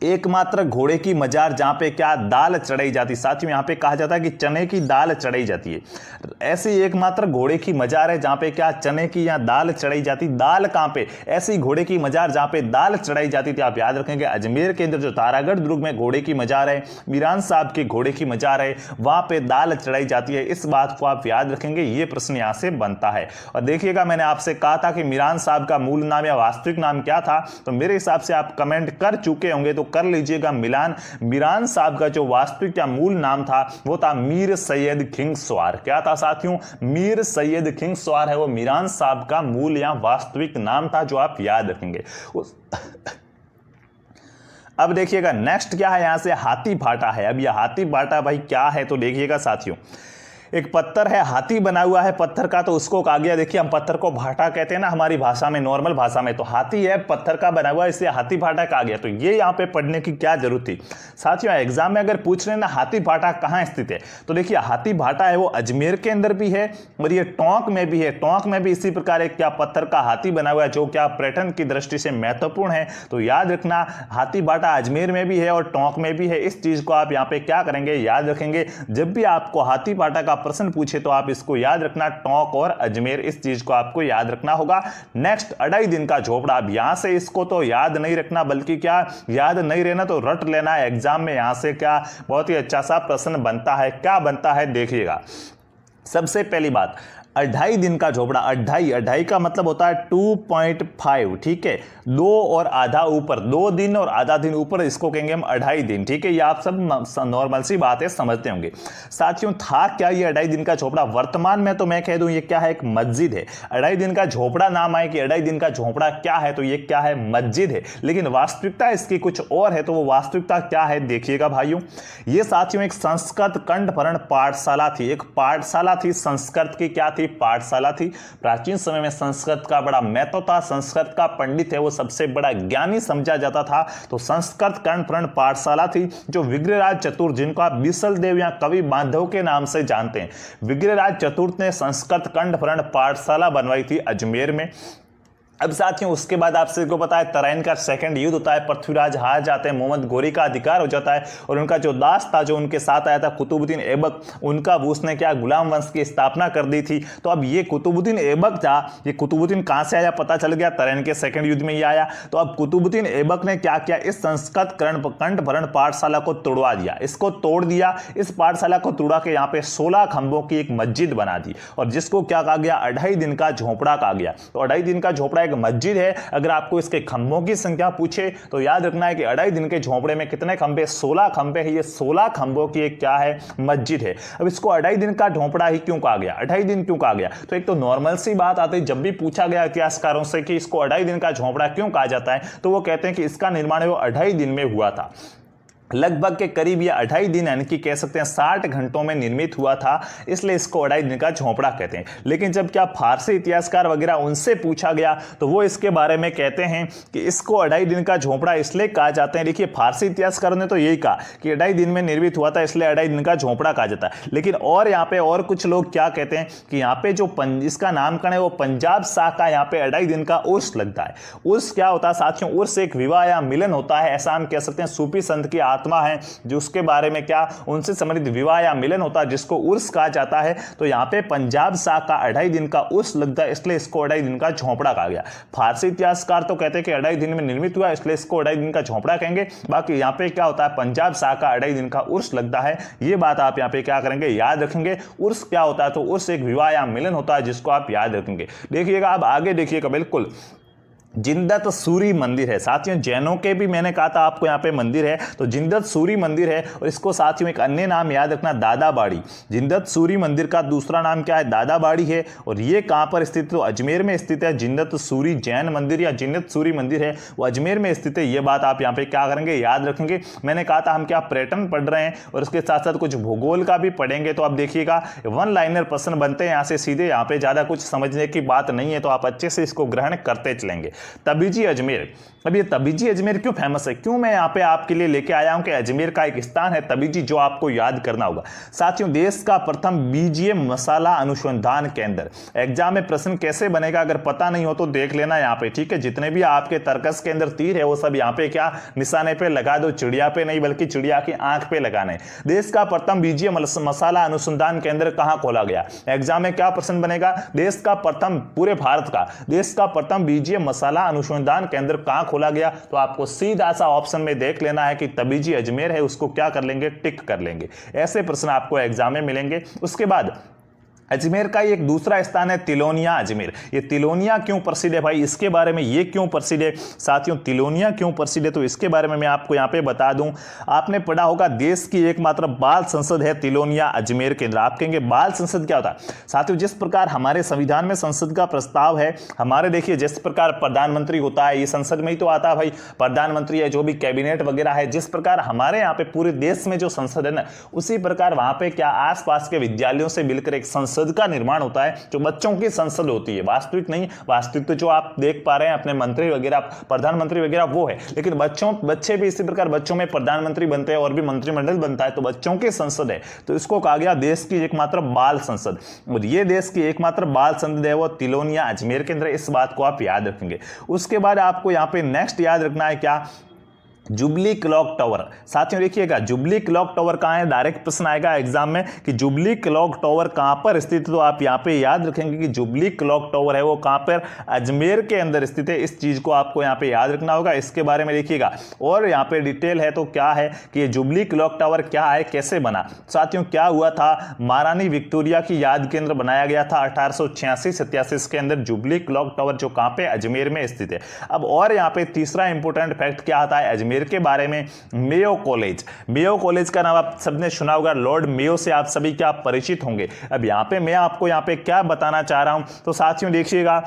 एकमात्र घोड़े की मजार जहां पे क्या दाल चढ़ाई जाती, साथियों यहां पे कहा जाता है कि चने की दाल चढ़ाई जाती है। ऐसी एकमात्र घोड़े की मजार है जहां पे क्या चने की या दाल चढ़ाई जाती। दाल कहां पे, ऐसी घोड़े की मजार जहां पे दाल चढ़ाई जाती थी। आप याद रखेंगे अजमेर के अंदर जो तारागढ़ दुर्ग में घोड़े की मजार है, मीरान साहब के घोड़े की मजार है, वहां पे दाल चढ़ाई जाती है। इस बात को आप याद रखेंगे, ये प्रश्न यहां से बनता है। और देखिएगा मैंने आपसे कहा था कि मीरान साहब का मूल नाम या वास्तविक नाम क्या था, तो मेरे हिसाब से आप कमेंट कर चुके होंगे तो कर लीजिएगा। मीरान साहब का जो वास्तविक या मूल नाम था वो था मीर सैयद खिंगस्वार। क्या था साथियों, मीर सैयद खिंगस्वार है वो मीरान साहब का मूल या वास्तविक नाम था, जो आप याद रखेंगे। अब देखिएगा नेक्स्ट क्या है, यहां से हाथी भाटा है। अब यह हाथी भाटा भाई क्या है, तो देखिएगा साथियों, एक पत्थर है, हाथी बना हुआ है पत्थर का, तो उसको कहा गया, देखिए हम पत्थर को भाटा कहते हैं ना हमारी भाषा में, नॉर्मल भाषा में, तो हाथी है पत्थर का बना हुआ है, इसलिए हाथी भाटा कहा गया। तो ये यहाँ पे पढ़ने की क्या जरूरत थी साथियों। एग्जाम में अगर पूछ रहे ना हाथी भाटा कहाँ स्थित है, तो देखिए हाथी भाटा है वो अजमेर के अंदर भी है और ये टोंक में भी है। टोंक में भी इसी प्रकार एक क्या पत्थर का हाथी बना हुआ है जो क्या पर्यटन की दृष्टि से महत्वपूर्ण है। तो याद रखना हाथी भाटा अजमेर में भी है और टोंक में भी है। इस चीज को आप यहाँ पे क्या करेंगे, याद रखेंगे। जब भी आपको हाथी भाटा का प्रश्न पूछे तो आप इसको याद रखना, टोंक और अजमेर, इस चीज को आपको याद रखना होगा। नेक्स्ट अढ़ाई दिन का झोपड़ा। अब यहां से इसको तो याद नहीं रखना, बल्कि क्या याद नहीं रहना तो रट लेना है एग्जाम में। यहां से क्या बहुत ही अच्छा सा प्रश्न बनता है। क्या बनता है देखिएगा। सबसे पहली बात, अढ़ाई दिन का झोपड़ा। अढ़ाई का मतलब होता है 2.5, ठीक है, 2 और आधा ऊपर, 2 दिन और आधा दिन ऊपर, इसको कहेंगे हम अढ़ाई दिन, ठीक है। ये आप सब नॉर्मल सी बातें समझते होंगे। साथियों था क्या ये अढ़ाई दिन का झोपड़ा, वर्तमान में तो मैं कह दूं ये क्या है, एक मस्जिद है। अढ़ाई दिन का झोपड़ा नाम आए कि अढ़ाई दिन का झोपड़ा क्या है, तो ये क्या है, मस्जिद है। लेकिन वास्तविकता इसकी कुछ और है, तो वो वास्तविकता क्या है देखिएगा भाइयों। ये साथियों एक संस्कृत कंठभरण पाठशाला थी, एक पाठशाला थी संस्कृत की, क्या पाठशाला थी। प्राचीन समय में संस्कृत का बड़ा महत्व था, संस्कृत का पंडित है वो सबसे बड़ा ज्ञानी समझा जाता था। तो संस्कृत कंठभरण पाठशाला थी जो विग्रहराज चतुर्थ, जिनको आप बिसल देव या कवि बांधव के नाम से जानते हैं, विग्रहराज चतुर्थ ने संस्कृत कंठभरण पाठशाला बनवाई थी अजमेर में। अब साथियों उसके बाद आपसे को पता है तराइन का सेकंड युद्ध होता है, पृथ्वीराज हार जाते हैं, मोहम्मद गोरी का अधिकार हो जाता है और उनका जो दास था जो उनके साथ आया था कुतुबुद्दीन ऐबक, उनका उसने क्या गुलाम वंश की स्थापना कर दी थी। तो अब ये कुतुबुद्दीन ऐबक था, ये कुतुबुद्दीन कहां से आया पता चल गया, तराइन के सेकंड युद्ध में ही आया। तो अब कुतुबुद्दीन ऐबक ने क्या किया, इस संस्कृत कंठभरण पाठशाला को तोड़वा दिया, इसको तोड़ दिया। इस पाठशाला को तोड़ा के यहाँ पे 16 खंभों की एक मस्जिद बना दी और जिसको क्या कहा गया, अढ़ाई दिन का झोपड़ा कहा गया। तो अढ़ाई दिन का झोपड़ा मस्जिद है। अगर आपको इसके खंभों की संख्या पूछे तो याद रखना है कि अढ़ाई दिन के झोपड़े में कितने खंभे, 16 खंभे हैं। ये 16 खंभों की एक क्या है, मस्जिद है। अब इसको अढ़ाई दिन का झोपड़ा ही क्यों कहा गया, अढ़ाई दिन क्यों कहा गया, तो एक तो नॉर्मल सी बात आती है, जब भी पूछा गया इतिहासकारों से कि इसको अढ़ाई दिन का झोपड़ा क्यों कहा जाता है, तो वो कहते हैं कि इसका निर्माण वो अढ़ाई दिन में हुआ था। लगभग के करीब यह अढ़ाई दिन यानी कि कह सकते हैं 60 घंटों में निर्मित हुआ था, इसलिए इसको अढ़ाई दिन का झोपड़ा कहते हैं। लेकिन जब क्या फारसी इतिहासकार वगैरह उनसे पूछा गया तो वो इसके बारे में कहते हैं कि इसको अढ़ाई दिन का झोपड़ा इसलिए कहा जाता है। देखिए फारसी इतिहासकारों ने तो यही कहा कि अढ़ाई दिन में निर्मित हुआ था इसलिए अढ़ाई दिन का झोपड़ा कहा जाता है। लेकिन और यहाँ पे और कुछ लोग क्या कहते हैं कि यहाँ पे जो इसका नामकरण है वो पंजाब शाह का, यहाँ पे अढ़ाई दिन का उर्स लगता है। उर्स क्या होता है साथियों, उर्स एक विवाह या मिलन होता है, ऐसा हम कह सकते हैं। सूफी संत की आत्मा है जो उसके बारे में क्या उनसे संबंधित विवाह या मिलन होता है जिसको उर्स कहा जाता है। तो यहां पे पंजाब शाह का अढ़ाई दिन का उर्स लगता है, इसलिए इसको अढ़ाई दिन का झोपड़ा कहा गया। फारसी इतिहासकार तो कहते हैं कि अढ़ाई दिन में निर्मित हुआ इसलिए इसको अढ़ाई दिन का झोपड़ा कहेंगे। बाकी यहां पे क्या होता है, पंजाब शाह का अढ़ाई दिन का उर्स लगता है। ये बात आप यहां पे क्या करेंगे, याद रखेंगे। उर्स क्या होता है, तो उर्स एक विवाह या मिलन होता है जिसको आप याद रखेंगे। देखिएगा अब आगे देखिएगा, बिल्कुल जिंदत सूरी मंदिर है साथियों, जैनों के भी मैंने कहा था आपको यहाँ पे मंदिर है, तो जिंदत सूरी मंदिर है। और इसको साथियों एक अन्य नाम याद रखना, दादाबाड़ी। जिंदत सूरी मंदिर का दूसरा नाम क्या है, दादाबाड़ी है। और ये कहाँ पर स्थित, तो अजमेर में स्थित है। जिंदत सूरी जैन मंदिर या जिंदत सूरी मंदिर है वो अजमेर में स्थित है। ये बात आप यहाँ पे क्या करेंगे, याद रखेंगे। मैंने कहा था हम क्या पर्यटन पढ़ रहे हैं और उसके साथ साथ कुछ भूगोल का भी पढ़ेंगे। तो आप देखिएगा 1 लाइनर प्रश्न बनते हैं यहाँ से सीधे, यहाँ पे ज्यादा कुछ समझने की बात नहीं है, तो आप अच्छे से इसको ग्रहण करते चलेंगे। तबीजी अजमेर। अब ये तबीजी अजमेर क्यों फेमस है, क्यों मैं यहाँ पे आपके लिए लेके आया हूं कि अजमेर का एक स्थान है तबीजी जो आपको याद करना होगा। साथियों, देश का प्रथम बीजीएम मसाला अनुसंधान केंद्र। एग्जाम में प्रश्न कैसे बनेगा अगर पता नहीं हो तो देख लेना यहाँ पे, ठीक है। जितने भी आपके तर्कस के अंदर तीर है वो सब यहाँ पे क्या निशाने पे लगा दो, चिड़िया पे नहीं बल्कि चिड़िया की आंख पे लगाने। देश का प्रथम बीजीएम मसाला अनुसंधान केंद्र कहां खोला गया, एग्जाम में क्या प्रश्न बनेगा, देश का प्रथम, पूरे भारत का देश का प्रथम बीजीएम मसाला अनुसंधान केंद्र कहां खोला गया। तो आपको सीधा सा ऑप्शन में देख लेना है कि तबीजी अजमेर है, उसको क्या कर लेंगे, टिक कर लेंगे। ऐसे प्रश्न आपको एग्जाम में मिलेंगे। उसके बाद अजमेर का एक दूसरा स्थान है तिलोनिया अजमेर। ये तिलोनिया क्यों प्रसिद्ध है भाई, इसके बारे में, ये क्यों प्रसिद्ध है साथियों, तिलोनिया क्यों प्रसिद्ध है, तो इसके बारे में मैं आपको यहाँ पे बता दूं। आपने पढ़ा होगा देश की एकमात्र बाल संसद है तिलोनिया अजमेर केंद्र। आप कहेंगे बाल संसद क्या होता है साथियों, जिस प्रकार हमारे संविधान में संसद का प्रस्ताव है, हमारे देखिए जिस प्रकार प्रधानमंत्री होता है ये संसद में ही तो आता है भाई, प्रधानमंत्री है, जो भी कैबिनेट वगैरह है, जिस प्रकार हमारे यहाँ पे पूरे देश में जो संसद है ना, उसी प्रकार वहां पे क्या आसपास के विद्यालयों से मिलकर एक संसद का निर्माण होता है जो बच्चों की संसद होती है। वास्तविक नहीं, वास्तविक तो जो आप देख पा रहे हैं अपने मंत्री वगैरह, प्रधानमंत्री वगैरह वो है, लेकिन बच्चे भी इसी प्रकार बच्चों में प्रधानमंत्री बनते हैं और भी मंत्रिमंडल बनता है, तो बच्चों की संसद है, तो इसको कहा गया देश की एकमात्र बाल संसद। और ये देश की एकमात्र बाल संसद है वो तिलोनिया अजमेर केंद्र। इस बात को आप याद रखेंगे। उसके बाद आपको यहां पे नेक्स्ट याद रखना है क्या, जुबली क्लॉक टावर। साथियों देखिएगा जुबली क्लॉक टावर कहां है, डायरेक्ट प्रश्न आएगा एग्जाम में कि जुबली क्लॉक टावर कहां पर स्थित है, तो आप यहां पे याद रखेंगे कि जुबली क्लॉक टावर है वो कहां पर, अजमेर के अंदर स्थित है। इस चीज को आपको यहां पे याद रखना होगा। इसके बारे में देखिएगा और यहां पे डिटेल है, तो क्या है कि ये जुबली क्लॉक टावर क्या है, कैसे बना। साथियों क्या हुआ था, महारानी विक्टोरिया की याद केंद्र बनाया गया था 1886-87 के अंदर जुबली क्लॉक टावर, जो कहां पे, अजमेर में स्थित है। अब और यहां पे तीसरा इंपोर्टेंट फैक्ट क्या आता है अजमेर के बारे में, मेयो कॉलेज। मेयो कॉलेज का नाम आप सबने सुना होगा, लॉर्ड मेयो से आप सभी क्या परिचित होंगे। अब यहां पे मैं आपको यहां पे क्या बताना चाह रहा हूं, तो साथियों देखिएगा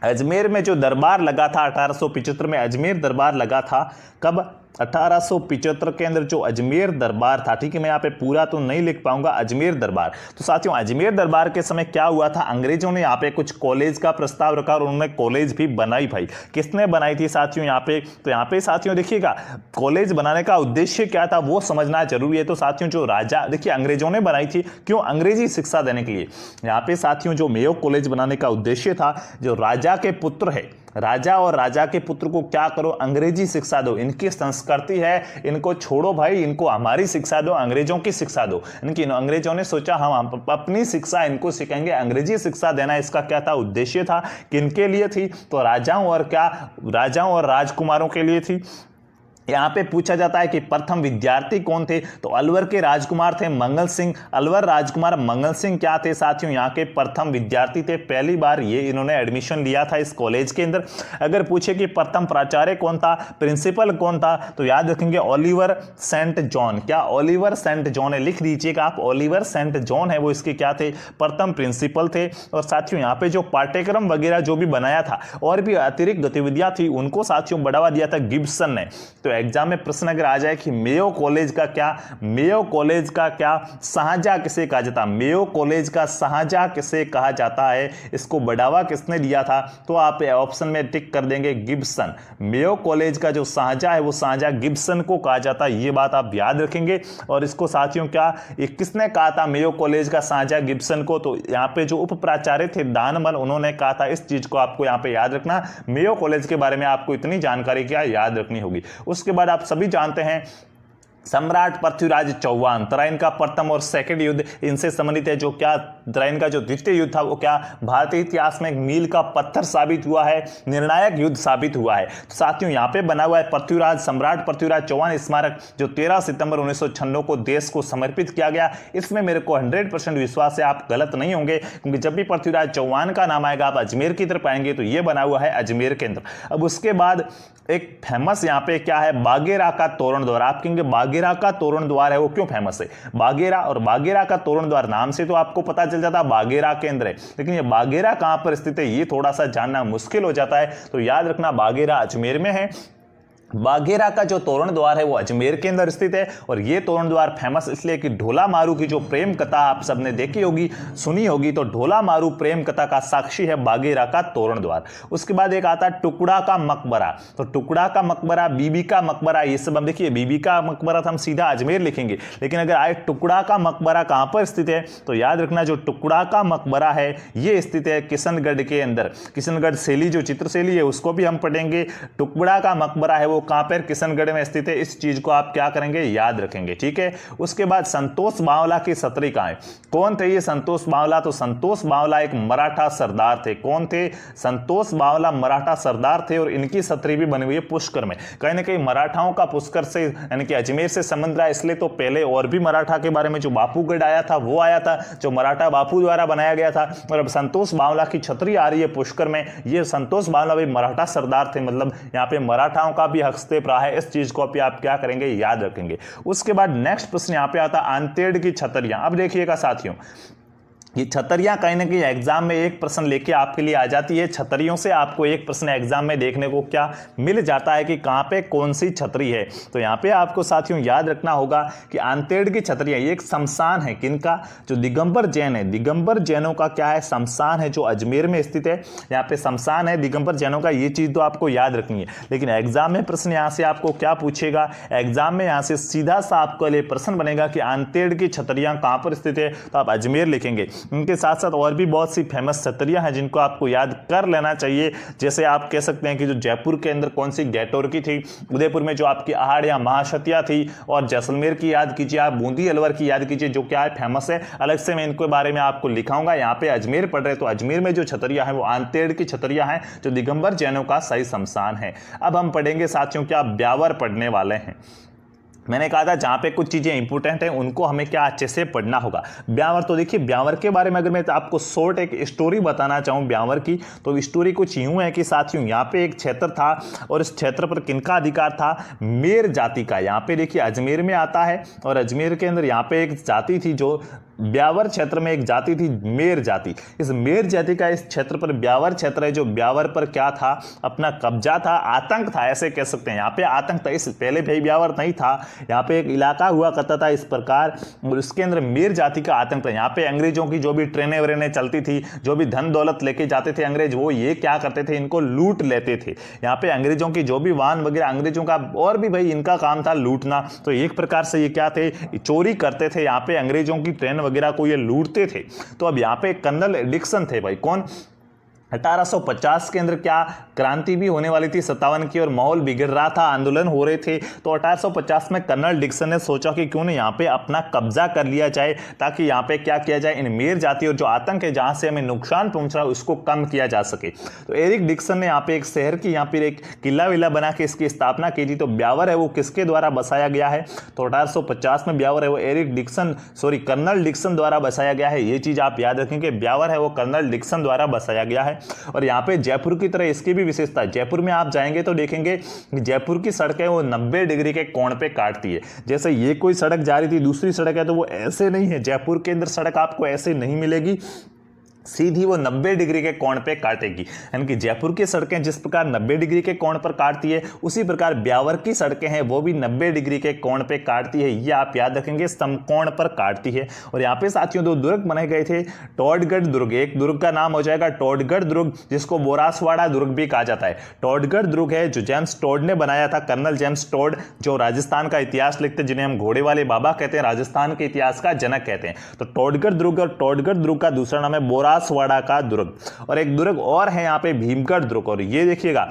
अजमेर में जो दरबार लगा था 1875 में, अजमेर दरबार लगा था कब, 1875 के अंदर जो अजमेर दरबार था, ठीक है। मैं यहाँ पे पूरा तो नहीं लिख पाऊंगा, अजमेर दरबार। तो साथियों अजमेर दरबार के समय क्या हुआ था, अंग्रेजों ने यहाँ पे कुछ कॉलेज का प्रस्ताव रखा और उन्होंने कॉलेज भी बनाई भाई। किसने बनाई थी साथियों यहाँ पे, तो यहाँ पे साथियों देखिएगा कॉलेज बनाने का उद्देश्य क्या था वो समझना जरूरी है। तो साथियों जो राजा, देखिए अंग्रेजों ने बनाई थी, क्यों, अंग्रेजी शिक्षा देने के लिए। यहाँ पे साथियों जो मेयो कॉलेज बनाने का उद्देश्य था, जो राजा के पुत्र है, राजा और राजा के पुत्र को क्या करो, अंग्रेजी शिक्षा दो, इनकी संस्कृति है इनको छोड़ो भाई, इनको हमारी शिक्षा दो, अंग्रेजों की शिक्षा दो। इनकी अंग्रेजों ने सोचा हम अपनी शिक्षा इनको सिखाएंगे, अंग्रेजी शिक्षा देना इसका क्या था, उद्देश्य था। किनके लिए थी, तो राजाओं और क्या, राजाओं और राजकुमारों के लिए थी। यहाँ पे पूछा जाता है कि प्रथम विद्यार्थी कौन थे, तो अलवर के राजकुमार थे मंगल सिंह। अलवर राजकुमार मंगल सिंह क्या थे साथियों, यहाँ के प्रथम विद्यार्थी थे। पहली बार ये इन्होंने एडमिशन लिया था इस कॉलेज के अंदर। अगर पूछे कि प्रथम प्राचार्य कौन था, प्रिंसिपल कौन था, तो याद रखेंगे ओलिवर सेंट जॉन। क्या, ओलिवर सेंट जॉन है, लिख लीजिएगा आप, ओलिवर सेंट जॉन है वो इसके क्या थे, प्रथम प्रिंसिपल थे। और साथियों यहाँ पे जो पाठ्यक्रम वगैरह जो भी बनाया था और भी अतिरिक्त गतिविधियां थी उनको साथियों बढ़ावा दिया था गिब्सन ने। तो एग्जाम में प्रश्न अगर आ जाए कि मेयो कॉलेज का क्या, मेयो कॉलेज का क्या शाहजहां किसे कहा जाता है, मेयो कॉलेज का शाहजहां किसे कहा जाता है, इसको बढ़ावा किसने दिया था, तो आप ऑप्शन में टिक कर देंगे गिब्सन। मेयो कॉलेज का जो शाहजहां है वो शाहजहां गिब्सन को कहा जाता है, ये बात आप याद रखेंगे। और इसको साथियों क्या, ये किसने कहा था मेयो कॉलेज का शाहजहां गिब्सन को, तो यहाँ पे जो उप प्राचार्य थे दानमल, उन्होंने कहा था। इस चीज को आपको यहाँ पे याद रखना, मेयो कॉलेज के बारे में आपको इतनी जानकारी क्या याद रखनी होगी। उसके बाद आप सभी जानते हैं सम्राट पृथ्वीराज चौहान, तराइन का प्रथम और सेकंड युद्ध इनसे संबंधित है। जो क्या, तराइन का जो द्वितीय युद्ध था वो क्या भारतीय इतिहास में एक मील का पत्थर साबित हुआ है, निर्णायक युद्ध साबित हुआ है। तो साथियों यहाँ पे बना हुआ है पृथ्वीराज, सम्राट पृथ्वीराज चौहान स्मारक, जो 13 सितंबर 1996 को देश को समर्पित किया गया। इसमें मेरे को 100% विश्वास है आप गलत नहीं होंगे, क्योंकि जब भी पृथ्वीराज चौहान का नाम आएगा आप अजमेर की तरफ आएंगे तो ये बना हुआ है अजमेर केंद्र। अब उसके बाद एक फेमस यहाँ पे क्या है, बागेरा का तोरण द्वार। आप कहेंगे बागेरा का तोरण द्वार है वो क्यों फेमस है, बागेरा और बागेरा का तोरण द्वार नाम से तो आपको पता चल जाता है बागेरा केंद्र है, लेकिन ये बागेरा कहां पर स्थित है ये थोड़ा सा जानना मुश्किल हो जाता है। तो याद रखना बागेरा अजमेर में है। बाघेरा का जो तोरण द्वार है वो अजमेर के अंदर स्थित है और ये तोरण द्वार फेमस इसलिए कि ढोला मारू की जो प्रेम कथा आप सबने देखी होगी, सुनी होगी, तो ढोला मारू प्रेम कथा का साक्षी है बाघेरा का तोरण द्वार। उसके बाद एक आता है टुकड़ा का मकबरा, तो टुकड़ा का मकबरा, बीबी का मकबरा, ये सब हम देखिए बीबी का मकबरा तो हम सीधा अजमेर लिखेंगे, लेकिन अगर आए टुकड़ा का मकबरा कहां पर स्थित है तो याद रखना जो टुकड़ा का मकबरा है ये स्थित है किशनगढ़ के अंदर। किशनगढ़ शैली जो चित्रशैली है उसको भी हम पढ़ेंगे। टुकड़ा का मकबरा है वो कहां पर, किशनगढ़ में स्थित है। इस चीज को आप क्या करेंगे, याद रखेंगे, ठीक है। उसके बाद संतोष बावला की छतरी कहां है, कौन थे ये संतोष बावला, तो संतोष बावला एक मराठा सरदार थे। कौन थे, संतोष बावला मराठा सरदार थे और इनकी छतरी भी बनी हुई है पुष्कर में। कहीं ना कहीं मराठाओं का पुष्कर से यानी कि अजमेर से संबंध रहा, इसलिए तो पहले और भी मराठा के बारे में जो बापूगढ़ आया था वो आया था, जो मराठा बापू द्वारा बनाया गया था, और अब संतोष बावला की छतरी आ रही है पुष्कर में। ये संतोष बावला भी मराठा सरदार थे, मतलब यहाँ पे मराठाओं का भी हस्तक्षेप रहा है। इस चीज को आप क्या करेंगे, याद रखेंगे। उसके बाद नेक्स्ट प्रश्न यहाँ पे आता है आंतेड़ की छतरियां। अब देखिएगा साथियों, ये छतरियां कहीं ना कहीं एग्जाम में एक प्रश्न लेके आपके लिए आ जाती है। छतरियों से आपको एक प्रश्न एग्जाम में देखने को क्या मिल जाता है कि कहां पे कौन सी छतरी है। तो यहां पे आपको साथियों याद रखना होगा कि आंतेड़ की छतरियां ये एक शमशान है, किनका, जो दिगंबर जैन है, दिगंबर जैनों का क्या है, शमशान है जो अजमेर में स्थित है। यहाँ पे शमशान है दिगंबर जैनों का, ये चीज तो आपको याद रखनी है। लेकिन एग्जाम में प्रश्न यहाँ से आपको क्या पूछेगा, एग्जाम में यहाँ से सीधा सा आपके लिए प्रश्न बनेगा कि आंतेड़ की छतरियां कहां पर स्थित है, तो आप अजमेर लिखेंगे। उनके साथ साथ और भी बहुत सी फेमस छतरियां हैं जिनको आपको याद कर लेना चाहिए। जैसे आप कह सकते हैं कि जो जयपुर के अंदर कौन सी गैटोर की थी, उदयपुर में जो आपकी आहड़ या महाशतिया थी, और जैसलमेर की याद कीजिए आप, बूंदी अलवर की याद कीजिए जो क्या है फेमस है। अलग से मैं इनके बारे में आपको लिखाऊंगा। यहाँ पे अजमेर पढ़ रहे तो अजमेर में जो छतरियां हैं वो आंतेड़ की छतरियां हैं जो दिगंबर जैनों का सही शमशान है। अब हम पढ़ेंगे साथियों क्या ब्यावर पढ़ने वाले हैं। मैंने कहा था जहां पे कुछ चीजें इंपॉर्टेंट हैं उनको हमें क्या अच्छे से पढ़ना होगा। ब्यावर, तो देखिए ब्यावर के बारे में अगर मैं तो आपको शॉर्ट एक स्टोरी बताना चाहूं ब्यावर की, तो स्टोरी कुछ यूं है कि साथियों यहाँ पे एक क्षेत्र था और इस क्षेत्र पर किनका अधिकार था, मेर जाति का। यहाँ पे देखिए अजमेर में आता है और अजमेर के अंदर यहाँ पे एक जाति थी, जो ब्यावर क्षेत्र में एक जाति थी मेर जाति। इस मेर जाति का इस क्षेत्र पर ब्यावर क्षेत्र है, जो ब्यावर पर क्या था, अपना कब्जा था, आतंक था, ऐसे कह सकते हैं। यहाँ पे आतंक था, इस पहले भाई ब्यावर नहीं था, यहाँ पे एक इलाका हुआ करता था इस प्रकार, और उसके अंदर मेर जाति का आतंक था। यहाँ पे अंग्रेजों की जो भी ट्रेनें व्रेनें चलती थी, जो भी धन दौलत लेके जाते थे अंग्रेज, वो ये क्या करते थे, इनको लूट लेते थे। यहाँ पे अंग्रेजों की जो भी वाहन वगैरह, अंग्रेजों का और भी भाई इनका काम था लूटना, तो एक प्रकार से ये क्या थे, चोरी करते थे। यहाँ पे अंग्रेजों की ट्रेन वगैरह को ये लूटते थे। तो अब यहाँ पे कर्नल डिक्सन थे भाई, कौन, 1850 के अंदर क्या क्रांति भी होने वाली थी 57 की, और माहौल बिगड़ रहा था, आंदोलन हो रहे थे। तो 1850 में कर्नल डिक्सन ने सोचा कि क्यों नहीं यहाँ पे अपना कब्जा कर लिया जाए, ताकि यहाँ पे क्या किया जाए, इन मेर जाति और जो आतंक है जहां से हमें नुकसान पहुंच रहा है उसको कम किया जा सके। तो एरिक डिक्सन ने यहाँ पे एक शहर की, यहाँ पे एक किला विला बना के इसकी स्थापना की थी। तो ब्यावर है वो किसके द्वारा बसाया गया है, तो 1850 में ब्यावर है वो Eric Dixon, sorry colonel Dixon द्वारा बसाया गया है। ये चीज आप याद रखेंगे, ब्यावर है वो कर्नल डिक्सन द्वारा बसाया गया है। और यहाँ पे जयपुर की तरह इसकी भी विशेषता है, जयपुर में आप जाएंगे तो देखेंगे कि जयपुर की सड़कें वो 90 डिग्री के कोण पे काटती है। जैसे ये कोई सड़क जा रही थी, दूसरी सड़क है, तो वो ऐसे नहीं है, जयपुर के अंदर सड़क आपको ऐसे नहीं मिलेगी, सीधी वो 90 डिग्री के कोण पे काटेगी। यानी कि जयपुर की सड़कें जिस प्रकार 90 डिग्री के कोण पर काटती है, उसी प्रकार ब्यावर की सड़कें हैं वो भी 90 डिग्री के कोण पे काटती है। ये आप याद रखेंगे, समकोण पर काटती है। और यहाँ पे साथियों दो दुर्ग बनाए गए थे, टोडगढ़ दुर्ग, एक दुर्ग का नाम हो जाएगा टोडगढ़ दुर्ग, जिसको बोरासवाड़ा दुर्ग भी कहा जाता है। टोडगढ़ दुर्ग है जो जेम्स टोड ने बनाया था, कर्नल जेम्स टोड, जो राजस्थान का इतिहास लिखते, जिन्हें हम घोड़े वाले बाबा कहते हैं, राजस्थान के इतिहास का जनक कहते हैं। तो टोडगढ़ दुर्ग, और टोडगढ़ दुर्ग का दूसरा नाम है बोरासवाड़ा का दुर्ग। और एक दुर्ग और है यहाँ पे भीमगढ़ दुर्ग। और ये देखिएगा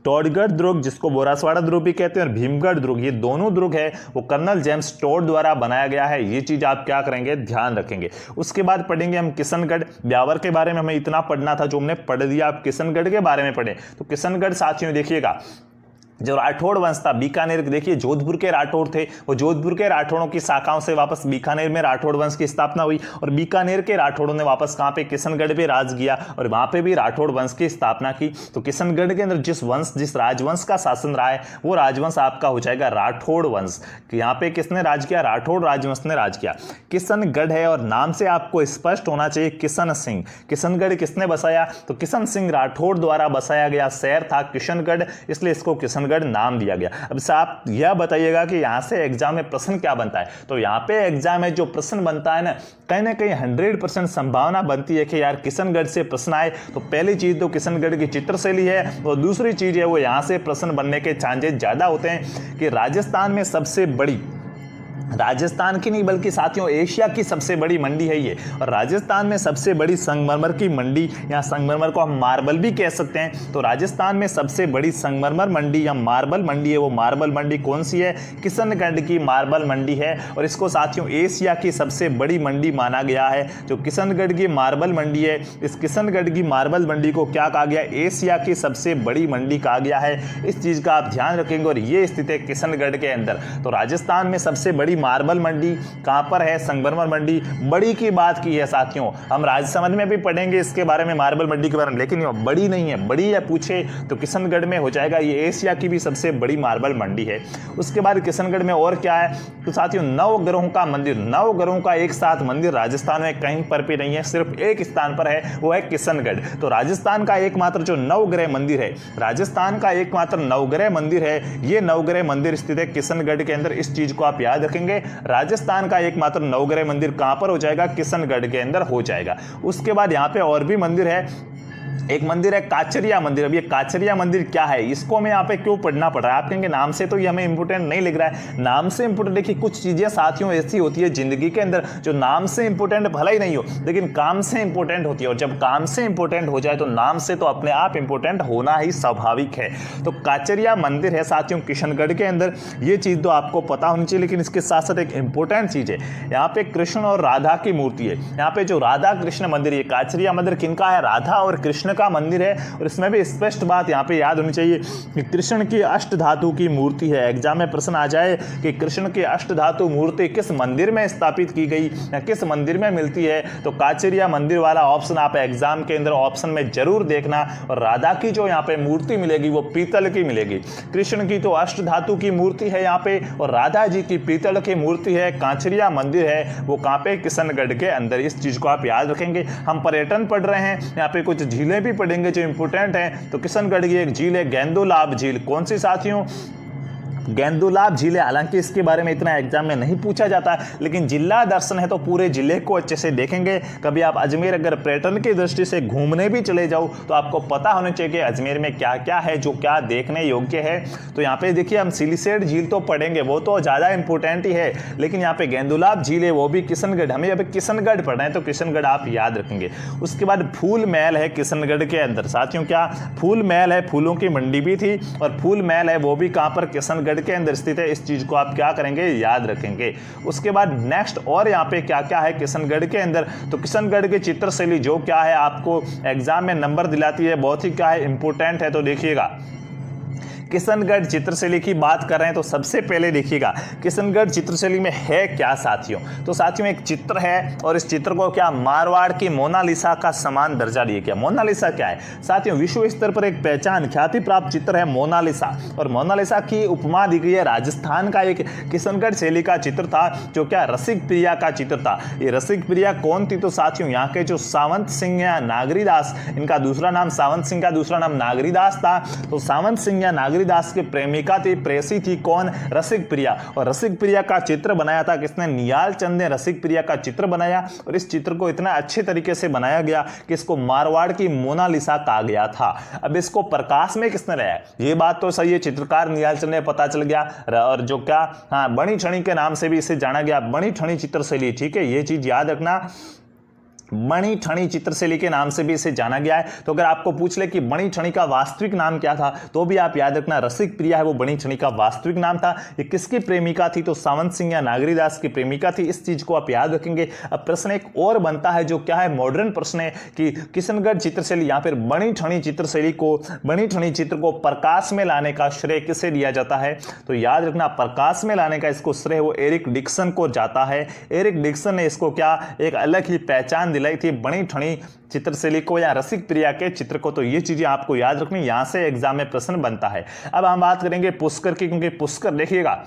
टोडगढ़ दुर्ग, जिसको बोरासवाड़ा दुर्ग भी कहते हैं, और भीमगढ़ दुर्ग, ये दोनों दुर्ग है वो कर्नल जेम्स टोड द्वारा बनाया गया है। ये चीज आप क्या करेंगे, ध्यान रखेंगे। उसके बाद पढ़ेंगे हम किशनगढ़। ब्यावर के बारे में हमें इतना पढ़ना था जो हमने पढ़ दिया, आप किशनगढ़ के बारे में पढ़े। तो किशनगढ़ साथियों देखिएगा, जो राठौड़ वंश था, बीकानेर, देखिए जोधपुर के राठौड़ थे, वो जोधपुर के राठौड़ों की शाखाओं से वापस बीकानेर में राठौड़ वंश की स्थापना हुई, और बीकानेर के राठौड़ों ने वापस कहां पे, किशनगढ़ पे राज किया, और वहां पे भी राठौड़ वंश की स्थापना की। तो किशनगढ़ के अंदर जिस राजवंश का शासन रहा है वो राजवंश आपका हो जाएगा राठौड़ वंश। यहाँ पे किसने राज किया, राठौड़ राजवंश ने राज किया। किशनगढ़ है और नाम से आपको स्पष्ट होना चाहिए किशन सिंह। किशनगढ़ किसने बसाया, तो किशन सिंह राठौड़ द्वारा बसाया गया शहर था किशनगढ़, इसलिए इसको किशन किशनगढ़ नाम दिया गया। अब से आप यह बताइएगा कि यहाँ से एग्जाम में प्रश्न क्या बनता है। तो यहाँ पे एग्जाम में जो प्रश्न बनता है ना कहीं 100% संभावना बनती है कि यार किशनगढ़ से प्रश्न आए। तो पहली चीज तो किशनगढ़ की चित्रशैली है, और दूसरी चीज है वो यहाँ से प्रश्न बनने के चांसेस ज्यादा होते हैं कि राजस्थान में सबसे बड़ी, राजस्थान की नहीं बल्कि साथियों एशिया की सबसे बड़ी मंडी है ये, और राजस्थान में सबसे बड़ी संगमरमर की मंडी, या संगमरमर को हम मार्बल भी कह सकते हैं। तो राजस्थान में सबसे बड़ी संगमरमर मंडी या मार्बल मंडी है, वो मार्बल मंडी कौन सी है? किशनगढ़ की मार्बल मंडी है, और इसको साथियों एशिया की सबसे बड़ी मंडी माना गया है। जो किशनगढ़ की मार्बल मंडी है, इस किशनगढ़ की मार्बल मंडी को क्या कहा गया? एशिया की सबसे बड़ी मंडी कहा गया है। इस चीज का आप ध्यान रखेंगे, और ये स्थित है किशनगढ़ के अंदर। तो राजस्थान में सबसे बड़ी मार्बल मंडी कहां पर है? संगमरमर मंडी। बड़ी की बात की है साथियों, हम राजसमंद में भी पढ़ेंगे इसके बारे में, मार्बल मंडी के बारे में, लेकिन ये बड़ी नहीं है। बड़ी या पूछे तो किशनगढ़ में हो जाएगा, ये एशिया की भी सबसे बड़ी मार्बल मंडी है। उसके बाद किशनगढ़ में और क्या है? तो साथियों नवग्रहों का मंदिर, नवग्रहों का एक साथ मंदिर राजस्थान में कहीं पर भी नहीं है, सिर्फ एक स्थान पर है, वो है किशनगढ़। तो राजस्थान का एकमात्र जो नवग्रह मंदिर है, राजस्थान का एकमात्र नवग्रह मंदिर है, ये नवग्रह मंदिर स्थित है किशनगढ़ के अंदर। इस चीज को आप याद रखेंगे, राजस्थान का एकमात्र नवग्रह मंदिर कहां पर हो जाएगा? किशनगढ़ के अंदर हो जाएगा। उसके बाद यहां पे और भी मंदिर है, एक मंदिर है काचरिया मंदिर। अब ये काचरिया मंदिर क्या है, इसको हमें यहाँ पे क्यों पढ़ना पड़ रहा है? आप कहेंगे नाम से तो ये हमें इंपोर्टेंट नहीं लग रहा है। नाम से इंपोर्टेंट, देखिए कुछ चीजें साथियों ऐसी होती है जिंदगी के अंदर जो नाम से इंपोर्टेंट भला ही नहीं हो, लेकिन काम से इंपोर्टेंट होती है, और जब काम से इंपोर्टेंट हो जाए तो नाम से तो अपने आप इंपोर्टेंट होना ही स्वाभाविक है। तो काचरिया मंदिर है साथियों किशनगढ़ के अंदर, ये चीज तो आपको पता होनी चाहिए। लेकिन इसके साथ साथ एक इंपॉर्टेंट चीज है, यहाँ पे कृष्ण और राधा की मूर्ति है। यहाँ पे जो राधा कृष्ण मंदिर, ये काचरिया मंदिर किनका है? राधा और कृष्ण का मंदिर है। और इसमें भी स्पष्ट बात यहाँ पे याद होनी चाहिए कि कृष्ण की अष्ट धातु की मूर्ति है। एग्जाम में प्रश्न आ जाए कि कृष्ण की अष्ट धातु मूर्ति किस मंदिर में स्थापित की गई या किस मंदिर में मिलती है, तो काचरिया मंदिर वाला ऑप्शन आप एग्जाम के अंदर ऑप्शन में जरूर देखना। और राधा की जो यहाँ पे मूर्ति मिलेगी वो पीतल की मिलेगी। कृष्ण की तो अष्ट धातु की मूर्ति है यहाँ पे, और राधा जी की पीतल की मूर्ति है। काचरिया मंदिर है वो कहाँ पे? किशनगढ़ के अंदर। इस चीज को आप याद रखेंगे। हम पर्यटन पढ़ रहे हैं, यहाँ पे कुछ झीलें भी पढ़ेंगे जो इंपोर्टेंट है। तो किशनगढ़ की एक झील है गेंदोलाब झील। कौन सी साथियों? गेंदोलाब झील है। हालांकि इसके बारे में इतना एग्जाम में नहीं पूछा जाता, लेकिन जिला दर्शन है तो पूरे जिले को अच्छे से देखेंगे। कभी आप अजमेर अगर पर्यटन की दृष्टि से घूमने भी चले जाओ तो आपको पता होना चाहिए कि अजमेर में क्या क्या है जो क्या देखने योग्य है। तो यहाँ पे देखिए हम सिलीसेट झील तो पढ़ेंगे, वो तो ज्यादा इंपॉर्टेंट ही है, लेकिन यहाँ पे गेंदोलाब झील है वो भी किशनगढ़, हमें यहाँ पे किशनगढ़ पढ़ना है तो किशनगढ़ आप याद रखेंगे। उसके बाद फूल महल है किशनगढ़ के अंदर। साथियों क्या फूल महल है? फूलों की मंडी भी थी, और फूल महल है वो भी कहाँ पर? किशनगढ़ के अंदर स्थित है। इस चीज को आप क्या करेंगे? याद रखेंगे। उसके बाद नेक्स्ट और यहाँ पे क्या क्या है किशनगढ़ के अंदर? तो किशनगढ़ की चित्रशैली जो क्या है आपको एग्जाम में नंबर दिलाती है, बहुत ही क्या है इंपॉर्टेंट है। तो देखिएगा किशनगढ़ चित्रशैली की बात कर रहे हैं तो सबसे पहले देखिएगा किशनगढ़ चित्रशैली में है क्या साथियों? तो साथियों एक चित्र है, और इस चित्र को क्या मारवाड़ की मोनालिसा का समान दर्जा दिया गया। मोनालिसा क्या है साथियों? विश्व स्तर पर एक पहचान ख्याति प्राप्त चित्र है मोनालिसा, और मोनालिसा की उपमा दी गई है राजस्थान का एक किशनगढ़ शैली का चित्र था जो क्या रसिक प्रिया का चित्र था। ये रसिक प्रिया कौन थी? तो साथियों यहाँ के जो सावंत सिंह या नागरीदास, इनका दूसरा नाम सावंत सिंह का दूसरा नाम नागरीदास था। तो सावंत सिंह या नागरीदास की प्रेमिका थी, प्रेसी थी कौन? रसिक प्रिया। और रसिक प्रिया का चित्र बनाया था किसने? नियाल चंद ने रसिक प्रिया का चित्र बनाया, और इस चित्र को इतना अच्छे तरीके से बनाया गया कि इसको मारवाड़ की मोनालिसा कहा गया था। अब इसको प्रकाश में किसने लाया? ये बात तो सही है, चित्रकार नियाल चंद ने पता चल गया। और जो क्या बणी ठणी के नाम से भी इसे जाना गया, बणी ठणी चित्रशैली। ठीक है, ये चीज याद रखना, बणी ठणी चित्रशैली के नाम से भी इसे जाना गया है। तो अगर आपको पूछ ले कि बणी ठणी का वास्तविक नाम क्या था, तो भी आप याद रखना रसिक प्रिया है वो बणी ठणी का वास्तविक नाम था। ये किसकी प्रेमिका थी? तो सावंत सिंह या नागरीदास की प्रेमिका थी। इस चीज को आप याद रखेंगे। अब प्रश्न एक और बनता है जो क्या है, मॉडर्न प्रश्न है कि किशनगढ़ चित्रशैली या फिर बणी ठणी चित्रशैली को, बणी ठणी चित्र को प्रकाश में लाने का श्रेय किसे दिया जाता है? तो याद रखना प्रकाश में लाने का इसको श्रेय वो एरिक डिक्सन को जाता है। एरिक डिक्सन ने इसको क्या एक अलग ही पहचान दिलाई थी बणी ठणी चित्रशैली को या रसिक प्रिया के चित्र को। तो ये चीजें आपको याद रखनी, यहां से एग्जाम में प्रश्न बनता है। अब हम बात करेंगे पुष्कर की, क्योंकि पुष्कर देखिएगा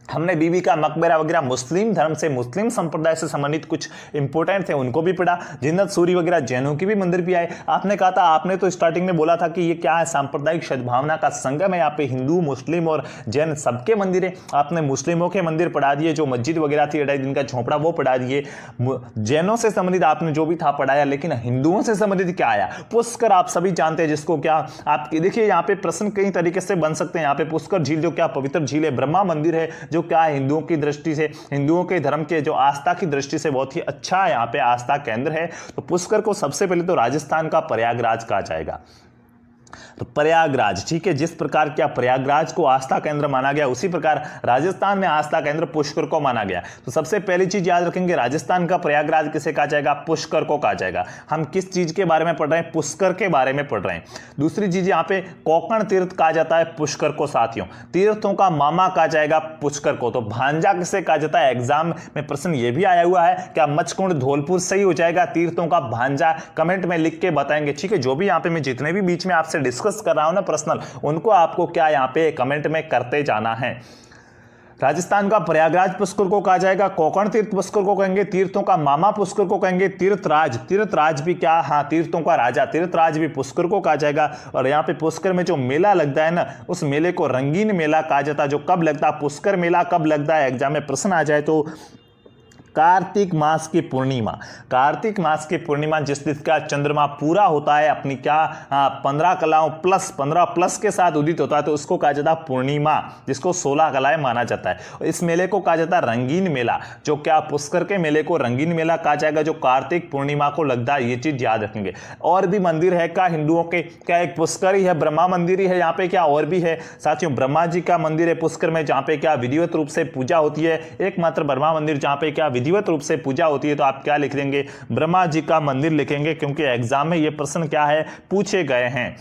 हमने बीबी का मकबरा वगैरह मुस्लिम धर्म से, मुस्लिम संप्रदाय से संबंधित कुछ इंपॉर्टेंट थे उनको भी पढ़ा। जिन्नत सूरी वगैरह जैनों की भी मंदिर भी आए। आपने कहा था, आपने तो स्टार्टिंग में बोला था कि ये क्या है, सांप्रदायिक सद्भावना का संगम है, यहाँ पे हिंदू मुस्लिम और जैन सबके मंदिर है। आपने मुस्लिमों के मंदिर पढ़ा दिए, जो मस्जिद वगैरह थी 2.5 दिन का झोपड़ा वो पढ़ा दिए। जैनों से संबंधित आपने जो भी था पढ़ाया, लेकिन हिंदुओं से संबंधित क्या आया, पुष्कर आप सभी जानते हैं, जिसको क्या आप देखिए यहाँ पे प्रश्न कई तरीके से बन सकते हैं। यहाँ पे पुष्कर झील जो क्या पवित्र झील है, ब्रह्मा मंदिर है जो क्या है हिंदुओं की दृष्टि से, हिंदुओं के धर्म के जो आस्था की दृष्टि से बहुत ही अच्छा यहाँ पे आस्था केंद्र है। तो पुष्कर को सबसे पहले तो राजस्थान का प्रयागराज कहा जाएगा। तो प्रयागराज, ठीक है, जिस प्रकार क्या प्रयागराज को आस्था केंद्र माना गया, उसी प्रकार राजस्थान में आस्था केंद्र पुष्कर को माना गया। तो सबसे पहली चीज याद रखेंगे, राजस्थान का प्रयागराज किसे कहा जाएगा, पुष्कर को कहा जाएगा। हम किस चीज के बारे में पढ़ रहे हैं, पुष्कर के बारे में पढ़ रहे हैं। दूसरी चीज यहाँ पे कोकण तीर्थ कहा जाता है पुष्कर को। साथियों, तीर्थों का मामा कहा जाएगा पुष्कर को। तो भांजा किसे कहा जाता है, एग्जाम में प्रश्न ये भी आया हुआ है, क्या मचकुंड धौलपुर सही हो जाएगा, तीर्थों का भांजा, कमेंट में लिख के बताएंगे, ठीक है। जो भी यहाँ पे मैं जितने भी बीच में आपसे डिस्कस कर रहा हूं ना पर्सनल, उनको आपको क्या यहां पे कमेंट में करते जाना है। राजस्थान का प्रयागराज पुष्कर को कहा जाएगा, कोकण तीर्थ पुष्कर को कहेंगे, तीर्थों का मामा पुष्कर को कहेंगे, तीर्थराज, तीर्थराज भी क्या, हाँ, तीर्थों का राजा, तीर्थराज भी पुष्कर को कहा जाएगा। और यहाँ पे पुष्कर में जो मेला लगता है ना, उस मेले को रंगीन मेला कहा जाता है। जो कब लगता है पुष्कर मेला, कब लगता है, एग्जाम में प्रश्न आ जाए तो कार्तिक मास की पूर्णिमा, कार्तिक मास की पूर्णिमा जिस दिन का चंद्रमा पूरा होता है अपनी क्या 15 कलाओं प्लस, 15 प्लस के साथ उदित होता है, तो उसको कहा जाता है पूर्णिमा, जिसको 16 कलाएं माना जाता है। इस मेले को कहा जाता है रंगीन मेला। जो क्या पुष्कर के मेले को रंगीन मेला कहा जाएगा, जो कार्तिक पूर्णिमा को लगता है, ये चीज याद रखेंगे। और भी मंदिर है क्या हिंदुओं के, क्या एक पुष्कर ही है, ब्रह्मा मंदिर ही है यहाँ पे, क्या और भी है साथियों, ब्रह्मा जी का मंदिर है पुष्कर में, जहाँ पे क्या विधिवत रूप से पूजा होती है, एकमात्र ब्रह्मा मंदिर जहाँ पे क्या विधिवत रूप से पूजा होती है। तो आप क्या लिख देंगे, ब्रह्मा जी का मंदिर लिखेंगे, क्योंकि एग्जाम में ये प्रश्न क्या है पूछे गए हैं।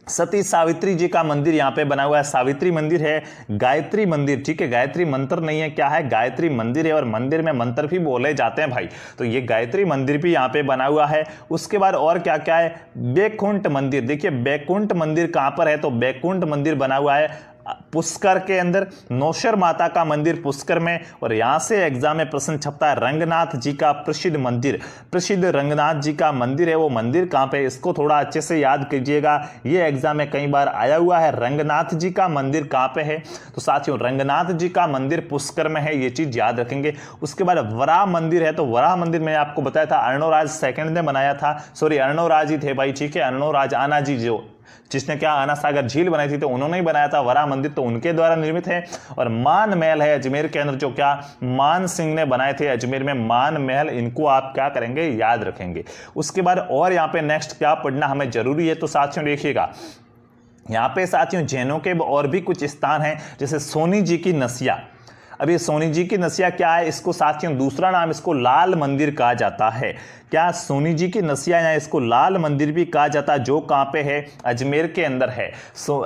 सती सावित्री जी का मंदिर यहाँ पे बना हुआ है, सावित्री मंदिर है। गायत्री मंदिर, ठीक है, गायत्री मंत्र नहीं है, क्या है, गायत्री मंदिर है, और मंदिर में मंत्र भी बोले जाते हैं भाई, तो ये गायत्री मंदिर भी यहाँ पे बना हुआ है। उसके बाद और क्या क्या है, बैकुंठ मंदिर। देखिए बैकुंठ मंदिर कहाँ पर है, तो बैकुंठ मंदिर बना हुआ है पुष्कर के अंदर, नौशर माता का मंदिर पुष्कर में। और यहां से एग्जाम में प्रश्न छपता है रंगनाथ जी का प्रसिद्ध मंदिर, प्रसिद्ध रंगनाथ जी का मंदिर है, वो मंदिर कहां पे, इसको थोड़ा अच्छे से याद कीजिएगा, ये एग्जाम में कई बार आया हुआ है। रंगनाथ जी का मंदिर कहां पे है, तो साथियों रंगनाथ जी का मंदिर पुष्कर में है, ये चीज याद रखेंगे। उसके बाद वराह मंदिर है, तो वराह मंदिर मैंने आपको बताया था अर्णोराज सेकंड ने बनाया था, सॉरी अर्णोराज ही थे भाई, ठीक है, अर्णोराज आना जी जो जिसने क्या आना सागर झील बनाई थी, तो उन्होंने ही बनाया था वराह मंदिर, तो उनके द्वारा निर्मित है। और मान महल है अजमेर के अंदर, जो क्या मान सिंह ने बनाए थे अजमेर में मान महल, इनको आप क्या करेंगे याद रखेंगे। उसके बाद और यहाँ पे नेक्स्ट क्या पढ़ना हमें जरूरी है, तो साथियों देखिएगा यहाँ पे साथियों जैनों के और भी कुछ स्थान हैं, जैसे सोनी जी की नसिया। अब ये सोनी जी की नसिया क्या है, इसको साथियों दूसरा नाम इसको लाल मंदिर कहा जाता है। क्या सोनी जी की नसिया या इसको लाल मंदिर भी कहा जाता है, जो कहां पे है, अजमेर के अंदर है।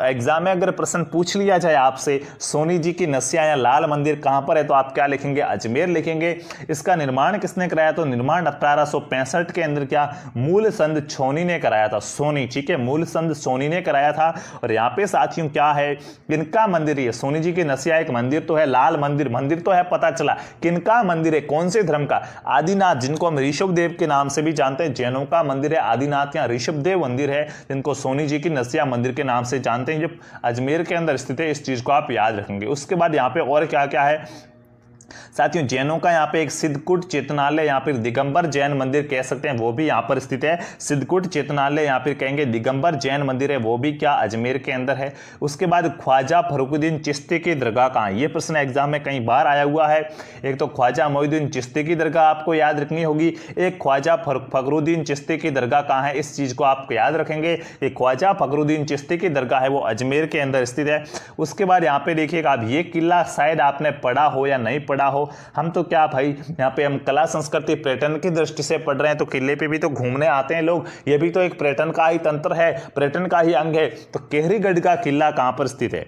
एग्जाम में अगर प्रश्न पूछ लिया जाए आपसे सोनी जी की नसिया या लाल मंदिर कहां पर है, तो आप क्या लिखेंगे, अजमेर लिखेंगे। इसका निर्माण किसने कराया, तो निर्माण 1865 के अंदर क्या मूल संत सोनी ने कराया था, सोनी, ठीक है, मूल संत सोनी ने कराया था। और यहाँ पे साथियों क्या है, किनका मंदिर है, सोनी जी की नसिया एक मंदिर तो है, लाल मंदिर मंदिर तो है, पता चला किनका मंदिर है, कौन से धर्म का, आदिनाथ, जिनको हम ऋषभ देव के नाम से भी जानते हैं, जैनों का मंदिर है आदिनाथ या ऋषभ देव मंदिर है, जिनको सोनी जी की नसिया मंदिर के नाम से जानते हैं, जो अजमेर के अंदर स्थित है। इस चीज को आप याद रखेंगे। उसके बाद यहाँ पे और क्या क्या है साथियों, जैनों का यहाँ पे एक सिद्धकूट चेतनालय, यहाँ पर दिगंबर जैन मंदिर कह सकते हैं, वो भी यहाँ पर स्थित है। सिद्धकूट चेतनालय यहाँ पर कहेंगे, दिगंबर जैन मंदिर है, वो भी क्या अजमेर के अंदर है। उसके बाद ख्वाजा फरुखुद्दीन चिश्ती की दरगाह कहाँ, ये प्रश्न एग्जाम में कई बार आया हुआ है। एक तो ख्वाजा मोइनुद्दीन चिश्ती की दरगाह आपको याद रखनी होगी, एक ख्वाजा फखरुद्दीन चिश्ती की दरगाह कहाँ है, इस चीज को आप याद रखेंगे। एक ख्वाजा फखरुद्दीन चिश्ती की दरगाह है, वो अजमेर के अंदर स्थित है। उसके बाद यहाँ पे देखिएगा, अब ये किला शायद आपने पढ़ा हो या नहीं पढ़ा हो, हम तो क्या भाई यहाँ पे हम कला संस्कृति पर्यटन की दृष्टि से पढ़ रहे हैं, तो किले पे भी तो घूमने आते हैं लोग, ये भी तो एक पर्यटन का ही तंत्र है, पर्यटन का ही अंग है। तो केहरीगढ़ का किला कहां पर स्थित है,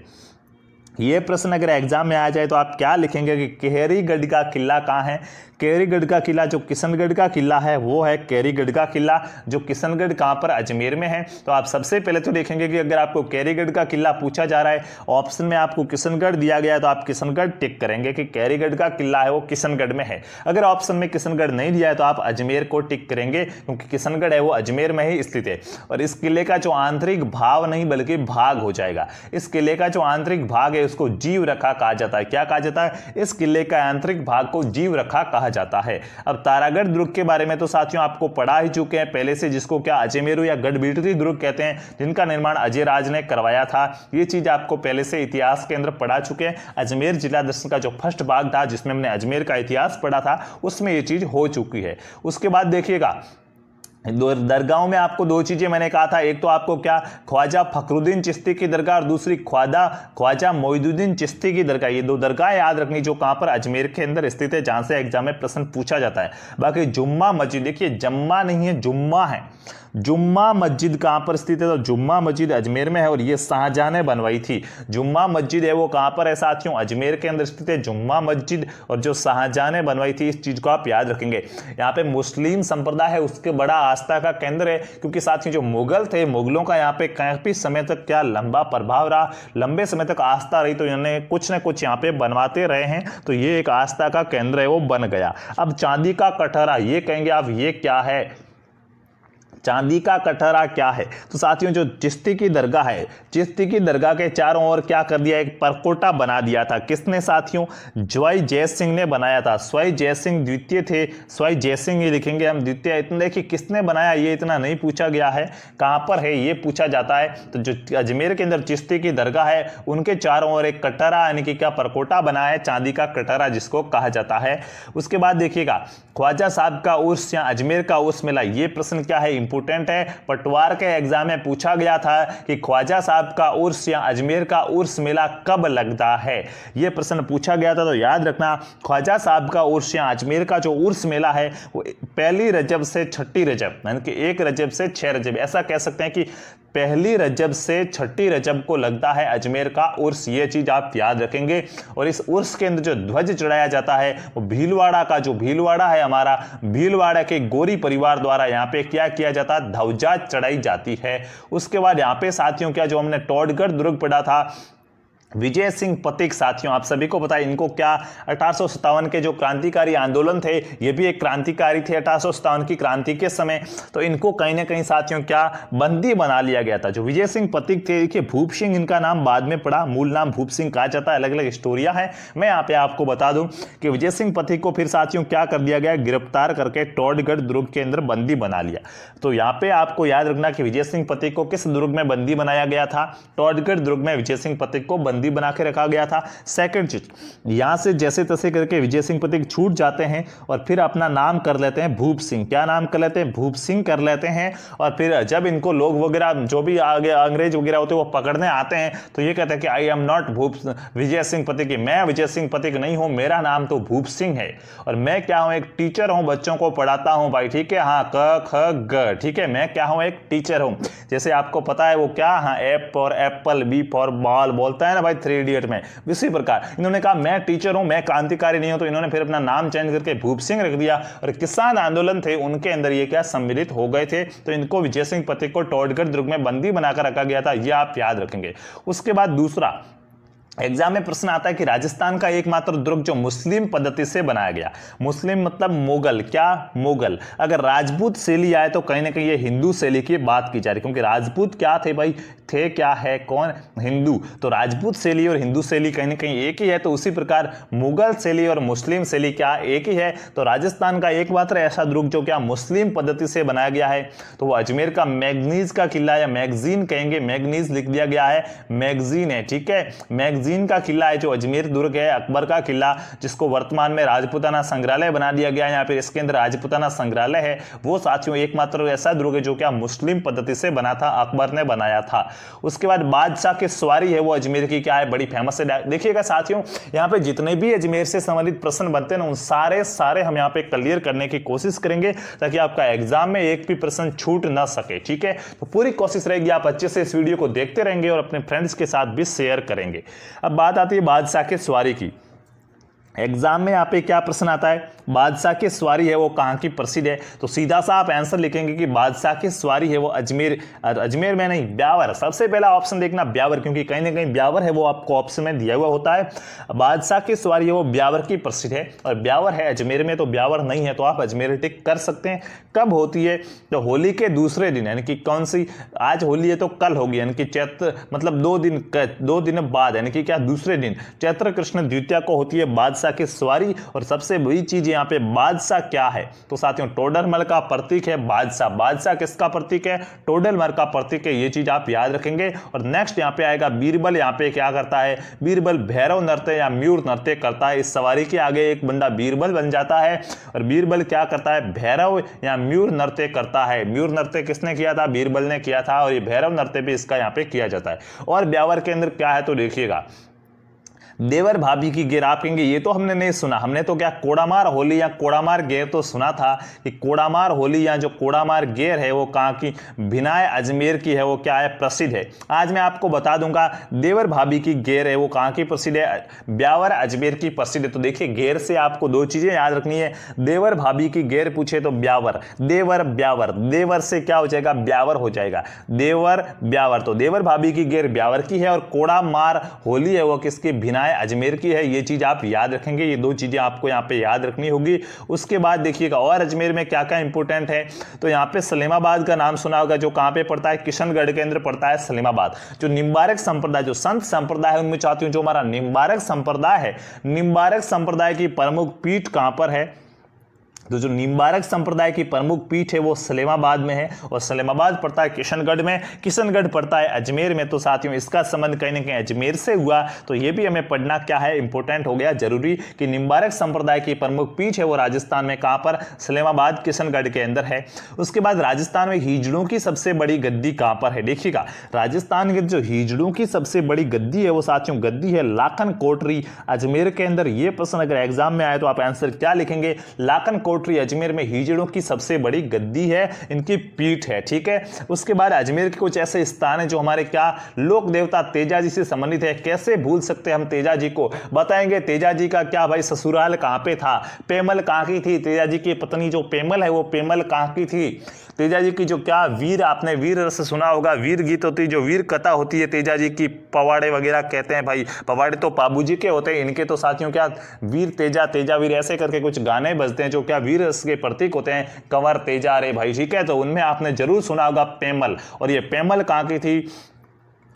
ये प्रश्न अगर एग्जाम में आ जाए तो आप क्या लिखेंगे कि केहरीगढ़ का किला कहाँ है। केहरीगढ़ का किला जो किशनगढ़ का किला है वो है केहरीगढ़ का किला, जो किशनगढ़ कहाँ पर, अजमेर में है। तो आप सबसे पहले तो देखेंगे कि अगर आपको केहरीगढ़ का किला पूछा जा रहा है, ऑप्शन में आपको किशनगढ़ दिया गया है, तो आप किशनगढ़ टिक करेंगे कि केहरीगढ़ का किला है वो किशनगढ़ में है। अगर ऑप्शन में किशनगढ़ नहीं दिया है तो आप अजमेर को टिक करेंगे, क्योंकि किशनगढ़ है वो अजमेर में ही स्थित है। और इस किले का जो आंतरिक भाव नहीं बल्कि भाग हो जाएगा, इस किले का जो आंतरिक भाग है उसको जीव रखा कहा जाता है। क्या कहा जाता है? इस किले का आंतरिक भाग को जीव रखा कहा जाता है। अब तारागढ़ दुर्ग के बारे में तो साथियों आपको पढ़ा ही चुके हैं पहले से, जिसको क्या अजमेरू या गढ़बीटरी दुर्ग कहते हैं, जिनका निर्माण अजय राज ने करवाया था। ये चीज आपको पहले से इतिहास के अंदर पढ़ा चुके हैं। अजमेर जिला दर्शन का जो फर्स्ट भाग था जिसमें हमने अजमेर का इतिहास पढ़ा था, उसमें ये चीज हो चुकी है। उसके बाद देखिएगा दरगाहों में आपको दो चीजें मैंने कहा था, एक तो आपको क्या ख्वाजा फखरुद्दीन चिश्ती की दरगाह और दूसरी ख्वाजा मोइनुद्दीन चिश्ती की दरगाह। ये दो दरगाह याद रखनी जो कहां पर, अजमेर के अंदर स्थित है, जहां से एग्जाम में प्रश्न पूछा जाता है। बाकी जुम्मा मस्जिद, देखिए जम्मा नहीं है जुम्मा है, जुम्मा मस्जिद कहां पर स्थित है? तो जुम्मा मस्जिद अजमेर में है और ये शाहजहां ने बनवाई थी। जुम्मा मस्जिद है वो कहां पर है साथियों? अजमेर के अंदर स्थित है जुम्मा मस्जिद, और जो शाहजहां ने बनवाई थी, इस चीज को आप याद रखेंगे। यहाँ पे मुस्लिम संप्रदाय है उसके बड़ा आस्था का केंद्र है, क्योंकि साथियों जो मुगल थे, मुगलों का यहाँ पे काफी समय तक क्या लंबा प्रभाव रहा, लंबे समय तक आस्था रही, तो इन्होंने कुछ ना कुछ यहाँ पे बनवाते रहे हैं, तो ये एक आस्था का केंद्र है वो बन गया। अब चांदी का कटहरा, ये कहेंगे आप ये क्या है? चांदी का कटहरा क्या है? तो साथियों जो चिश्ती की दरगाह है, चिश्ती की दरगाह के चारों ओर क्या कर दिया? एक परकोटा बना दिया था। किसने साथियों? ज्वाई जय सिंह ने बनाया था। स्वाई जय सिंह द्वितीय थे, स्वाई जय सिंह ही लिखेंगे हम द्वितीय। इतना देखिए किसने बनाया ये इतना नहीं पूछा गया है, कहां पर है ये पूछा जाता है। तो जो अजमेर के अंदर चिश्ती की दरगाह है उनके चारों ओर एक कटहरा यानी कि क्या परकोटा बना है, चांदी का कटहरा जिसको कहा जाता है। उसके बाद देखिएगा ख्वाजा साहब का उर्स या अजमेर का उर्स मेला, ये प्रश्न क्या है? इंपोर्टेंट है, पटवार के एग्जाम में पूछा गया था कि ख्वाजा साहब का उर्स या अजमेर का उर्स मेला कब लगता है, यह प्रश्न पूछा गया था। तो याद रखना ख्वाजा साहब का उर्स या अजमेर का जो उर्स मेला है वो पहली रजब से छठी रजब, यानी कि 1 रजब से 6 रजब, ऐसा कह सकते हैं कि पहली रजब से छठी रजब को लगता है अजमेर का उर्स। ये चीज आप याद रखेंगे। और इस उर्स के अंदर जो ध्वज चढ़ाया जाता है वो भीलवाड़ा का, जो भीलवाड़ा है हमारा, भीलवाड़ा के गोरी परिवार द्वारा यहाँ पे क्या किया जाता है? ध्वजा चढ़ाई जाती है। उसके बाद यहाँ पे साथियों क्या, जो हमने टोडगढ़ दुर्ग पढ़ा था, विजय सिंह पथिक, साथियों आप सभी को पता है इनको क्या 1857 के जो क्रांतिकारी आंदोलन थे, ये भी एक क्रांतिकारी थे 1857 की क्रांति के समय, तो इनको कहीं ना कहीं साथियों क्या बंदी बना लिया गया था। जो विजय सिंह पथिक थे, देखिए भूप सिंह इनका नाम बाद में पड़ा, मूल नाम भूप सिंह कहा जाता है, अलग अलग स्टोरियां हैं। मैं यहाँ पे आपको बता दूं कि विजय सिंह पथिक को फिर साथियों क्या कर दिया गया? गिरफ्तार करके टोडगढ़ दुर्ग के अंदर बंदी बना लिया। तो यहाँ पे आपको याद रखना कि विजय सिंह पथिक को किस दुर्ग में बंदी बनाया गया था? टोडगढ़ दुर्ग में विजय सिंह पथिक को बंदी बना के रखा गया था। सेकंड चीज, यहां से जैसे तैसे करके विजय सिंह पथिक छूट जाते हैं और फिर अपना नाम कर लेते हैं भूप सिंह। क्या नाम कर लेते हैं? भूप सिंह कर लेते हैं। और फिर जब इनको लोग वगैरह जो भी आगे अंग्रेज वगैरह होते हैं वो पकड़ने आते हैं तो ये कहते हैं कि I am not Vijay Singh Pathik, मैं विजय सिंह पथिक नहीं हूं, मेरा नाम तो भूप सिंह है और मैं क्या हूं? एक टीचर हूं, बच्चों को पढ़ाता हूं भाई, ठीक है। हाँ, क ख ग, ठीक है, मैं क्या हूं? एक टीचर हूं। जैसे आपको पता है वो क्या, हाँ, A for apple, B for ball बोलता है ना भाई 3 इडियट में, इसी प्रकार इन्होंने कहा मैं टीचर हूं, मैं क्रांतिकारी नहीं हूं, तो इन्होंने फिर अपना नाम चेंज करके भूप सिंह रख दिया। और किसान आंदोलन थे उनके अंदर ये क्या सम्मिलित हो गए थे, तो इनको विजय सिंह पथिक को टोडगढ़ दुर्ग में बंदी बनाकर रखा गया था, ये आप याद रखेंगे। उसके बाद दूसरा एग्जाम में प्रश्न आता है कि राजस्थान का एकमात्र दुर्ग जो मुस्लिम पद्धति से बनाया गया, मुस्लिम मतलब मुगल, क्या मुगल। अगर राजपूत शैली आए तो कहीं ना कहीं ये हिंदू शैली की बात की जा रही, क्योंकि राजपूत क्या थे भाई, थे क्या है कौन? हिंदू। तो राजपूत शैली और हिंदू शैली कहीं ना कहीं एक ही है, तो उसी प्रकार मुगल शैली और मुस्लिम शैली क्या एक ही है। तो राजस्थान का एकमात्र ऐसा दुर्ग जो क्या मुस्लिम पद्धति से बनाया गया है तो वो अजमेर का मैगनीज का किला, या मैगजीन कहेंगे, मैगनीज लिख दिया गया है, मैगजीन है, ठीक है। मैगजीन का किला है जो अजमेर दुर्ग है, अकबर का किला, जिसको वर्तमान में राजपूताना संग्रहालय बना दिया गया है, यहाँ पे इसके अंदर राजपूताना संग्रहालय है। वो साथियों एकमात्र ऐसा दुर्ग है जो क्या मुस्लिम पद्धति से बना था, अकबर ने बनाया था। उसके बाद बादशाह की सवारी है वो अजमेर की क्या है, बड़ी फेमस है। देखिएगा साथियों, यहाँ पे जितने भी अजमेर से संबंधित प्रश्न बनते हैं ना, उन सारे हम यहाँ पे क्लियर करने की कोशिश करेंगे ताकि आपका एग्जाम में एक भी प्रश्न छूट ना सके। ठीक है, तो पूरी कोशिश रहेगी आप अच्छे से इस वीडियो को देखते रहेंगे और अपने फ्रेंड्स के साथ भी शेयर करेंगे। अब बात आती है बादशाह की सवारी की। एग्जाम में यहाँ पे क्या प्रश्न आता है, बादशाह की सवारी है वो कहाँ की प्रसिद्ध है, तो सीधा सा आप आंसर लिखेंगे कि बादशाह की सवारी है वो अजमेर में नहीं, ब्यावर। सबसे पहला ऑप्शन देखना ब्यावर, क्योंकि कहीं ना कहीं ब्यावर है वो आपको ऑप्शन में दिया हुआ होता है। बादशाह की सवारी है वो ब्यावर की प्रसिद्ध है और ब्यावर है अजमेर में, तो ब्यावर नहीं है, तो आप अजमेर टिक कर सकते हैं। कब होती है, तो होली के दूसरे दिन, यानी कि कौन सी, आज होली है तो कल होगी, यानी कि चैत्र मतलब 2 दिन बाद, यानी कि क्या दूसरे दिन चैत्र कृष्ण द्वितीया को होती है बादशाह की सवारी। और सबसे बड़ी चीज यहाँ पे बादशाह क्या है, तो साथियों टोडरमल का प्रतीक है बादशाह। बादशाह किसका प्रतीक है, टोडरमल का प्रतीक है, ये चीज आप याद रखेंगे। और नेक्स्ट यहाँ पे आएगा बीरबल। यहाँ पे क्या करता है, बीरबल भैरव नृत्य या म्यूर नृत्य करता है। इस सवारी के आगे एक बंदा बीरबल बन जाता है और बीरबल क्या करता है, भैरव या म्यूर नृत्य करता है। म्यूर नृत्य किसने किया था, बीरबल ने किया था, और ये भैरव नृत्य भी इसका यहाँ पे किया जाता है। और ब्यावर के अंदर क्या है, तो देखिएगा देवर भाभी की गेर। आप कहेंगे ये तो हमने नहीं सुना, हमने तो क्या कोड़ामार होली या कोड़ामार गेर तो सुना था कि कोड़ामार होली या जो कोड़ामार गेर है वो कहाँ की, भिनाय अजमेर की है, वो क्या है, प्रसिद्ध है। आज मैं आपको बता दूंगा देवर भाभी की गेर है वो कहाँ की प्रसिद्ध है, ब्यावर अजमेर की प्रसिद्ध है। तो देखिए गेर से आपको 2 चीजें याद रखनी है, देवर भाभी की गेर पूछे तो ब्यावर, देवर ब्यावर, देवर से क्या हो जाएगा, ब्यावर हो जाएगा, देवर ब्यावर। तो देवर भाभी की गेर ब्यावर की है और कोड़ामार होली है वो किसकी, भिनाय अजमेर की है। ये चीज आप याद रखेंगे, ये 2 चीजें आपको यहाँ पे याद रखनी होगी। उसके बाद देखिएगा और अजमेर में क्या क्या इंपोर्टेंट है, तो यहाँ पे सलेमाबाद का नाम सुना होगा, जो कहाँ पे पड़ता है, किशनगढ़ के अंदर पड़ता है सलेमाबाद। जो निम्बारक संप्रदाय, जो संत संप्रदाय है, उनमें चाहती हूँ जो हमारा निम्बारक संप्रदाय है, निम्बारक संप्रदाय की प्रमुख पीठ कहां पर है, तो जो निम्बारक संप्रदाय की प्रमुख पीठ है वो सलेमाबाद में है और सलेमाबाद पड़ता है किशनगढ़ में, किशनगढ़ पड़ता है अजमेर में। तो साथियों इसका संबंध कहीं ना कहीं अजमेर से हुआ, तो ये भी हमें पढ़ना क्या है, इंपॉर्टेंट हो गया जरूरी, कि निम्बारक संप्रदाय की प्रमुख पीठ है वो राजस्थान में कहां पर, सलेमाबाद किशनगढ़ के अंदर है। उसके बाद राजस्थान में हिजड़ों की सबसे बड़ी गद्दी कहां पर है, देखिएगा राजस्थान के जो हिजड़ों की सबसे बड़ी गद्दी है वो साथियों गद्दी है लाखन कोटरी अजमेर के अंदर। ये प्रश्न अगर एग्जाम में आए तो आप आंसर क्या लिखेंगे, लाखन कोटरी अजमेर में हिजड़ों की सबसे बड़ी गद्दी है, इनकी पीठ है। ठीक है, उसके बाद अजमेर के कुछ ऐसे स्थान है जो हमारे क्या लोक देवता तेजाजी से संबंधित है। कैसे भूल सकते हैं हम तेजाजी को, बताएंगे तेजाजी का क्या भाई ससुराल कहां पे था, पेमल कहां की थी, तेजाजी की पत्नी जो पेमल है वो पेमल कहां की थी, तेजाजी की जो क्या वीर, आपने वीर रस सुना होगा, वीर गीत होती है, जो वीर कथा होती है तेजाजी की, पवाड़े वगैरह कहते हैं भाई, पवाड़े तो बाबूजी के होते हैं, इनके तो साथियों क्या वीर तेजा, तेजा वीर ऐसे करके कुछ गाने बजते हैं जो क्या वीर रस के प्रतीक होते हैं, कंवर तेजा रे भाई। ठीक है, तो उनमें आपने जरूर सुना होगा पेमल, और ये पेमल कहां की थी,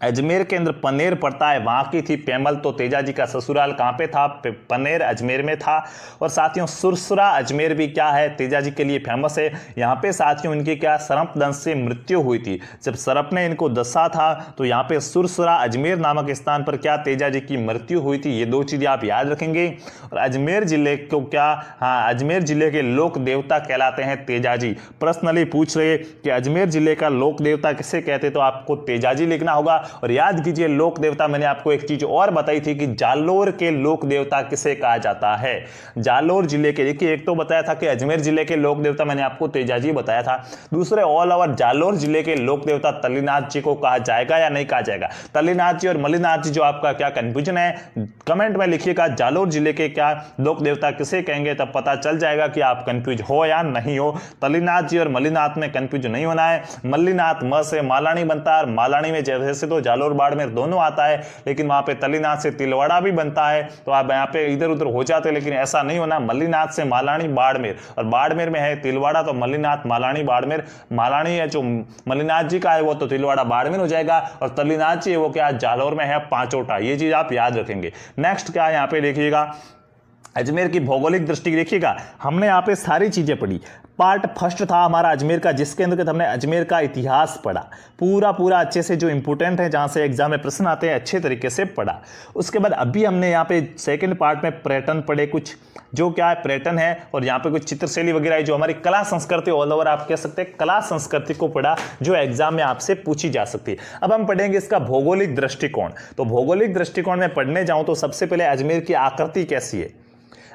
अजमेर के अंदर पनेर पड़ता है वहां की थी पेमल। तो तेजाजी का ससुराल कहां पे था, पनेर अजमेर में था। और साथियों सुरसुरा अजमेर भी क्या है, तेजाजी के लिए फेमस है। यहाँ पे साथियों इनकी क्या सर्पदंश से मृत्यु हुई थी, जब सर्प ने इनको दसा था, तो यहाँ पे सुरसुरा अजमेर नामक स्थान पर क्या तेजाजी की मृत्यु हुई थी। ये 2 चीजें आप याद रखेंगे। और अजमेर जिले को क्या, हाँ अजमेर जिले के लोक देवता कहलाते हैं तेजाजी। पर्सनली पूछ रहे कि अजमेर जिले का लोक देवता किसे कहते, तो आपको तेजाजी लिखना होगा। और याद कीजिए लोक देवता, मैंने आपको एक चीज और बताई थी कि जालोर के लोक देवता किसे कहा जाता है, जालोर जिले के। देखिए एक तो बताया था कि अजमेर जिले के लोक देवता मैंने आपको तेजाजी बताया था, दूसरे ऑल ओवर जालोर जिले के लोक देवता तल्लीनाथ जी को कहा जाएगा या नहीं कहा जाएगा। तल्लीनाथ जी और मल्लीनाथ जी जो आपका क्या कंफ्यूजन है कमेंट में लिखिएगा, जालोर जिले के क्या लोक देवता किसे कहेंगे, तब पता चल जाएगा कि आप कंफ्यूज हो या नहीं हो। तल्लीनाथ जी और मल्लीनाथ में कंफ्यूज नहीं होना है। मल्लीनाथ म से मालानी बनता है और मालानी में जैसे तो जालोर बाड़मेर दोनों आता है, लेकिन वहां पे तल्लीनाथ से तिलवाड़ा भी बनता है, तो आप यहाँ पे इधर उधर हो जाते हैं, लेकिन ऐसा नहीं होना। मल्लीनाथ से मालानी बाड़मेर, और बाड़मेर में है तिलवाड़ा, तो मल्लीनाथ मालानी बाड़मेर, मालानी है जो मल्लीनाथ जी का है वो तो तिलवाड़ा बाड़मेर हो जाएगा, और तल्लीनाथ जी वो क्या जालोर में है पांचोटा। ये चीज आप याद रखेंगे। नेक्स्ट क्या है यहाँ पे देखिएगा, अजमेर की भौगोलिक दृष्टि देखिएगा, हमने यहाँ पे सारी चीजें पढ़ी। पार्ट फर्स्ट था हमारा अजमेर का, जिसके अंतर्गत हमने अजमेर का इतिहास पढ़ा, पूरा अच्छे से, जो इंपोर्टेंट है, जहां से एग्जाम में प्रश्न आते हैं, अच्छे तरीके से पढ़ा। उसके बाद अभी हमने यहाँ पे सेकंड पार्ट में पर्यटन पढ़े, कुछ जो क्या है पर्यटन है, और यहाँ पे कुछ चित्रशैली वगैरह है, जो हमारी कला संस्कृति, ऑल ओवर आप कह सकते हैं कला संस्कृति को पढ़ा, जो एग्जाम में आपसे पूछी जा सकती है। अब हम पढ़ेंगे इसका भौगोलिक दृष्टिकोण। तो भौगोलिक दृष्टिकोण में पढ़ने जाऊं तो सबसे पहले अजमेर की आकृति कैसी है।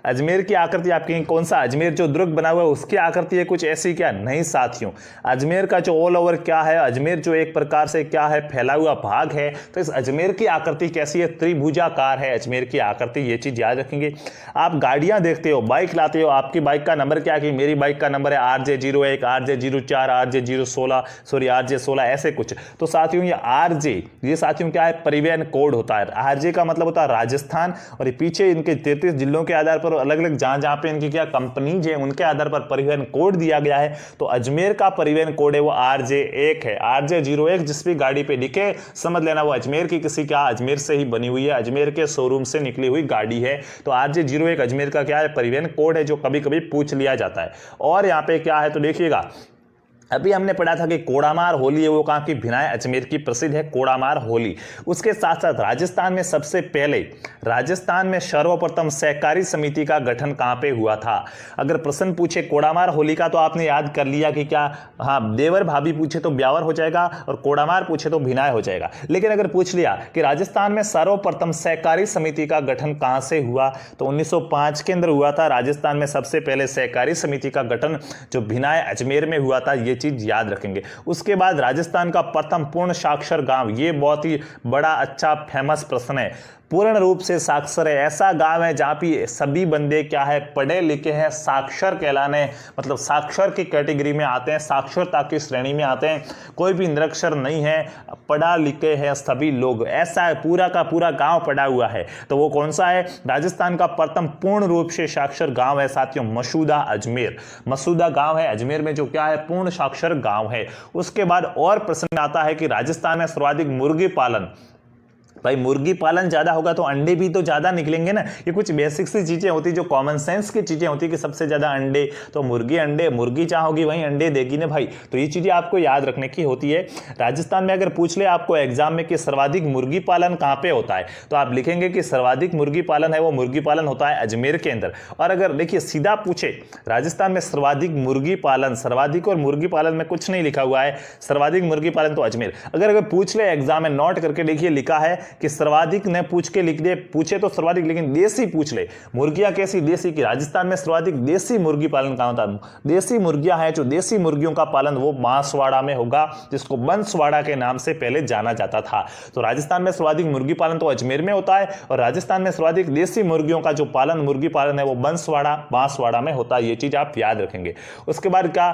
अजमेर की आकृति आपकी कौन सा, अजमेर जो दुर्ग बना हुआ है उसकी आकृति है कुछ ऐसी क्या, नहीं साथियों। अजमेर का जो ऑल ओवर क्या है, अजमेर जो एक प्रकार से क्या है, फैला हुआ भाग है। तो इस अजमेर की आकृति कैसी है, त्रिभुजाकार है अजमेर की आकृति, ये चीज याद रखेंगे। आप गाड़ियां देखते हो, बाइक लाते हो, आपकी बाइक का नंबर क्या है, कि मेरी बाइक का नंबर है RJ01, RJ04, RJ16, sorry RJ16, ऐसे कुछ। तो साथियों ये RJ, ये साथियों क्या है, परिवहन कोड होता है। RJ का मतलब होता है राजस्थान, और ये पीछे इनके 33 जिलों के आधार पर अलग अलग जहां पे इनकी क्या कंपनीज है, उनके आधार पर परिवहन कोड दिया गया है। तो अजमेर का परिवहन कोड है वो RJ1 है। RJ01 जिस भी गाड़ी पे लिखे, समझ लेना वो अजमेर की किसी क्या, अजमेर से ही बनी हुई है, अजमेर के शोरूम से निकली हुई गाड़ी है। तो RJ01 अजमेर का क्या है, परिवहन कोड है, जो कभी कभी पूछ लिया जाता है। और यहाँ पे क्या है तो देखिएगा, अभी हमने पढ़ा था कि कोड़ामार होली है वो कहाँ की, भिनाय अजमेर की प्रसिद्ध है कोड़ामार होली। उसके साथ साथ राजस्थान में सबसे पहले, राजस्थान में सर्वप्रथम सहकारी समिति का गठन कहाँ पे हुआ था। अगर प्रश्न पूछे कोड़ामार होली का तो आपने याद कर लिया कि क्या, हाँ देवर भाभी पूछे तो ब्यावर हो जाएगा, और कोड़ामार पूछे तो भिनाय हो जाएगा। लेकिन अगर पूछ लिया कि राजस्थान में सर्वप्रथम सहकारी समिति का गठन कहाँ से हुआ, तो 1905 के अंदर हुआ था। राजस्थान में सबसे पहले सहकारी समिति का गठन जो भिनाय अजमेर में हुआ था, ये चीज याद रखेंगे। उसके बाद राजस्थान का प्रथम पूर्ण साक्षर गांव, ये बहुत ही बड़ा अच्छा फेमस प्रश्न है। पूर्ण रूप से साक्षर है, ऐसा गांव है जहां पे सभी बंदे क्या है, पढ़े लिखे हैं, साक्षर कहलाने, मतलब साक्षर की कैटेगरी में आते हैं, साक्षरता की श्रेणी में आते हैं, कोई भी निरक्षर नहीं है, पढ़ा लिखे हैं सभी लोग, ऐसा है, पूरा का पूरा गांव पढ़ा हुआ है। तो वो कौन सा है, राजस्थान का प्रथम पूर्ण रूप से साक्षर गांव है साथियों, मसूदा अजमेर। मसूदा गांव है अजमेर में, जो क्या है, पूर्ण साक्षर गांव है। उसके बाद और प्रश्न आता है कि राजस्थान में सर्वाधिक मुर्गी पालन, भाई मुर्गी पालन ज्यादा होगा तो अंडे भी तो ज्यादा निकलेंगे ना। ये कुछ बेसिक सी चीजें होती, जो कॉमन सेंस की चीजें होती, कि सबसे ज्यादा अंडे तो मुर्गी, अंडे मुर्गी चाहोगी वहीं अंडे देगी ना भाई। तो ये चीजें आपको याद रखने की होती है। राजस्थान में अगर पूछ ले आपको एग्जाम में कि सर्वाधिक मुर्गी पालन कहाँ पे होता है, तो आप लिखेंगे कि सर्वाधिक मुर्गी पालन है वो मुर्गी पालन होता है अजमेर के अंदर। और अगर देखिए सीधा पूछे राजस्थान में सर्वाधिक मुर्गी पालन, सर्वाधिक और मुर्गी पालन में कुछ नहीं लिखा हुआ है, सर्वाधिक मुर्गी पालन तो अजमेर। अगर पूछ ले एग्जाम में, नोट करके देखिए लिखा है कि सर्वाधिक ने पूछ के लिख दे, पूछे तो सर्वाधिक, लेकिन देसी पूछ ले, मुर्गियां कैसी देसी, की राजस्थान में सर्वाधिक देसी मुर्गी पालन कहां होता है। देसी मुर्गियां हैं, जो देसी मुर्गियों का पालन वो बांसवाड़ा में होगा, जिसको बंसवाड़ा के नाम से पहले जाना जाता था। तो राजस्थान में सर्वाधिक मुर्गी पालन तो अजमेर में होता है, और राजस्थान में सर्वाधिक देसी मुर्गियों का जो पालन, मुर्गी पालन है वो बंसवाड़ा, बांसवाड़ा में होता है। ये चीज आप याद रखेंगे। उसके बाद क्या,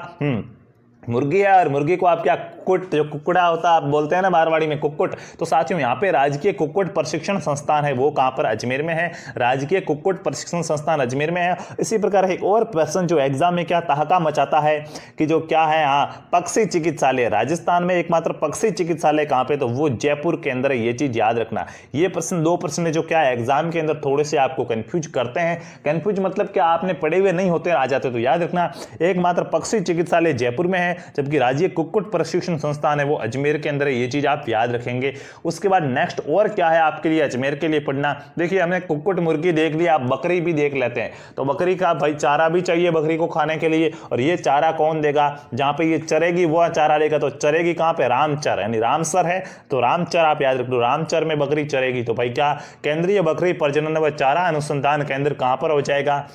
मुर्गी है, और मुर्गी को आप क्या, कुक्कुट, जो कुक्कुड़ा होता है आप बोलते हैं ना मारवाड़ी में, कुक्कुट। तो साथियों यहाँ पे राजकीय कुक्कुट प्रशिक्षण संस्थान है, वो कहाँ पर, अजमेर में है। राजकीय कुक्कुट प्रशिक्षण संस्थान अजमेर में है। इसी प्रकार एक और प्रश्न जो एग्जाम में क्या तहका मचाता है, कि जो क्या है, हाँ पक्षी चिकित्सालय, राजस्थान में एकमात्र पक्षी चिकित्सालय कहाँ पे, तो वो जयपुर के अंदर है। ये चीज याद रखना। ये प्रश्न, दो प्रश्न जो क्या है एग्जाम के अंदर थोड़े से आपको कंफ्यूज करते हैं। कंफ्यूज मतलब क्या, आपने पढ़े हुए नहीं होते, आ जाते, तो याद रखना एकमात्र पक्षी चिकित्सालय जयपुर में है, जबकि राज्य कुक्कुट प्रशिक्षण संस्थान है वो अजमेर के अंदर है। ये चीज आप याद रखेंगे। उसके बाद नेक्स्ट और क्या है आपके लिए अजमेर के लिए पढ़ना, देखिए हमने कुक्कुट मुर्गी देख लिया, आप बकरी भी देख लेते हैं। तो बकरी का भाई चारा भी चाहिए बकरी को खाने के लिए, और ये चारा कौन देगा, जहां पे ये चरेगी वो चारा लेगा। तो चरेगी कहां पे, रामचर, यानी रामसर है तो रामचर आप याद रख लो, रामचर में बकरी चरेगी। तो भाई क्या, केंद्रीय बकरी प्रजनन व चारा अनुसंधान केंद्र कहां पर हो जाएगा,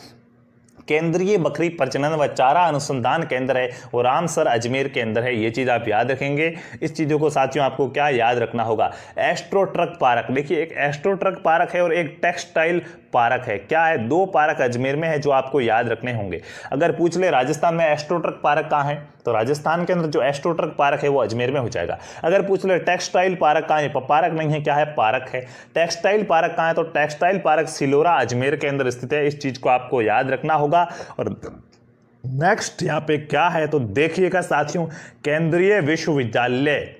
केंद्रीय बकरी प्रजनन व चारा अनुसंधान केंद्र है वो रामसर अजमेर के अंदर है। ये चीज आप याद रखेंगे। इस चीजों को साथियों आपको क्या याद रखना होगा, एस्ट्रो ट्रक पार्क, देखिए एक एस्ट्रो ट्रक पार्क है और एक टेक्सटाइल पार्क है। क्या है, दो पार्क अजमेर में है जो आपको याद रखने होंगे। अगर पूछ ले राजस्थान में एस्ट्रो ट्रक पार्क कहाँ है, तो राजस्थान के अंदर जो एस्ट्रो ट्रक पार्क है वो अजमेर में हो जाएगा। अगर पूछ ले टेक्सटाइल पार्क कहाँ है, पार्क नहीं है, क्या है, पार्क है। टेक्सटाइल पार्क कहाँ है, तो टेक्सटाइल पार्क सिलोरा अजमेर के अंदर स्थित है। इस चीज को आपको याद रखना होगा। और नेक्स्ट यहाँ पे क्या है तो देखिएगा साथियों, केंद्रीय विश्वविद्यालय,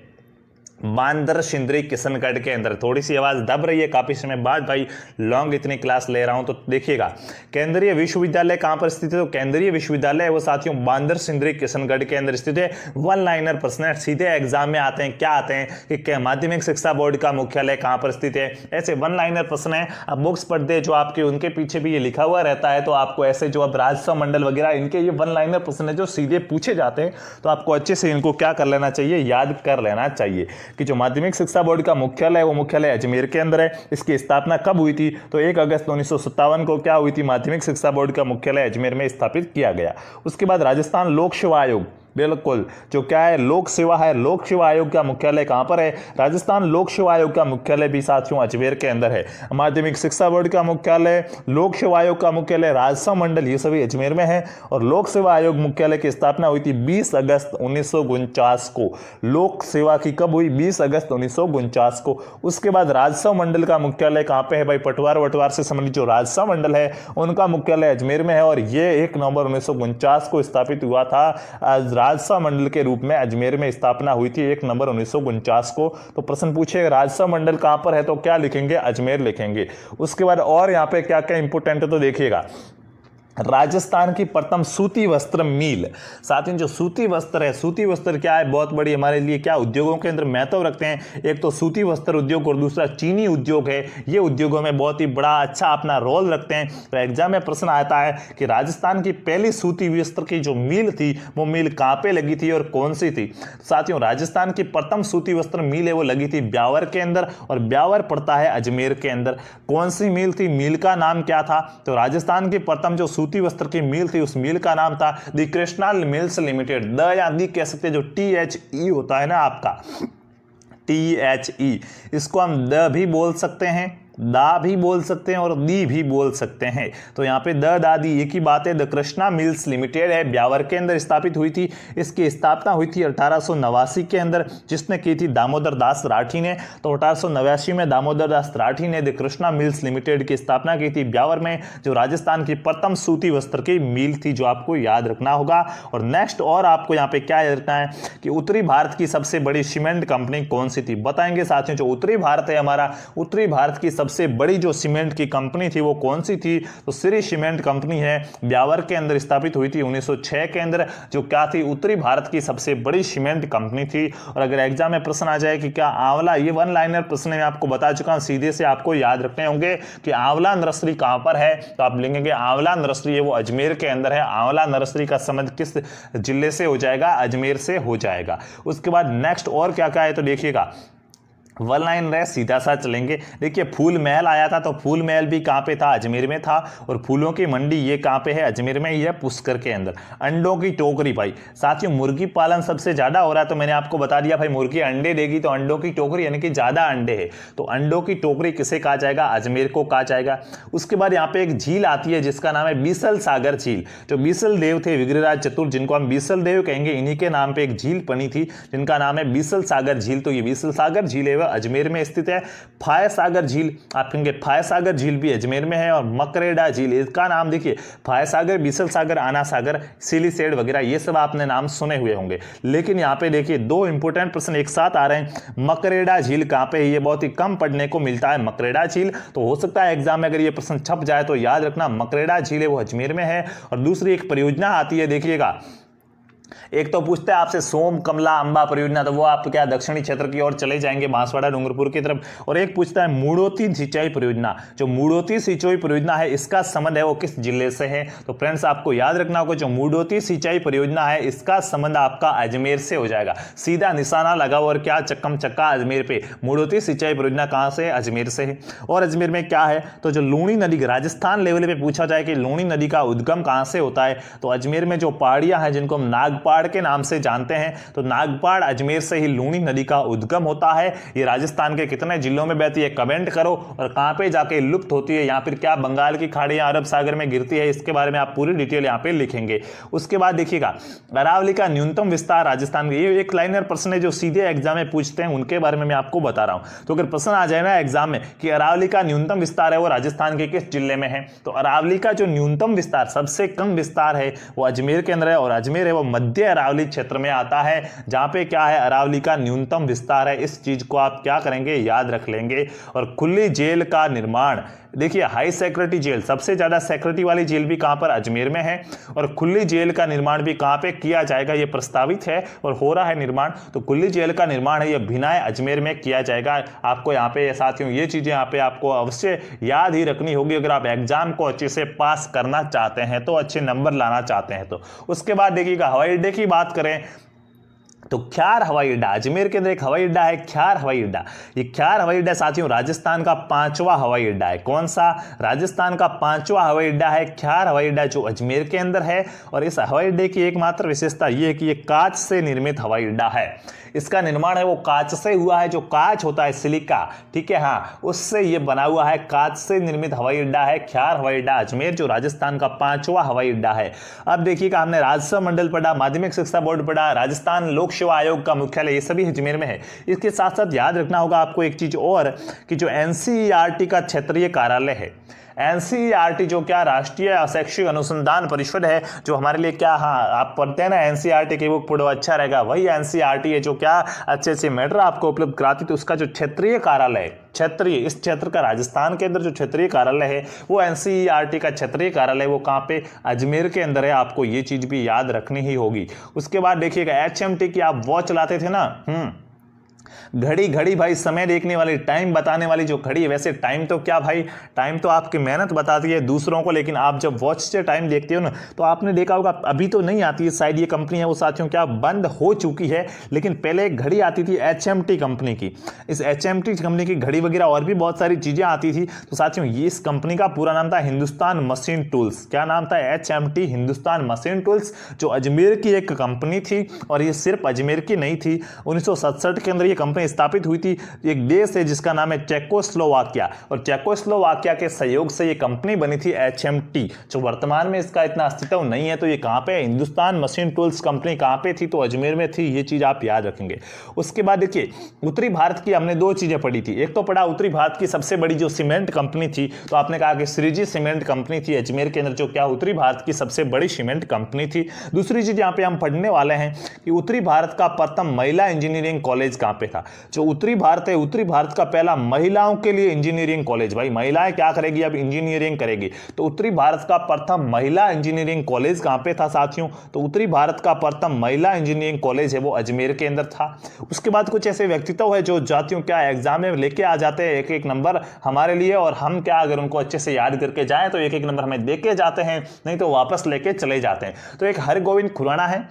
बांदर सिंदरी किशनगढ़ के अंदर। थोड़ी सी आवाज दब रही है काफी समय बाद भाई, लॉन्ग इतनी क्लास ले रहा हूं तो देखिएगा। केंद्रीय विश्वविद्यालय कहां पर स्थित है? तो केंद्रीय विश्वविद्यालय वो साथियों बांदर सिंदरी किशनगढ़ के अंदर स्थित है। वन लाइनर प्रश्न है, सीधे एग्जाम में आते हैं। क्या आते हैं कि माध्यमिक शिक्षा बोर्ड का मुख्यालय कहां पर स्थित है, ऐसे वन लाइनर प्रश्न है। अब बुक्स पढ़ते जो आपके उनके पीछे भी ये लिखा हुआ रहता है, तो आपको ऐसे जो अब राजस्व मंडल वगैरह इनके ये वन लाइनर प्रश्न है जो सीधे पूछे जाते हैं, तो आपको अच्छे से इनको क्या कर लेना चाहिए, याद कर लेना चाहिए कि जो माध्यमिक शिक्षा बोर्ड का मुख्यालय है वो मुख्यालय अजमेर के अंदर है। इसकी स्थापना कब हुई थी? तो 1 अगस्त 1957 को क्या हुई थी? माध्यमिक शिक्षा बोर्ड का मुख्यालय अजमेर में स्थापित किया गया। उसके बाद राजस्थान लोक सेवा आयोग, बिल्कुल जो क्या है लोक सेवा है, लोक सेवा आयोग का मुख्यालय कहां पर है? राजस्थान लोक सेवा आयोग का मुख्यालय भी साथियों अजमेर के अंदर है। माध्यमिक शिक्षा बोर्ड का मुख्यालय, लोक सेवा आयोग का मुख्यालय, राजस्व मंडल, ये सभी अजमेर में है। और लोक सेवा आयोग मुख्यालय की स्थापना हुई थी 20 अगस्त 1949 को। लोक सेवा की कब हुई? 20 अगस्त 1949 को। उसके बाद राजस्व मंडल का मुख्यालय कहां पे है भाई? पटवार वटवार से संबंधित जो राजस्व मंडल है उनका मुख्यालय अजमेर में है, और ये 1 नवंबर 1949 को स्थापित हुआ था। राजस्व मंडल के रूप में अजमेर में स्थापना हुई थी 1 नवंबर 1949 को। तो प्रश्न पूछे राजस्व मंडल कहां पर है, तो क्या लिखेंगे? अजमेर लिखेंगे। उसके बाद और यहां पे क्या क्या इंपोर्टेंट है तो देखिएगा, राजस्थान की प्रथम सूती वस्त्र मिल। साथ ही जो सूती वस्त्र है, सूती वस्त्र क्या है? बहुत बड़ी हमारे लिए क्या उद्योगों के अंदर महत्व रखते हैं। एक तो सूती वस्त्र उद्योग और दूसरा चीनी उद्योग है। ये उद्योगों में बहुत ही बड़ा अच्छा अपना रोल रखते हैं। तो एग्जाम में प्रश्न आता है कि राजस्थान की पहली सूती वस्त्र की जो मिल थी वो मिल कहां पे लगी थी और कौन सी थी? साथियों राजस्थान की प्रथम सूती वस्त्र मिल है वो लगी थी ब्यावर के अंदर, और ब्यावर पड़ता है अजमेर के अंदर। कौन सी मिल थी? मिल का नाम क्या था? तो राजस्थान की प्रथम जो सूती वस्त्र की मिल थी उस मिल का नाम था दी कृष्णा मिल्स लिमिटेड। द या दी कह सकते हैं, जो THE होता है ना आपका, THE, इसको हम द भी बोल सकते हैं, दा भी बोल सकते हैं और दी भी बोल सकते हैं। तो यहाँ पे द दादी एक ही बात है। द कृष्णा मिल्स लिमिटेड है, ब्यावर के अंदर स्थापित हुई थी। इसकी स्थापना हुई थी 1889 के अंदर, जिसने की थी दामोदर दास राठी ने। तो 1889 में दामोदर दास राठी ने द कृष्णा मिल्स लिमिटेड की स्थापना की थी ब्यावर में, जो राजस्थान की प्रथम सूती वस्त्र की मिल थी, जो आपको याद रखना होगा। और नेक्स्ट और आपको यहाँ पे क्या याद रखना है कि उत्तरी भारत की सबसे बड़ी सीमेंट कंपनी कौन सी थी? बताएंगे साथियों। जो उत्तरी भारत है हमारा, उत्तरी भारत की सबसे बड़ी जो सीमेंट की कंपनी थी वो कौन सी थी? तो श्री सीमेंट कंपनी है, ब्यावर के अंदर स्थापित हुई थी 1906 के अंदर, जो क्या थी? उत्तरी भारत की सबसे बड़ी सीमेंट कंपनी थी। और अगर एग्जाम में प्रश्न आ जाए कि क्या आंवला, ये वन लाइनर प्रश्न मैं आपको बता चुका हूं, सीधे से आपको याद रखने होंगे कि आंवला नर्सरी कहां पर है, तो आप लिखेंगे आंवला नर्सरी है वो अजमेर के अंदर है। आंवला नर्सरी का संबंध किस जिले से हो जाएगा? अजमेर से हो जाएगा। उसके बाद नेक्स्ट और क्या क्या है तो देखिएगा, वन लाइन रहे, सीधा सा चलेंगे। देखिए फूल महल आया था, तो फूल महल भी कहां पे था? अजमेर में था। और फूलों की मंडी ये कहां पे है? अजमेर में ही है, पुष्कर के अंदर। अंडों की टोकरी भाई, साथियों मुर्गी पालन सबसे ज्यादा हो रहा है, तो मैंने आपको बता दिया भाई मुर्गी अंडे देगी तो अंडों की टोकरी यानी कि ज्यादा अंडे है, तो अंडों की टोकरी किसे कहा जाएगा? अजमेर को कहा जाएगा। उसके बाद यहाँ पे एक झील आती है जिसका नाम है बीसल सागर झील। जो बीसल देव थे विग्रहराज चतुर, जिनको हम बीसल देव कहेंगे, इन्हीं के नाम पे एक झील बनी थी जिनका नाम है बीसल सागर झील। तो ये बीसल सागर झील है अजमेर में स्थित है। फाय सागर झील, आप कहेंगे फाय सागर झील भी अजमेर में है। और मकरेडा झील, इसका नाम देखिए, फाय सागर, बीसल सागर, आना सागर, सिलीसेड वगैरह ये सब आपने नाम सुने हुए होंगे। लेकिन यहाँ पे देखिए दो इंपोर्टेंट प्रश्न एक साथ आ रहे हैं। मकरेडा झील कहां पे है? ये बहुत ही कम पढ़ने को मिलता है मकरेडा झील, तो हो सकता है एग्जाम में अगर ये प्रश्न छप जाए तो याद रखना मकरेडा झील है वो अजमेर में है। और दूसरी एक परियोजना आती है, देखिएगा, एक तो पूछते हैं आपसे सोम कमला अंबा परियोजना, तो वो आप क्या दक्षिणी क्षेत्र की ओर चले जाएंगे, बांसवाड़ा डूंगरपुर की तरफ। और एक पूछता है मूड़ोती सिंचाई परियोजना। जो मूड़ोती सिंचाई परियोजना है इसका संबंध है वो किस जिले से है? तो फ्रेंड्स आपको याद रखना होगा, जो मूड़ोती सिंचाई परियोजना है इसका संबंध आपका अजमेर से हो जाएगा। सीधा निशाना लगाओ और क्या चक्कम चक्का अजमेर पे। मूड़ोती सिंचाई परियोजना कहां से? अजमेर से है। और अजमेर में क्या है तो जो लूणी नदी, राजस्थान लेवल पे पूछा जाए कि लूणी नदी का उद्गम कहां से होता है, तो अजमेर में जो पहाड़ियां हैं जिनको हम नागपाड़ के नाम से जानते हैं, तो नागपाड़ अजमेर से ही लूणी नदी का उद्गम होता है। ये राजस्थान के कितने जिलों में बहती है कमेंट करो, और कहां पे जाके लुप्त होती है, या फिर क्या बंगाल की खाड़ी या अरब सागर में गिरती है, इसके बारे में आप पूरी डिटेल यहां पे लिखेंगे। उसके बाद देखिएगा अरावली का न्यूनतम विस्तार राजस्थान, ये एक लाइनर प्रश्न है जो सीधे एग्जाम में पूछते हैं, उनके बारे में मैं आपको बता रहा हूं। तो अगर प्रश्न आ जाए ना एग्जाम में कि अरावली का न्यूनतम विस्तार है वो राजस्थान के किस जिले में है, तो अरावली का जो न्यूनतम विस्तार, सबसे कम विस्तार है वो अजमेर के अंदर है, और अजमेर है वो मध्य अरावली क्षेत्र में आता है, जहां पे क्या है अरावली का न्यूनतम विस्तार है। इस चीज को आप क्या करेंगे, याद रख लेंगे। और खुली जेल का निर्माण, देखिए हाई सिक्योरिटी जेल, सबसे ज्यादा सिक्योरिटी वाली जेल भी कहां पर, अजमेर में है। और खुली जेल का निर्माण भी कहां पे किया जाएगा, ये प्रस्तावित है और हो रहा है निर्माण। तो खुली जेल का निर्माण है ये भिनाय अजमेर में किया जाएगा। आपको यहाँ पे साथियों ये चीजें यहाँ पे आपको अवश्य याद ही रखनी होगी अगर आप एग्जाम को अच्छे से पास करना चाहते हैं, तो अच्छे नंबर लाना चाहते हैं तो। उसके बाद देखिएगा हवाई अड्डे की बात करें तो ख्यार हवाई अड्डा, अजमेर के अंदर एक हवाई अड्डा है ख्यार हवाई अड्डा। ये ख्यार हवाई अड्डा साथियों राजस्थान का 5वां हवाई अड्डा है। कौन सा, राजस्थान का 5वां हवाई अड्डा है ख्यार हवाई अड्डा, जो अजमेर के अंदर है। और इस हवाई अड्डे की एकमात्र विशेषता यह है कि यह कांच से निर्मित हवाई अड्डा है। इसका निर्माण है वो कांच से हुआ है, जो कांच होता है सिलिका, ठीक है, हाँ, उससे ये बना हुआ है, कांच से निर्मित हवाई अड्डा है ख्यार हवाई अड्डा अजमेर, जो राजस्थान का 5वां हवाई अड्डा है। अब देखिएगा हमने राजस्व मंडल पढ़ा, माध्यमिक शिक्षा बोर्ड पढ़ा, राजस्थान लोक सेवा आयोग का मुख्यालय, ये सभी अजमेर में है। इसके साथ साथ याद रखना होगा आपको एक चीज और कि जो एनसीईआरटी का क्षेत्रीय कार्यालय है, एनसीईआरटी जो क्या राष्ट्रीय शैक्षिक अनुसंधान परिषद है, जो हमारे लिए क्या, हाँ आप पढ़ते हैं ना एनसीईआरटी की बुक पढ़ो अच्छा रहेगा, वही एनसीईआरटी है जो क्या अच्छे अच्छे मैटर आपको उपलब्ध कराती। तो उसका जो क्षेत्रीय कार्यालय, क्षेत्रीय, इस क्षेत्र का राजस्थान के अंदर जो क्षेत्रीय कार्यालय है वो एनसीईआरटी का क्षेत्रीय कार्यालय वो कहाँ पे, अजमेर के अंदर है। आपको ये चीज भी याद रखनी ही होगी। उसके बाद देखिएगा एचएमटी की आप वॉच चलाते थे ना, घड़ी भाई समय देखने वाली, टाइम बताने वाली जो घड़ी है। वैसे टाइम तो क्या भाई, टाइम तो आपकी मेहनत बताती है दूसरों को, लेकिन आप जब वॉच से टाइम देखते हो ना तो आपने देखा होगा अभी तो नहीं आती है शायद, ये कंपनी है वो साथियों क्या बंद हो चुकी है, लेकिन पहले एक घड़ी आती थी एचएमटी कंपनी की। इस एचएमटी कंपनी की घड़ी वगैरह और भी बहुत सारी चीजें आती थी। तो साथियों ये इस कंपनी का पूरा नाम था हिंदुस्तान मशीन टूल्स। क्या नाम था, एचएमटी हिंदुस्तान मशीन टूल्स, जो अजमेर की एक कंपनी थी। और ये सिर्फ अजमेर की नहीं थी, 1967 के अंदर ये कंपनी स्थापित हुई थी। एक देश है जिसका नाम है चेकोस्लोवाकिया, और चेकोस्लोवाकिया के सहयोग से ये कंपनी बनी थी एचएमटी, जो वर्तमान में इसका इतना अस्तित्व नहीं है। तो ये कहां पे है, हिंदुस्तान मशीन टूल्स कंपनी कहां पे थी, तो अजमेर में थी। ये चीज आप याद रखेंगे। उसके बाद देखिए उत्तरी भारत की हमने दो चीजें पढ़ी थी। एक तो पढ़ा उत्तरी भारत की सबसे बड़ी जो सीमेंट कंपनी थी, तो आपने कहा कि श्रीजी सीमेंट कंपनी थी अजमेर के अंदर, जो क्या उत्तरी भारत की सबसे बड़ी सीमेंट कंपनी थी। दूसरी चीज यहां पे हम पढ़ने वाले हैं कि उत्तरी भारत का प्रथम महिला इंजीनियरिंग कॉलेज कहां पे था। जो उत्तरी भारत है, उत्तरी भारत का पहला महिलाओं के लिए इंजीनियरिंग कॉलेज, भाई महिलाएं क्या करेगी, अब इंजीनियरिंग करेगी। तो उत्तरी भारत का प्रथम महिला इंजीनियरिंग कॉलेज कहां पे था साथियों, तो उत्तरी भारत का प्रथम महिला इंजीनियरिंग कॉलेज है वो अजमेर के अंदर था। उसके बाद कुछ ऐसे व्यक्तित्व है जो जातियों क्या एग्जाम में लेके आ जाते हैं एक एक नंबर हमारे लिए, और हम क्या अगर उनको अच्छे से याद करके जाएं तो एक एक नंबर हमें देके जाते हैं, नहीं तो वापस लेके चले जाते हैं। तो एक हरगोविंद खुराना है,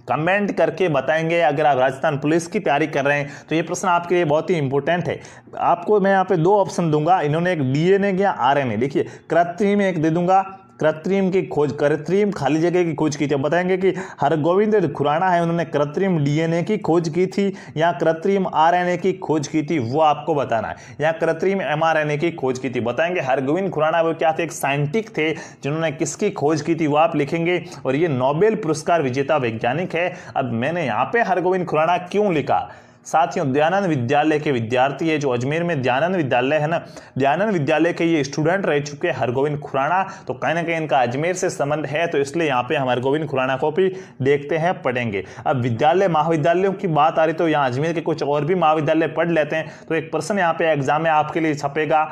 कमेंट करके बताएंगे। अगर आप राजस्थान पुलिस की तैयारी कर रहे हैं तो ये प्रश्न आपके लिए बहुत ही इंपॉर्टेंट है। आपको मैं यहाँ पे दो ऑप्शन दूंगा, इन्होंने एक डीएनए या आरएनए, देखिए कृत्रिम एक दे दूंगा, कृत्रिम की खोज, कृत्रिम खाली जगह की खोज की थी। बताएंगे कि हरगोविंद खुराना है उन्होंने कृत्रिम डीएनए की खोज की थी या कृत्रिम आरएनए की खोज की थी, वो आपको बताना है, या कृत्रिम एमआरएनए की खोज की थी। बताएंगे हरगोविंद खुराना वो क्या थे, एक साइंटिस्ट थे जिन्होंने किसकी खोज की थी वो आप लिखेंगे, और ये नोबेल पुरस्कार विजेता वैज्ञानिक है। अब मैंने यहाँ पे हरगोविंद खुराना क्यों लिखा, साथियों दयानंद विद्यालय के विद्यार्थी है, जो अजमेर में दयानंद विद्यालय है ना, दयानंद विद्यालय के ये स्टूडेंट रह चुके हैं हरगोविंद खुराना। तो कहीं ना कहीं इनका अजमेर से संबंध है, तो इसलिए यहाँ पे हम हरगोविंद खुराना को भी देखते हैं, पढ़ेंगे। अब विद्यालय महाविद्यालयों की बात आ रही तो यहाँ अजमेर के कुछ और भी महाविद्यालय पढ़ लेते हैं। तो एक प्रश्न यहाँ पे एग्जाम में आपके लिए छपेगा,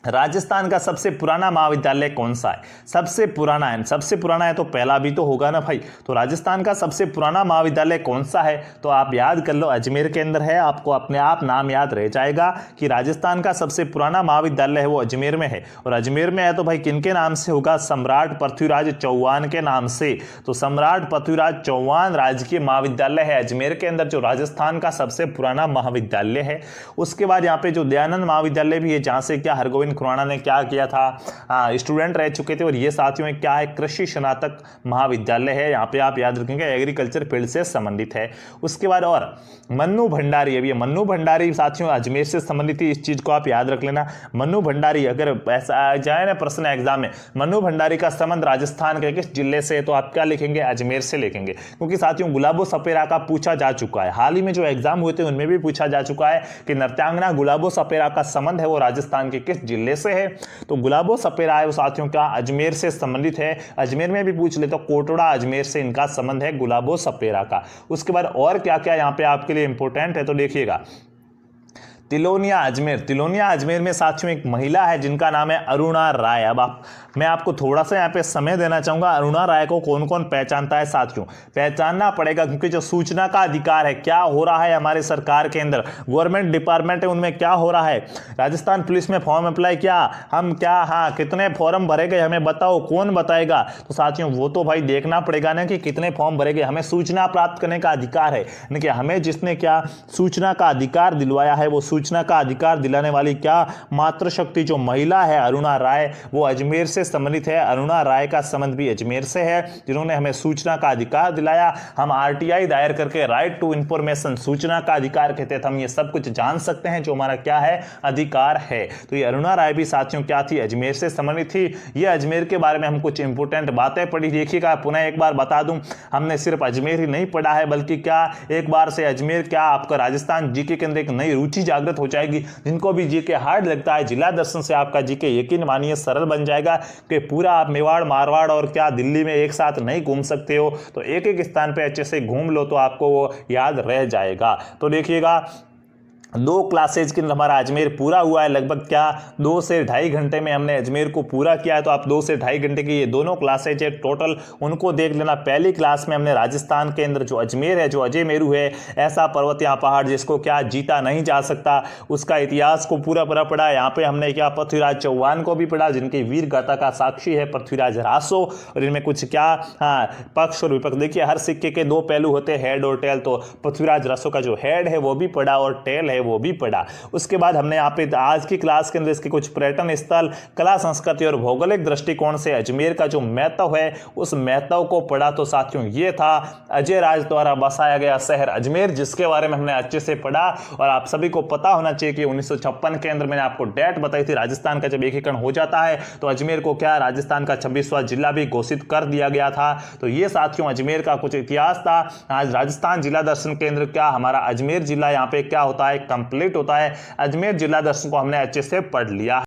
राजस्थान का सबसे पुराना महाविद्यालय कौन सा है, सबसे पुराना है, सबसे पुराना है तो पहला भी तो होगा ना भाई। तो राजस्थान का सबसे पुराना महाविद्यालय कौन सा है, तो आप याद कर लो अजमेर के अंदर है, आपको अपने आप नाम याद रह जाएगा कि राजस्थान का सबसे पुराना महाविद्यालय है वो अजमेर में है। और अजमेर में है तो भाई किनके नाम से होगा, सम्राट पृथ्वीराज चौहान के नाम से। तो सम्राट पृथ्वीराज चौहान राजकीय महाविद्यालय है अजमेर के अंदर, जो राजस्थान का सबसे पुराना महाविद्यालय है। उसके बाद यहाँ पे जो दयानंद महाविद्यालय भी है, जहाँ से क्या हरगोविंद खुराना ने क्या किया था, स्टूडेंट रह चुके थे। और ये साथियों में क्या है, कृषि स्नातक महाविद्यालय है, यहाँ पे आप याद रखेंगे एग्रीकल्चर फील्ड से संबंधित है। उसके बाद और मन्नू भंडारी, अभी मन्नू भंडारी साथियों अजमेर से संबंधित थी, इस चीज को आप याद रख लेना। मन्नू भंडारी अगर ऐसा आ जाए ना प्रश्न एग्जाम में, मन्नू भंडारी का संबंध राजस्थान के किस जिले से है, तो आप क्या लिखेंगे, अजमेर से लिखेंगे। क्योंकि साथियों गुलाबो सपेरा का पूछा जा चुका है, हाल ही में जो एग्जाम हुए थे उनमें भी पूछा जा चुका है कि नृत्यांगना गुलाबो सपेरा का संबंध है वो राजस्थान के किस जिले जिले से है। तो गुलाबो सपेरा है वो साथियों क्या अजमेर से संबंधित है। अजमेर में भी पूछ ले तो कोटड़ा अजमेर से इनका संबंध है गुलाबो सपेरा का। उसके बाद और क्या क्या यहाँ पे आपके लिए इंपॉर्टेंट है तो देखिएगा, तिलोनिया अजमेर। तिलोनिया अजमेर में साथियों एक महिला है जिनका नाम है अरुणा राय। अब मैं आपको थोड़ा सा यहाँ पे समय देना चाहूंगा। अरुणा राय को कौन कौन पहचानता है साथियों, पहचानना पड़ेगा, क्योंकि जो सूचना का अधिकार है, क्या हो रहा है हमारे सरकार के अंदर, गवर्नमेंट डिपार्टमेंट है, उनमें क्या हो रहा है। राजस्थान पुलिस में फॉर्म अप्लाई किया हम, क्या हाँ कितने फॉर्म भरे गए हमें बताओ, कौन बताएगा। तो साथियों वो तो भाई देखना पड़ेगा ना कि कितने फॉर्म भरे गए। हमें सूचना प्राप्त करने का अधिकार है, यानी कि हमें जिसने क्या सूचना का अधिकार दिलवाया है, वो सूचना का अधिकार दिलाने वाली क्या मातृशक्ति जो महिला है अरुणा राय, वो अजमेर से संबंधित है। अरुणा राय का संबंध भी अजमेर से है, जिन्होंने हमें सूचना का अधिकार दिलाया। हम आरटीआई दायर करके राइट टू इंफॉर्मेशन, सूचना का अधिकार के तहत हम ये सब कुछ जान सकते हैं जो हमारा क्या है अधिकार है। तो ये अरुणा राय भी साथियों क्या थी, अजमेर से संबंधित थी। ये अजमेर के बारे में हम कुछ इंपोर्टेंट बातें पढ़ी, देखिएगा पुनः एक बार बता दूं, हमने सिर्फ अजमेर ही नहीं पढ़ा है, बल्कि क्या एक बार से अजमेर क्या आपका राजस्थान जीके के अंदर एक नई रुचि जागृत हो जाएगी। जिनको भी जीके हार्ड लगता है, जिला दर्शन से आपका जीके यकीन मानिए सरल बन जाएगा कि पूरा आप मेवाड़ मारवाड़ और क्या दिल्ली में एक साथ नहीं घूम सकते हो, तो एक एक स्थान पे अच्छे से घूम लो तो आपको वो याद रह जाएगा। तो देखिएगा 2 क्लासेज के अंदर हमारा अजमेर पूरा हुआ है, लगभग क्या 2 से ढाई घंटे में हमने अजमेर को पूरा किया है। तो आप 2 से ढाई घंटे की ये दोनों क्लासेज है टोटल, उनको देख लेना। पहली क्लास में हमने राजस्थान के अंदर जो अजमेर है, जो अजय मेरू है, ऐसा पर्वत या पहाड़ जिसको क्या जीता नहीं जा सकता, उसका इतिहास को पूरा पूरा पढ़ा। यहाँ पे हमने क्या पृथ्वीराज चौहान को भी पढ़ा, जिनकी वीर गाथा का साक्षी है पृथ्वीराज रासो, और इनमें कुछ क्या पक्ष और विपक्ष। देखिए हर सिक्के के 2 पहलू होते हैं, हेड और टेल। तो पृथ्वीराज रासो का जो हेड है वो भी पढ़ा और टेल है वो भी पढ़ा। उसके बाद हमने यहाँ पे आज की क्लास के अंदर इसके कुछ पर्यटन स्थल, कला संस्कृति और भौगोलिक दृष्टिकोण से अजमेर का जो महत्व है उस महत्व को पढ़ा। तो साथियों ये था अजय राज द्वारा बसाया गया शहर अजमेर, जिसके बारे में हमने अच्छे से पढ़ा। और आप सभी को पता होना चाहिए कि 1956 के अंदर मैंने आपको डेट बताई थी, राजस्थान का जब एकीकरण हो जाता है तो अजमेर को क्या राजस्थान का 26वां जिला भी घोषित कर दिया गया था। तो ये साथियों अजमेर का कुछ इतिहास था। आज राजस्थान जिला दर्शन केंद्र क्या हमारा अजमेर जिला यहाँ पे क्या होता है कंप्लीट होता है। अजमेर जिला दर्शन को हमने अच्छे से पढ़ लिया।